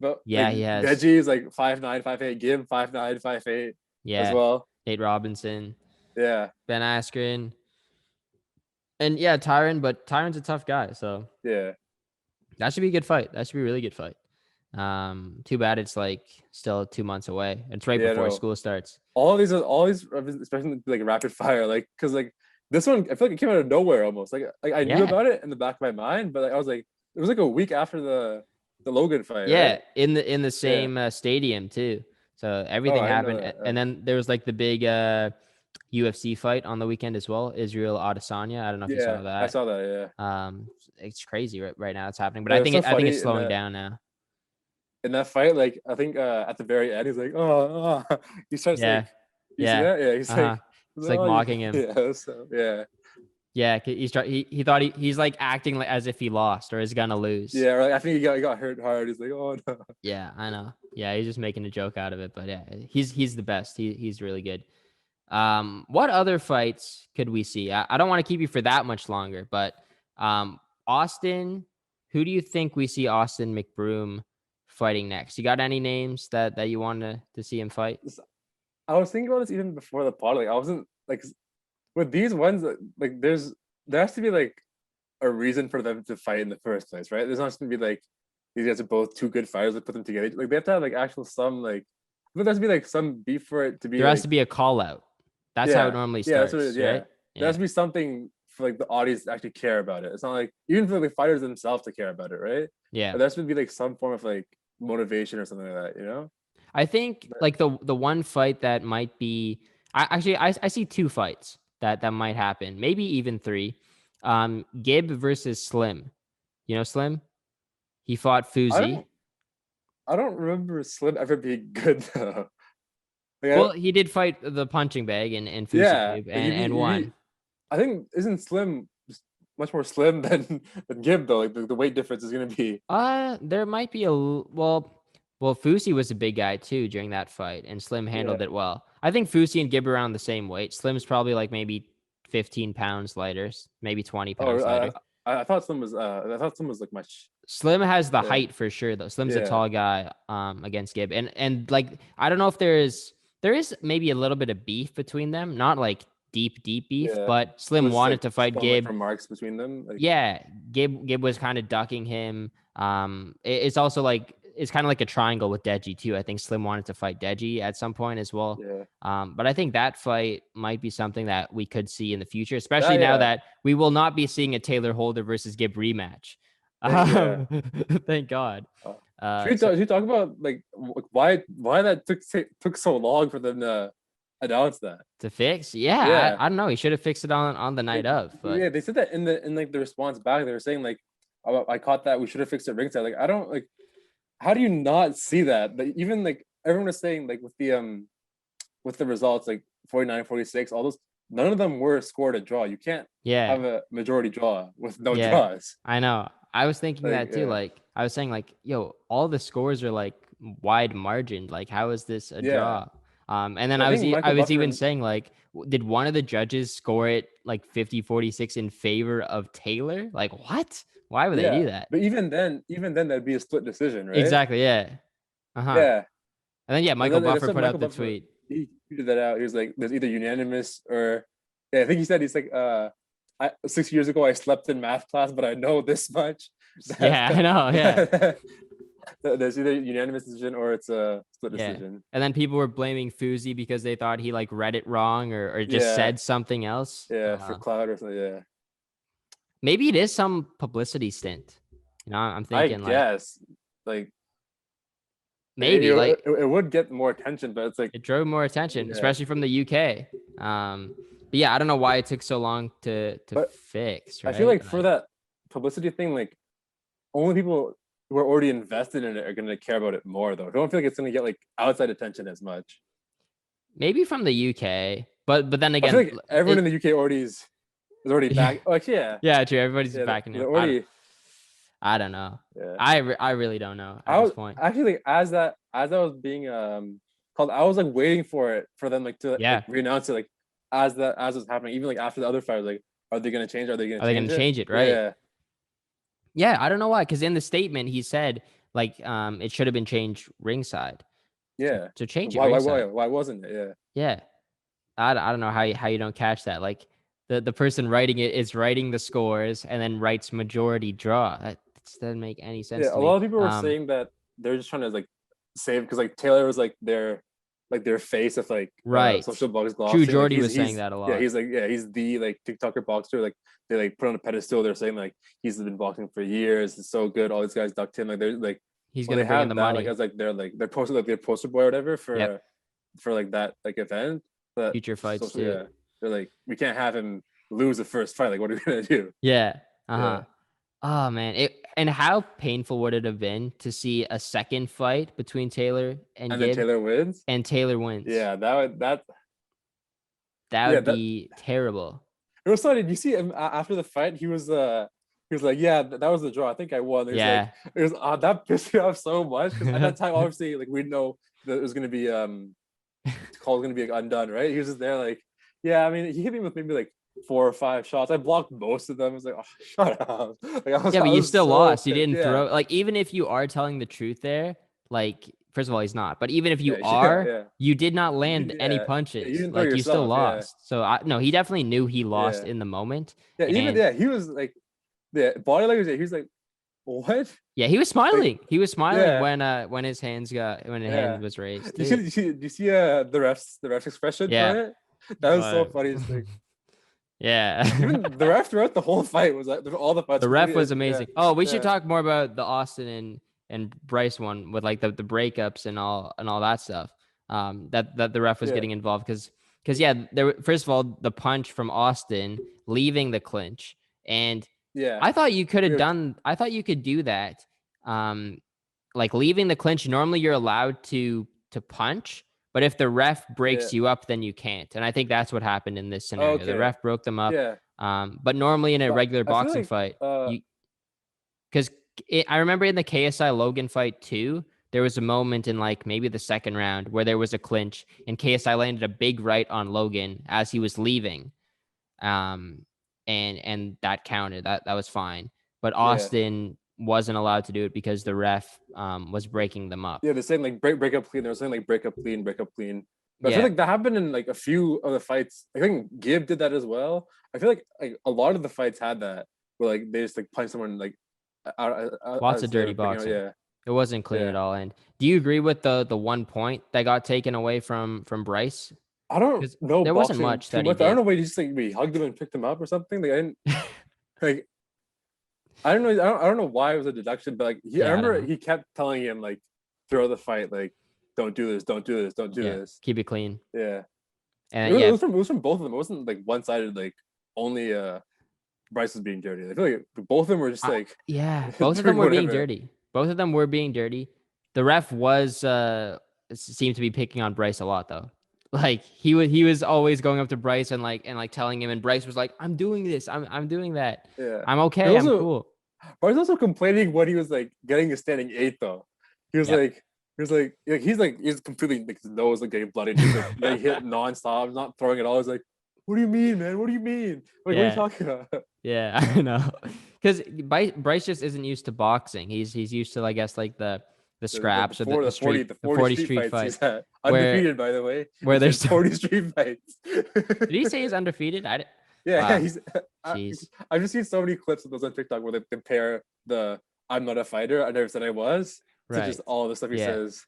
Speaker 2: But
Speaker 1: he has.
Speaker 2: Veggie is like 5'9", 5'8". Gim 5'9", 5'8". As well.
Speaker 1: Nate Robinson.
Speaker 2: Yeah.
Speaker 1: Ben Askren. And Tyron, but Tyron's a tough guy, so that should be a good fight. That should be a really good fight. Too bad it's like still 2 months away. It's right before school starts.
Speaker 2: All these, especially like rapid fire, like because like this one, I feel like it came out of nowhere almost. Like I knew about it in the back of my mind, but like, I was like, it was like a week after the Logan fight.
Speaker 1: Yeah,
Speaker 2: right?
Speaker 1: in the same stadium too. So everything happened, and then there was like the big UFC fight on the weekend as well. Israel Adesanya. I don't know if you saw that.
Speaker 2: I saw that. Yeah.
Speaker 1: It's crazy right now. It's happening, but I think it's slowing down now.
Speaker 2: In that fight, like I think at the very end, he's like, oh. He starts like, you see that? Yeah, he's like,
Speaker 1: it's like mocking him.
Speaker 2: Yeah.
Speaker 1: He thought he's like acting like as if he lost or is gonna lose.
Speaker 2: Yeah, right. I think he got hurt hard. He's like, oh no.
Speaker 1: Yeah, I know. Yeah, he's just making a joke out of it, but yeah, he's the best. He's really good. What other fights could we see? I don't want to keep you for that much longer, but Austin, who do you think we see Austin McBroom fighting next? You got any names that you want to see him fight?
Speaker 2: I was thinking about this even before the pod. Like I wasn't like with these ones. Like there has to be like a reason for them to fight in the first place, right? There's not just gonna be like these guys are both two good fighters. Like put them together. Like they have to have like actual some like. But there has to be like some beef for it to be
Speaker 1: There has
Speaker 2: like
Speaker 1: to be a call out. That's how it normally
Speaker 2: yeah, that's
Speaker 1: starts,
Speaker 2: what it is.
Speaker 1: right?
Speaker 2: Yeah, there has to be something for like the audience to actually care about it. It's not like even for like the fighters themselves to care about it, right?
Speaker 1: Yeah.
Speaker 2: But there has to be like some form of like motivation or something like that, you know?
Speaker 1: I think like the one fight that might be I see two fights that might happen, maybe even three. Gib versus Slim. You know Slim? He fought
Speaker 2: I
Speaker 1: Fuzi.
Speaker 2: don't I don't remember Slim ever being good though. Like,
Speaker 1: Well, he did fight the punching bag in Fuzi
Speaker 2: yeah,
Speaker 1: Tube
Speaker 2: like
Speaker 1: and won.
Speaker 2: I think isn't Slim just much more slim than Gib though? Like the weight difference is gonna be
Speaker 1: There might be well, Fusi was a big guy too during that fight, and Slim
Speaker 2: yeah.
Speaker 1: handled it well. I think Fusi and Gib are around the same weight. Slim's probably like maybe 15 pounds lighter, maybe 20
Speaker 2: Oh,
Speaker 1: pounds lighter.
Speaker 2: I thought Slim was I thought Slim was like much.
Speaker 1: Slim has the
Speaker 2: Yeah,
Speaker 1: height for sure though. Slim's a
Speaker 2: yeah.
Speaker 1: tall guy against Gib. And like I don't know if there is maybe a little bit of beef between them, not like deep beef,
Speaker 2: Yeah.
Speaker 1: but Slim
Speaker 2: Was
Speaker 1: wanted
Speaker 2: like
Speaker 1: to fight
Speaker 2: some like
Speaker 1: Gib.
Speaker 2: remarks between them. Like
Speaker 1: Yeah, Gib was kind of ducking him. It's also like it's kind of like a triangle with Deji too. I think Slim wanted to fight Deji at some point as well.
Speaker 2: yeah.
Speaker 1: But I think that fight might be something that we could see in the future, especially
Speaker 2: That
Speaker 1: now
Speaker 2: yeah.
Speaker 1: that we will not be seeing a Taylor Holder versus Gib rematch.
Speaker 2: Yeah.
Speaker 1: Thank God.
Speaker 2: Should we talk about like why that took so long for them to announce that?
Speaker 1: To fix, yeah,
Speaker 2: Yeah.
Speaker 1: I don't know. He should have fixed it on the night of, but
Speaker 2: Yeah, they said that in like the response back. They were saying like, oh, I caught that we should have fixed it ringside. Like I don't like. How do you not see that? Like, even like everyone was saying like with the results like 49-46, all those none of them were scored a draw. You can't
Speaker 1: yeah,
Speaker 2: have a majority draw with no
Speaker 1: yeah,
Speaker 2: draws.
Speaker 1: I know. I was thinking
Speaker 2: Like
Speaker 1: that too. Like I was saying, like, yo, all the scores are like wide margined. Like, how is this a
Speaker 2: yeah.
Speaker 1: draw? And then
Speaker 2: I think
Speaker 1: I
Speaker 2: Michael
Speaker 1: was
Speaker 2: Buffer
Speaker 1: even
Speaker 2: and
Speaker 1: saying like, did one of the judges score it like 50-46 in favor of Taylor? Like, what? Why would they
Speaker 2: yeah,
Speaker 1: do that?
Speaker 2: but even then that'd be a split decision, right?
Speaker 1: Exactly. Yeah. Uh-huh.
Speaker 2: Yeah.
Speaker 1: And then yeah,
Speaker 2: And
Speaker 1: Michael
Speaker 2: then like I
Speaker 1: Buffer
Speaker 2: said,
Speaker 1: put out
Speaker 2: Michael
Speaker 1: the
Speaker 2: Buffer
Speaker 1: tweet.
Speaker 2: he tweeted that out. He was like, "There's either unanimous or yeah." I think he said he's like, 6 years ago I slept in math class, but I know this much.
Speaker 1: Yeah, I know. Yeah.
Speaker 2: There's either unanimous decision or it's a split
Speaker 1: Yeah.
Speaker 2: decision.
Speaker 1: And then people were blaming Fuzi because they thought he like read it wrong or just
Speaker 2: Yeah,
Speaker 1: said something else.
Speaker 2: yeah, for cloud or something. Yeah,
Speaker 1: Maybe it is some publicity stint. You know, I'm
Speaker 2: I
Speaker 1: thinking like
Speaker 2: guess like
Speaker 1: maybe like
Speaker 2: it would get more attention, but it's like
Speaker 1: it drove more attention,
Speaker 2: yeah.
Speaker 1: especially from the UK. But yeah, I don't know why it took so long to
Speaker 2: But
Speaker 1: fix,
Speaker 2: I
Speaker 1: right?
Speaker 2: feel like for that publicity thing, like only people who are already invested in it are going to care about it more, though. I don't feel like it's going to get like outside attention as much.
Speaker 1: maybe from the UK, but then
Speaker 2: I
Speaker 1: again,
Speaker 2: feel like everyone in the UK already is already back. Oh, actually, yeah,
Speaker 1: yeah, true. Everybody's
Speaker 2: yeah,
Speaker 1: backing him.
Speaker 2: already.
Speaker 1: I don't know.
Speaker 2: Yeah,
Speaker 1: I really don't know at
Speaker 2: I was
Speaker 1: this point.
Speaker 2: actually like as that was being called, I was like waiting for them like to like re-announce it like as was happening, even like after the other fighters, like are they going to change? Are they going to
Speaker 1: change it? Right?
Speaker 2: Yeah.
Speaker 1: Yeah, I don't know why. Because in the statement he said like it should have been changed ringside.
Speaker 2: Yeah.
Speaker 1: So change it.
Speaker 2: Why wasn't it? Yeah.
Speaker 1: Yeah. I don't know how you don't catch that. Like the person writing it is writing the scores and then writes majority draw. That doesn't make any sense.
Speaker 2: Yeah,
Speaker 1: to
Speaker 2: a
Speaker 1: me.
Speaker 2: lot of people were saying that they're just trying to like save because like Taylor was like their face of like social box glossing.
Speaker 1: True Jordy
Speaker 2: like,
Speaker 1: was saying that a lot.
Speaker 2: Yeah, he's the like TikToker boxer. Like they like put on a pedestal. They're saying like he's been boxing for years. It's so good. All these guys ducked him. Like they're like
Speaker 1: he's gonna bring in the money.
Speaker 2: Like as like they're posted like their poster boy or whatever for like that like event. But
Speaker 1: future fights too.
Speaker 2: Yeah, they're like we can't have him lose the first fight. Like what are we gonna do?
Speaker 1: Yeah. Yeah. Oh man, and how painful would it have been to see a second fight between Taylor and Gib,
Speaker 2: then Taylor wins?
Speaker 1: And Taylor wins.
Speaker 2: Yeah, that
Speaker 1: would be terrible.
Speaker 2: It was funny. Did you see him after the fight? He was like, yeah, that was the draw. I think I won. Like, it was that pissed me off so much because at that time, obviously, like we know that it was gonna be call's gonna be like undone, right? He was just there like, yeah, I mean, he hit me with maybe like 4 or 5 shots. I blocked most of them. I was like, oh, shut up. Like
Speaker 1: Yeah, but
Speaker 2: I
Speaker 1: you
Speaker 2: was
Speaker 1: still
Speaker 2: so
Speaker 1: lost. You
Speaker 2: pissed.
Speaker 1: didn't
Speaker 2: Yeah,
Speaker 1: throw, like, even if you are telling the truth there, like, first of all, he's not. But even if you
Speaker 2: yeah,
Speaker 1: are,
Speaker 2: yeah.
Speaker 1: you did not
Speaker 2: You
Speaker 1: land
Speaker 2: didn't,
Speaker 1: any
Speaker 2: yeah, you
Speaker 1: punches.
Speaker 2: didn't throw
Speaker 1: Like, you still
Speaker 2: yourself. Yeah,
Speaker 1: lost. So no, he definitely knew he lost
Speaker 2: yeah,
Speaker 1: in the moment.
Speaker 2: yeah. Even
Speaker 1: And
Speaker 2: yeah, he was like, yeah, body language. Yeah, he was like, what?
Speaker 1: yeah, he was
Speaker 2: Like,
Speaker 1: smiling. He was smiling
Speaker 2: yeah,
Speaker 1: when his hand
Speaker 2: yeah.
Speaker 1: was raised
Speaker 2: Do you see?
Speaker 1: too.
Speaker 2: Do you see the ref's expression for
Speaker 1: Yeah,
Speaker 2: it? That was so
Speaker 1: but
Speaker 2: funny. It's like
Speaker 1: yeah.
Speaker 2: even the ref throughout the whole fight was like all the fights
Speaker 1: The
Speaker 2: were
Speaker 1: ref
Speaker 2: pretty.
Speaker 1: was
Speaker 2: Yeah,
Speaker 1: amazing. Oh, we should
Speaker 2: yeah,
Speaker 1: talk more about the Austin and Bryce one with like the breakups and all that stuff. That the ref was
Speaker 2: yeah,
Speaker 1: getting involved because yeah, first of all, the punch from Austin leaving the clinch, and
Speaker 2: yeah.
Speaker 1: I thought you could have
Speaker 2: Weird.
Speaker 1: done. I thought you could do that. Um, like leaving the clinch. Normally, you're allowed to punch, but if the ref
Speaker 2: Yeah.
Speaker 1: breaks you up, then you can't. And I think that's what happened in this scenario. The
Speaker 2: Okay.
Speaker 1: ref broke them up.
Speaker 2: Yeah.
Speaker 1: But normally in a
Speaker 2: But
Speaker 1: regular
Speaker 2: I feel
Speaker 1: boxing
Speaker 2: like
Speaker 1: fight, you because I remember in the KSI Logan fight too, there was a moment in like maybe the second round where there was a clinch and KSI landed a big right on Logan as he was leaving. Um, and that counted. That was fine. But
Speaker 2: yeah.
Speaker 1: Austin wasn't allowed to do it because the ref was breaking them up.
Speaker 2: Yeah, they're saying like break up clean. They're saying like break up clean. But I feel
Speaker 1: Yeah.
Speaker 2: like that happened in like a few of the fights. I think Gibb did that as well. I feel like a lot of the fights had that where like they just like punch someone like
Speaker 1: Lots of
Speaker 2: as they
Speaker 1: dirty
Speaker 2: were picking out.
Speaker 1: boxing.
Speaker 2: Yeah.
Speaker 1: It wasn't clean
Speaker 2: Yeah.
Speaker 1: at all. And do you agree with the 1 point that got taken away from Bryce?
Speaker 2: I don't
Speaker 1: Because
Speaker 2: know
Speaker 1: there wasn't
Speaker 2: boxing
Speaker 1: much
Speaker 2: too
Speaker 1: that he
Speaker 2: much. I don't
Speaker 1: did.
Speaker 2: know why he just like we hugged him and picked him up or something. Like I didn't like I don't know. I don't know why it was a deduction, but like I
Speaker 1: Yeah, I don't
Speaker 2: remember
Speaker 1: know.
Speaker 2: he kept telling him like throughout the fight, like, don't do this, don't do this, don't do
Speaker 1: Yeah,
Speaker 2: this.
Speaker 1: keep it clean.
Speaker 2: Yeah.
Speaker 1: And yeah,
Speaker 2: It was from both of them. It wasn't like one sided, like only Bryce was being dirty. I feel like both of them were just like
Speaker 1: yeah, both of them
Speaker 2: doing
Speaker 1: were being
Speaker 2: whatever.
Speaker 1: dirty. Both of them were being dirty. The ref was seemed to be picking on Bryce a lot though. Like he was always going up to Bryce and like telling him, and Bryce was like, "I'm doing this. I'm doing that.
Speaker 2: Yeah.
Speaker 1: I'm
Speaker 2: He
Speaker 1: okay. I'm
Speaker 2: also
Speaker 1: cool."
Speaker 2: Bryce also complaining when he was like getting a standing 8 though. He was
Speaker 1: Yep.
Speaker 2: like he's completely like his nose like getting bloody. He's like getting hit nonstop, not throwing it all. He's like, what do you mean, man? What do you mean? Like, what are you
Speaker 1: Yeah.
Speaker 2: talking about?
Speaker 1: Yeah, I know. Because Bryce just isn't used to boxing. He's used to, I guess, like the scraps or the street,
Speaker 2: The
Speaker 1: the
Speaker 2: 40
Speaker 1: 40
Speaker 2: street
Speaker 1: street
Speaker 2: fights
Speaker 1: fight
Speaker 2: he's had.
Speaker 1: where
Speaker 2: Undefeated, by the way.
Speaker 1: where
Speaker 2: It's in
Speaker 1: there's
Speaker 2: 40 street fights.
Speaker 1: did he say he's undefeated?
Speaker 2: Yeah,
Speaker 1: Wow.
Speaker 2: he's I,
Speaker 1: Jeez.
Speaker 2: I've just seen so many clips of those on TikTok where they compare the I'm not a fighter, I never said I was, to
Speaker 1: Right.
Speaker 2: just all the stuff he
Speaker 1: Yeah.
Speaker 2: says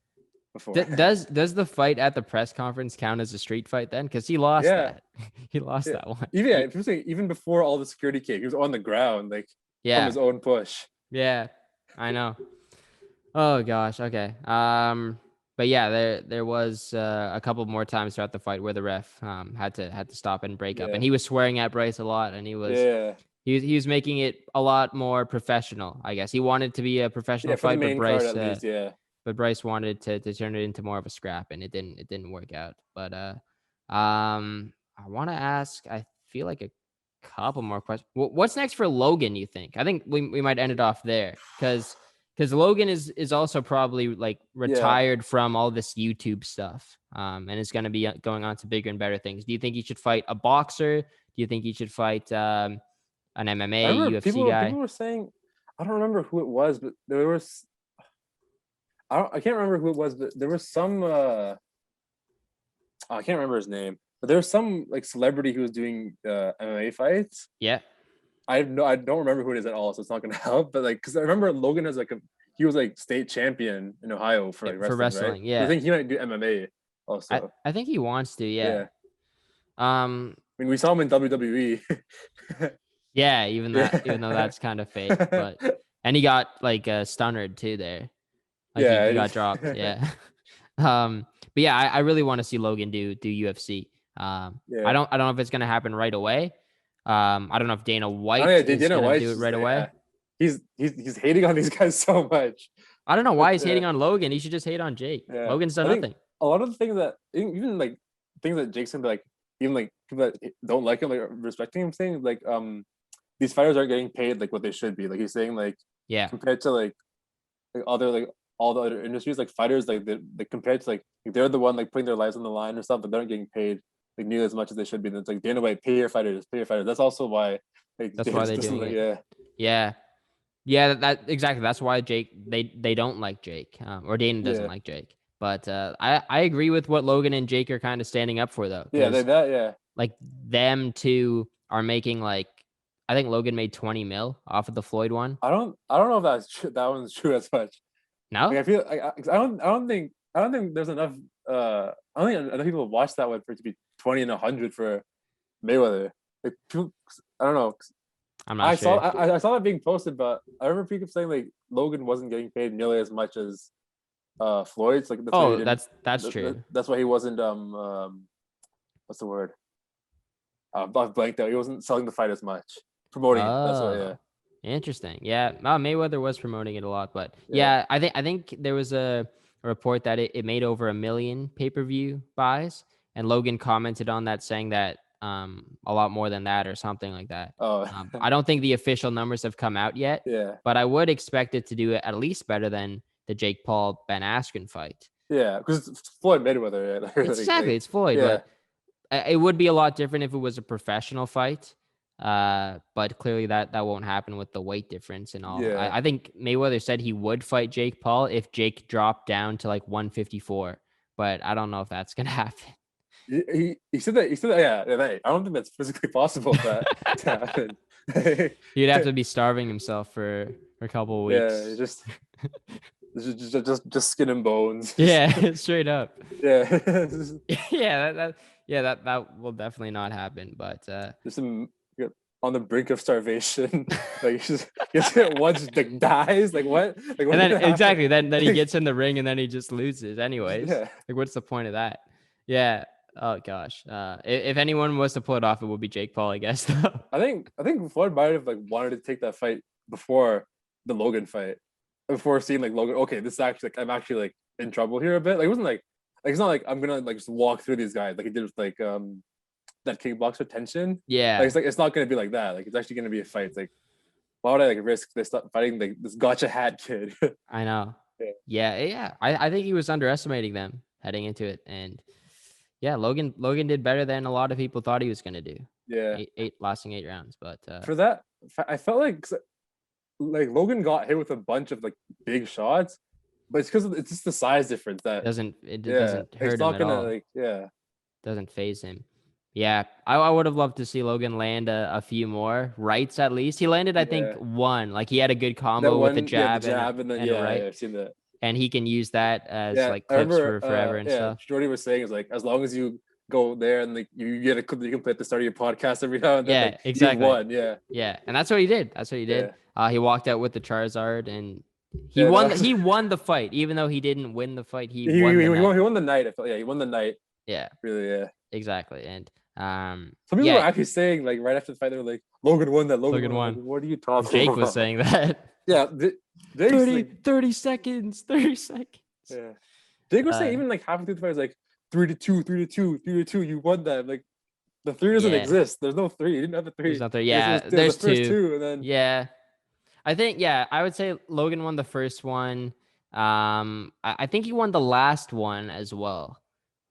Speaker 2: before.
Speaker 1: Does the fight at the press conference count as a street fight then? Because he lost
Speaker 2: Yeah.
Speaker 1: that. He lost
Speaker 2: Yeah.
Speaker 1: that one.
Speaker 2: Even if you're saying even before all the security came, he was on the ground, like from
Speaker 1: Yeah.
Speaker 2: his own push.
Speaker 1: Yeah. I know. Oh gosh. Okay. But yeah, there was a couple more times throughout the fight where the ref had to stop and break up,
Speaker 2: Yeah.
Speaker 1: and he was swearing at Bryce a lot, and
Speaker 2: Yeah.
Speaker 1: he was making it a lot more professional. I guess he wanted to be a
Speaker 2: Yeah,
Speaker 1: professional
Speaker 2: for the
Speaker 1: fight,
Speaker 2: main card at least, yeah.
Speaker 1: But Bryce wanted to turn it into more of a scrap, and it didn't work out. But I want to ask. I feel like a couple more questions. What's next for Logan? You think? I think we might end it off there because Logan is also probably like
Speaker 2: Yeah.
Speaker 1: retired from all this YouTube stuff, and is going to be going on to bigger and better things. Do you think he should fight a boxer? Do you think he should fight an
Speaker 2: I
Speaker 1: MMA,
Speaker 2: remember
Speaker 1: UFC guy?
Speaker 2: people were saying I don't remember who it was, but there was I can't remember who it was, but there was some I can't remember his name, but there was some like celebrity who was doing MMA fights.
Speaker 1: Yeah,
Speaker 2: I don't remember who it is at all, so it's not gonna help. But like, because I remember Logan has like he was like state champion in Ohio for like
Speaker 1: for
Speaker 2: wrestling, right?
Speaker 1: wrestling.
Speaker 2: So I
Speaker 1: Yeah,
Speaker 2: think he might do MMA also.
Speaker 1: I think he wants to. Yeah.
Speaker 2: Yeah,
Speaker 1: Um.
Speaker 2: I mean we saw him in WWE.
Speaker 1: Yeah. Even though
Speaker 2: Yeah,
Speaker 1: that's kind of fake, but and he got like stunnered too there. Like he
Speaker 2: yeah,
Speaker 1: got dropped. Yeah. But yeah, I really want to see Logan do UFC.
Speaker 2: yeah.
Speaker 1: I don't know if it's gonna happen right away. I don't know if Dana
Speaker 2: Oh
Speaker 1: White
Speaker 2: yeah,
Speaker 1: is
Speaker 2: Dana
Speaker 1: gonna do
Speaker 2: White's
Speaker 1: it
Speaker 2: just
Speaker 1: right away.
Speaker 2: yeah. He's hating on these guys so much.
Speaker 1: I don't know why
Speaker 2: But
Speaker 1: he's hating on Logan. He should just hate on Jake.
Speaker 2: yeah,
Speaker 1: Logan's done
Speaker 2: I think
Speaker 1: nothing.
Speaker 2: a lot of the things that even like things that Jake's like even like people that don't like him like respecting him saying like these fighters aren't getting paid like what they should be. Like he's saying like
Speaker 1: Yeah.
Speaker 2: compared to like other like all the other industries, like fighters, like they compared to like they're the one like putting their lives on the line or something, they're not getting paid like nearly as much as they should be. And it's like Dana White, pay your fighters, pay your fighters. That's also why like
Speaker 1: That's why they're doing it. Yeah. Yeah, that exactly. That's why Jake they don't like Jake, or Dana doesn't like Jake. But I agree with what Logan and Jake are kind of standing up for though. Like them two are making like, I think Logan made 20 mil off of the Floyd one.
Speaker 2: I don't know if that's true. That one's true as much.
Speaker 1: No,
Speaker 2: like, I feel like I don't think there's enough. I don't think enough people watch that one for it to be 20 and 100 for Mayweather. Like people, I don't know.
Speaker 1: I'm not sure.
Speaker 2: I saw that being posted, but I remember people saying like Logan wasn't getting paid nearly as much as Floyd's. Like
Speaker 1: that's true.
Speaker 2: That's why he wasn't what's the word? I've blanked out. He wasn't selling the fight as much, promoting it. That's why. Yeah.
Speaker 1: Interesting. Yeah, Mayweather was promoting it a lot, but yeah, I think there was a report that it made over 1 million pay-per-view buys, and Logan commented on that saying that a lot more than that or something like that. I don't think the official numbers have come out yet.
Speaker 2: Yeah,
Speaker 1: but I would expect it to do it at least better than the Jake Paul Ben Askren fight.
Speaker 2: Yeah, because it's Floyd Mayweather. Yeah.
Speaker 1: Exactly, it's Floyd. Yeah. But it would be a lot different if it was a professional fight. But clearly that won't happen with the weight difference and all.
Speaker 2: Yeah.
Speaker 1: I think Mayweather said he would fight Jake Paul if Jake dropped down to like 154, but I don't know if that's gonna happen.
Speaker 2: He said that. Yeah. I don't think that's physically possible to happen.
Speaker 1: He'd have to be starving himself for a couple of weeks.
Speaker 2: Yeah, just skin and bones.
Speaker 1: Yeah, straight up.
Speaker 2: Yeah.
Speaker 1: That will definitely not happen. But
Speaker 2: there's some on the brink of starvation. Like just once dies. Like what? Like
Speaker 1: and then exactly. Then he gets in the ring and then he just loses anyways. Yeah. Like what's the point of that? Yeah. Oh gosh. If anyone was to pull it off, it would be Jake Paul, I guess.
Speaker 2: I think Floyd might have like wanted to take that fight before the Logan fight, before seeing like Logan. Okay, this is actually like I'm actually like in trouble here a bit. Like it wasn't like it's not like I'm gonna like just walk through these guys like he did with like that kickboxer Tension.
Speaker 1: Yeah.
Speaker 2: Like it's not gonna be like that. Like it's actually gonna be a fight. It's like why would I like risk this fighting like this gotcha hat kid?
Speaker 1: I know. Yeah. I think he was underestimating them heading into it, and yeah, Logan did better than a lot of people thought he was gonna do.
Speaker 2: Yeah,
Speaker 1: lasting 8 rounds, but
Speaker 2: for that, I felt like Logan got hit with a bunch of like big shots, but it's because it's just the size difference that doesn't hurt him at all.
Speaker 1: Doesn't phase him. Yeah, I would have loved to see Logan land a few more rights at least. He landed, I think, one. Like he had a good combo with the jab, and then a right.
Speaker 2: I've seen that.
Speaker 1: And he can use that as like clips for forever and stuff.
Speaker 2: Jordy was saying is like as long as you go there and like you get a clip that you can play at the start of your podcast every now and then.
Speaker 1: Yeah,
Speaker 2: like,
Speaker 1: exactly.
Speaker 2: You won. Yeah,
Speaker 1: and that's what he did. He walked out with the Charizard and he won. He won the fight, even though he didn't win the fight. He won
Speaker 2: the night. I felt he won the night.
Speaker 1: Yeah,
Speaker 2: really. Yeah,
Speaker 1: exactly. And
Speaker 2: some people were actually saying like right after the fight they were like Logan won that. Logan won. Like, what are you talking
Speaker 1: Jake
Speaker 2: about?
Speaker 1: was saying that.
Speaker 2: Yeah,
Speaker 1: 30 seconds.
Speaker 2: Yeah, Jake was saying even like halfway through the fight was like 3-2, 3-2, 3-2. You won that. Like the 3 doesn't exist. There's no 3. You didn't have a 3.
Speaker 1: There's not 3. Yeah, there's 2.
Speaker 2: And then
Speaker 1: I think I would say Logan won the first one. I think he won the last one as well.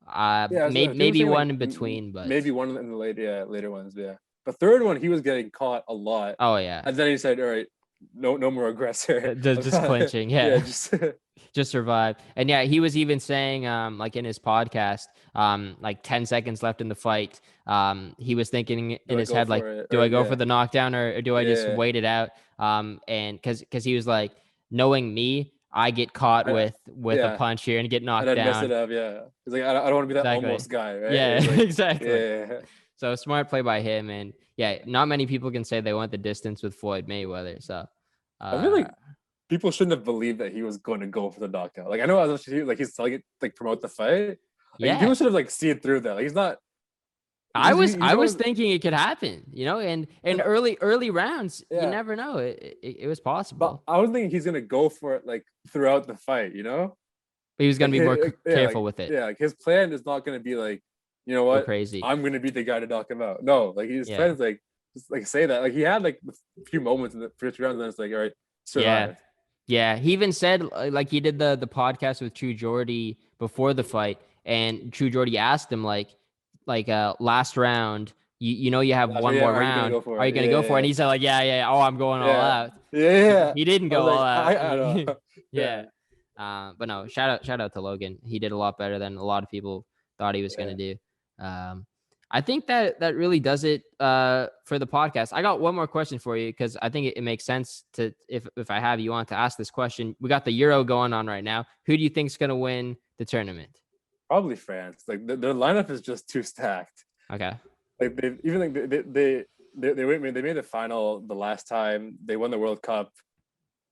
Speaker 1: Maybe one in between, but
Speaker 2: maybe one in the later ones. Yeah, the third one he was getting caught a lot.
Speaker 1: Oh yeah,
Speaker 2: and then he said, "All right, no more aggressor,
Speaker 1: just clinching." Yeah, just survive. And yeah, he was even saying, like in his podcast, like 10 seconds left in the fight, he was thinking in his head like, do I go for the knockdown or do I just wait it out? And because he was like, knowing me, I get caught with a punch here and get knocked down.
Speaker 2: Mess it up, He's like, I don't want to be that almost guy, right?
Speaker 1: Yeah,
Speaker 2: like,
Speaker 1: exactly.
Speaker 2: Yeah.
Speaker 1: So smart play by him, and not many people can say they went the distance with Floyd Mayweather. So
Speaker 2: I feel like people shouldn't have believed that he was going to go for the knockout. Like I know like he's telling it like promote the fight. Like, people should have like seen through that. Like he's not.
Speaker 1: I was thinking it could happen, and early rounds, you never know. It was possible.
Speaker 2: But I was thinking he's gonna go for it like throughout the fight,
Speaker 1: But he was gonna be more careful with it.
Speaker 2: Yeah, like his plan is not gonna be like, you know what,
Speaker 1: crazy.
Speaker 2: I'm gonna be the guy to knock him out. No, like his plan is like just like say that. Like he had like a few moments in the first round, and then it's like, all right, survive.
Speaker 1: Yeah, he even said like he did the podcast with True Jordy before the fight, and True Jordy asked him last round, you know you have
Speaker 2: Last one,
Speaker 1: one
Speaker 2: yeah,
Speaker 1: more
Speaker 2: are you gonna
Speaker 1: round,
Speaker 2: go for
Speaker 1: are you
Speaker 2: it?
Speaker 1: gonna go for it?
Speaker 2: Yeah,
Speaker 1: And he said like yeah, oh I'm going all
Speaker 2: yeah,
Speaker 1: out.
Speaker 2: yeah,
Speaker 1: He,
Speaker 2: yeah.
Speaker 1: he didn't
Speaker 2: I was
Speaker 1: go all
Speaker 2: like,
Speaker 1: out.
Speaker 2: I don't know.
Speaker 1: Yeah.
Speaker 2: Yeah,
Speaker 1: But no, shout out to Logan. He did a lot better than a lot of people thought he was
Speaker 2: yeah.
Speaker 1: gonna do. Um, I think that really does it for the podcast. I got one more question for you because I think it makes sense to if I have you on to ask this question. We got the Euro going on right now. Who do you think's gonna win the tournament?
Speaker 2: Probably France. Like their lineup is just too stacked.
Speaker 1: Okay.
Speaker 2: Like they even like they made the final the last time they won the World Cup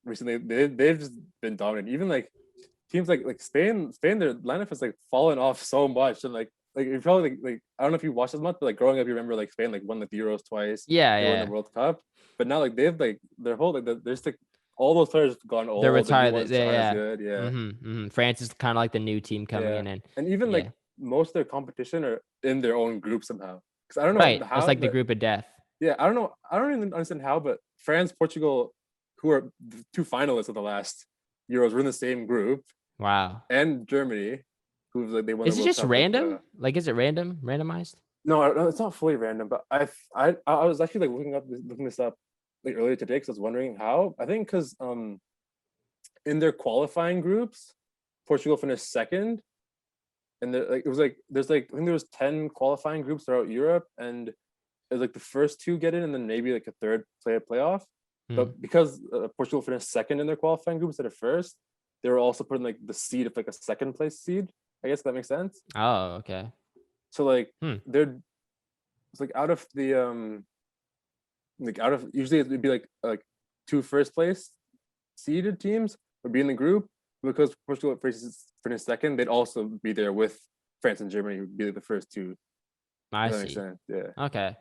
Speaker 2: recently. They've just been dominant. Even like teams like Spain, their lineup has like fallen off so much, and like you probably like I don't know if you watched as much, but like growing up, you remember like Spain like won like the Euros twice,
Speaker 1: Yeah,
Speaker 2: they won the
Speaker 1: yeah.
Speaker 2: World Cup, but now like they've like their whole like there's like all those players have gone
Speaker 1: They're
Speaker 2: old, the new
Speaker 1: retired.
Speaker 2: ones aren't as
Speaker 1: Yeah.
Speaker 2: good, yeah,
Speaker 1: France is kind of like the new team coming
Speaker 2: yeah,
Speaker 1: in, and
Speaker 2: and even
Speaker 1: yeah,
Speaker 2: like most of their competition are in their own group somehow. Because I don't know
Speaker 1: right. It's
Speaker 2: how,
Speaker 1: like the
Speaker 2: but
Speaker 1: group of death.
Speaker 2: yeah, I don't know, I don't even understand how, but France, Portugal, who are the two finalists of the last Euros, were in the same group,
Speaker 1: Wow.
Speaker 2: and Germany, who like they won the
Speaker 1: Is it
Speaker 2: World
Speaker 1: just
Speaker 2: Cup with.
Speaker 1: random? Like, is it randomized?
Speaker 2: No, it's not fully random, but I was actually like looking this up like earlier today because I was wondering how. I think because in their qualifying groups, Portugal finished second, and like it was like there's like I think there was 10 qualifying groups throughout Europe, and it was like the first two get in, and then maybe like a third play a playoff.
Speaker 1: Hmm.
Speaker 2: But because Portugal finished second in their qualifying group instead of first, they were also putting like the seed of like a second place seed. I guess that makes sense.
Speaker 1: Oh, okay.
Speaker 2: So like
Speaker 1: Hmm.
Speaker 2: they're it's like out of the like out of usually it'd be like two first place seeded teams would be in the group, because Portugal finished second, they'd also be there with France and Germany, who would be like the first two.
Speaker 1: I
Speaker 2: If that makes
Speaker 1: see.
Speaker 2: sense. Yeah.
Speaker 1: Okay.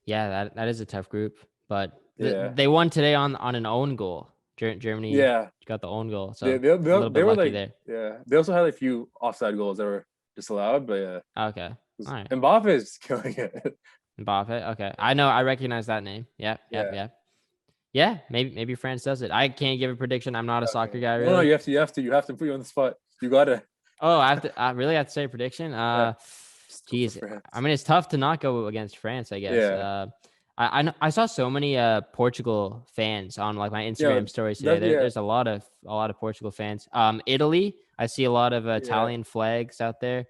Speaker 1: Yeah, that is a tough group, but
Speaker 2: Yeah.
Speaker 1: they won today on an own goal. Germany
Speaker 2: Yeah.
Speaker 1: got the own goal,
Speaker 2: They
Speaker 1: so
Speaker 2: they,
Speaker 1: a little
Speaker 2: they
Speaker 1: bit
Speaker 2: were
Speaker 1: lucky
Speaker 2: like,
Speaker 1: there.
Speaker 2: yeah. They also had a few offside goals that were disallowed, but yeah.
Speaker 1: Okay. All right.
Speaker 2: Mbappe is killing it.
Speaker 1: Mbappe. Okay. I know. I recognize that name. Yep.
Speaker 2: Yeah.
Speaker 1: Yep. Yeah. Maybe France does it. I can't give a prediction. I'm not a soccer
Speaker 2: Okay.
Speaker 1: guy,
Speaker 2: No,
Speaker 1: really.
Speaker 2: you have to put you on the spot. You gotta.
Speaker 1: Oh, I really have to say a prediction.
Speaker 2: Yeah. Just go for
Speaker 1: Geez.
Speaker 2: France.
Speaker 1: I mean, it's tough to not go against France, I guess.
Speaker 2: Yeah.
Speaker 1: I saw so many Portugal fans on like my
Speaker 2: Yeah.
Speaker 1: Instagram stories today.
Speaker 2: Yeah.
Speaker 1: There's a lot of Portugal fans. Italy, I see a lot of
Speaker 2: Yeah.
Speaker 1: Italian flags out there.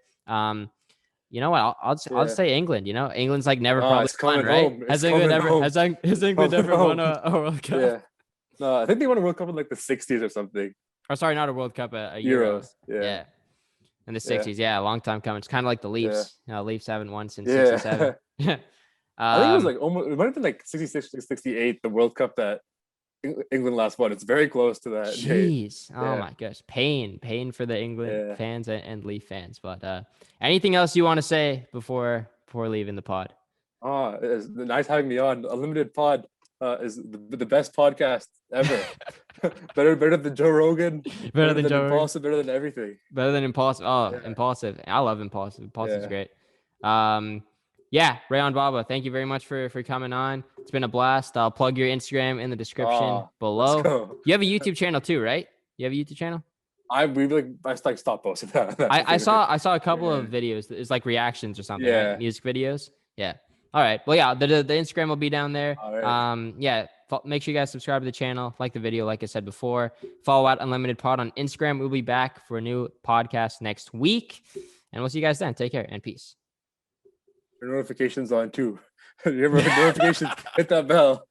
Speaker 1: You know what? I'll
Speaker 2: Yeah.
Speaker 1: say England. You know, England's like never
Speaker 2: Oh,
Speaker 1: probably
Speaker 2: it's coming
Speaker 1: won, right?
Speaker 2: home.
Speaker 1: Has
Speaker 2: It's
Speaker 1: England
Speaker 2: coming
Speaker 1: ever
Speaker 2: home.
Speaker 1: has England
Speaker 2: Coming
Speaker 1: ever won
Speaker 2: home.
Speaker 1: a World Cup?
Speaker 2: Yeah. No, I think they won a World Cup in like the 60s or something.
Speaker 1: Or sorry, not a World Cup, a Euro.
Speaker 2: Euros. Yeah.
Speaker 1: Yeah. In the
Speaker 2: Yeah.
Speaker 1: 60s. Yeah, a long time coming. It's kind of like the
Speaker 2: Yeah.
Speaker 1: Leafs. Leafs haven't won since
Speaker 2: Yeah.
Speaker 1: 67.
Speaker 2: I think it was like almost, it might have been like 66, 68, the World Cup that England last won. It's very close to that date.
Speaker 1: Jeez. Oh
Speaker 2: Yeah.
Speaker 1: my gosh. Pain for the England
Speaker 2: Yeah.
Speaker 1: fans and Leaf fans. But anything else you want to say before leaving the pod?
Speaker 2: Oh, it's nice having me on. Unlimited Pod is the best podcast ever. better than Joe Rogan.
Speaker 1: Better than Joe Rogan.
Speaker 2: Impulsive, better than everything.
Speaker 1: Better than Impulsive. Oh,
Speaker 2: Yeah.
Speaker 1: Impulsive. I love Impulsive. Impulsive's
Speaker 2: Yeah.
Speaker 1: great. Yeah, Rayon Baba, thank you very much for coming on. It's been a blast. I'll plug your Instagram in the description
Speaker 2: Let's
Speaker 1: below.
Speaker 2: go.
Speaker 1: You have a YouTube channel too, right? You have a YouTube channel?
Speaker 2: I stopped posting that.
Speaker 1: I saw a couple of videos. It's like reactions or something,
Speaker 2: Yeah.
Speaker 1: right? Music videos. Yeah. All right. Well, yeah, the Instagram will be down there.
Speaker 2: All right.
Speaker 1: Yeah. Make sure you guys subscribe to the channel, like the video, like I said before. Follow out Unlimited Pod on Instagram. We'll be back for a new podcast next week, and we'll see you guys then. Take care and peace.
Speaker 2: Your notifications on too. You ever notifications? Hit that bell.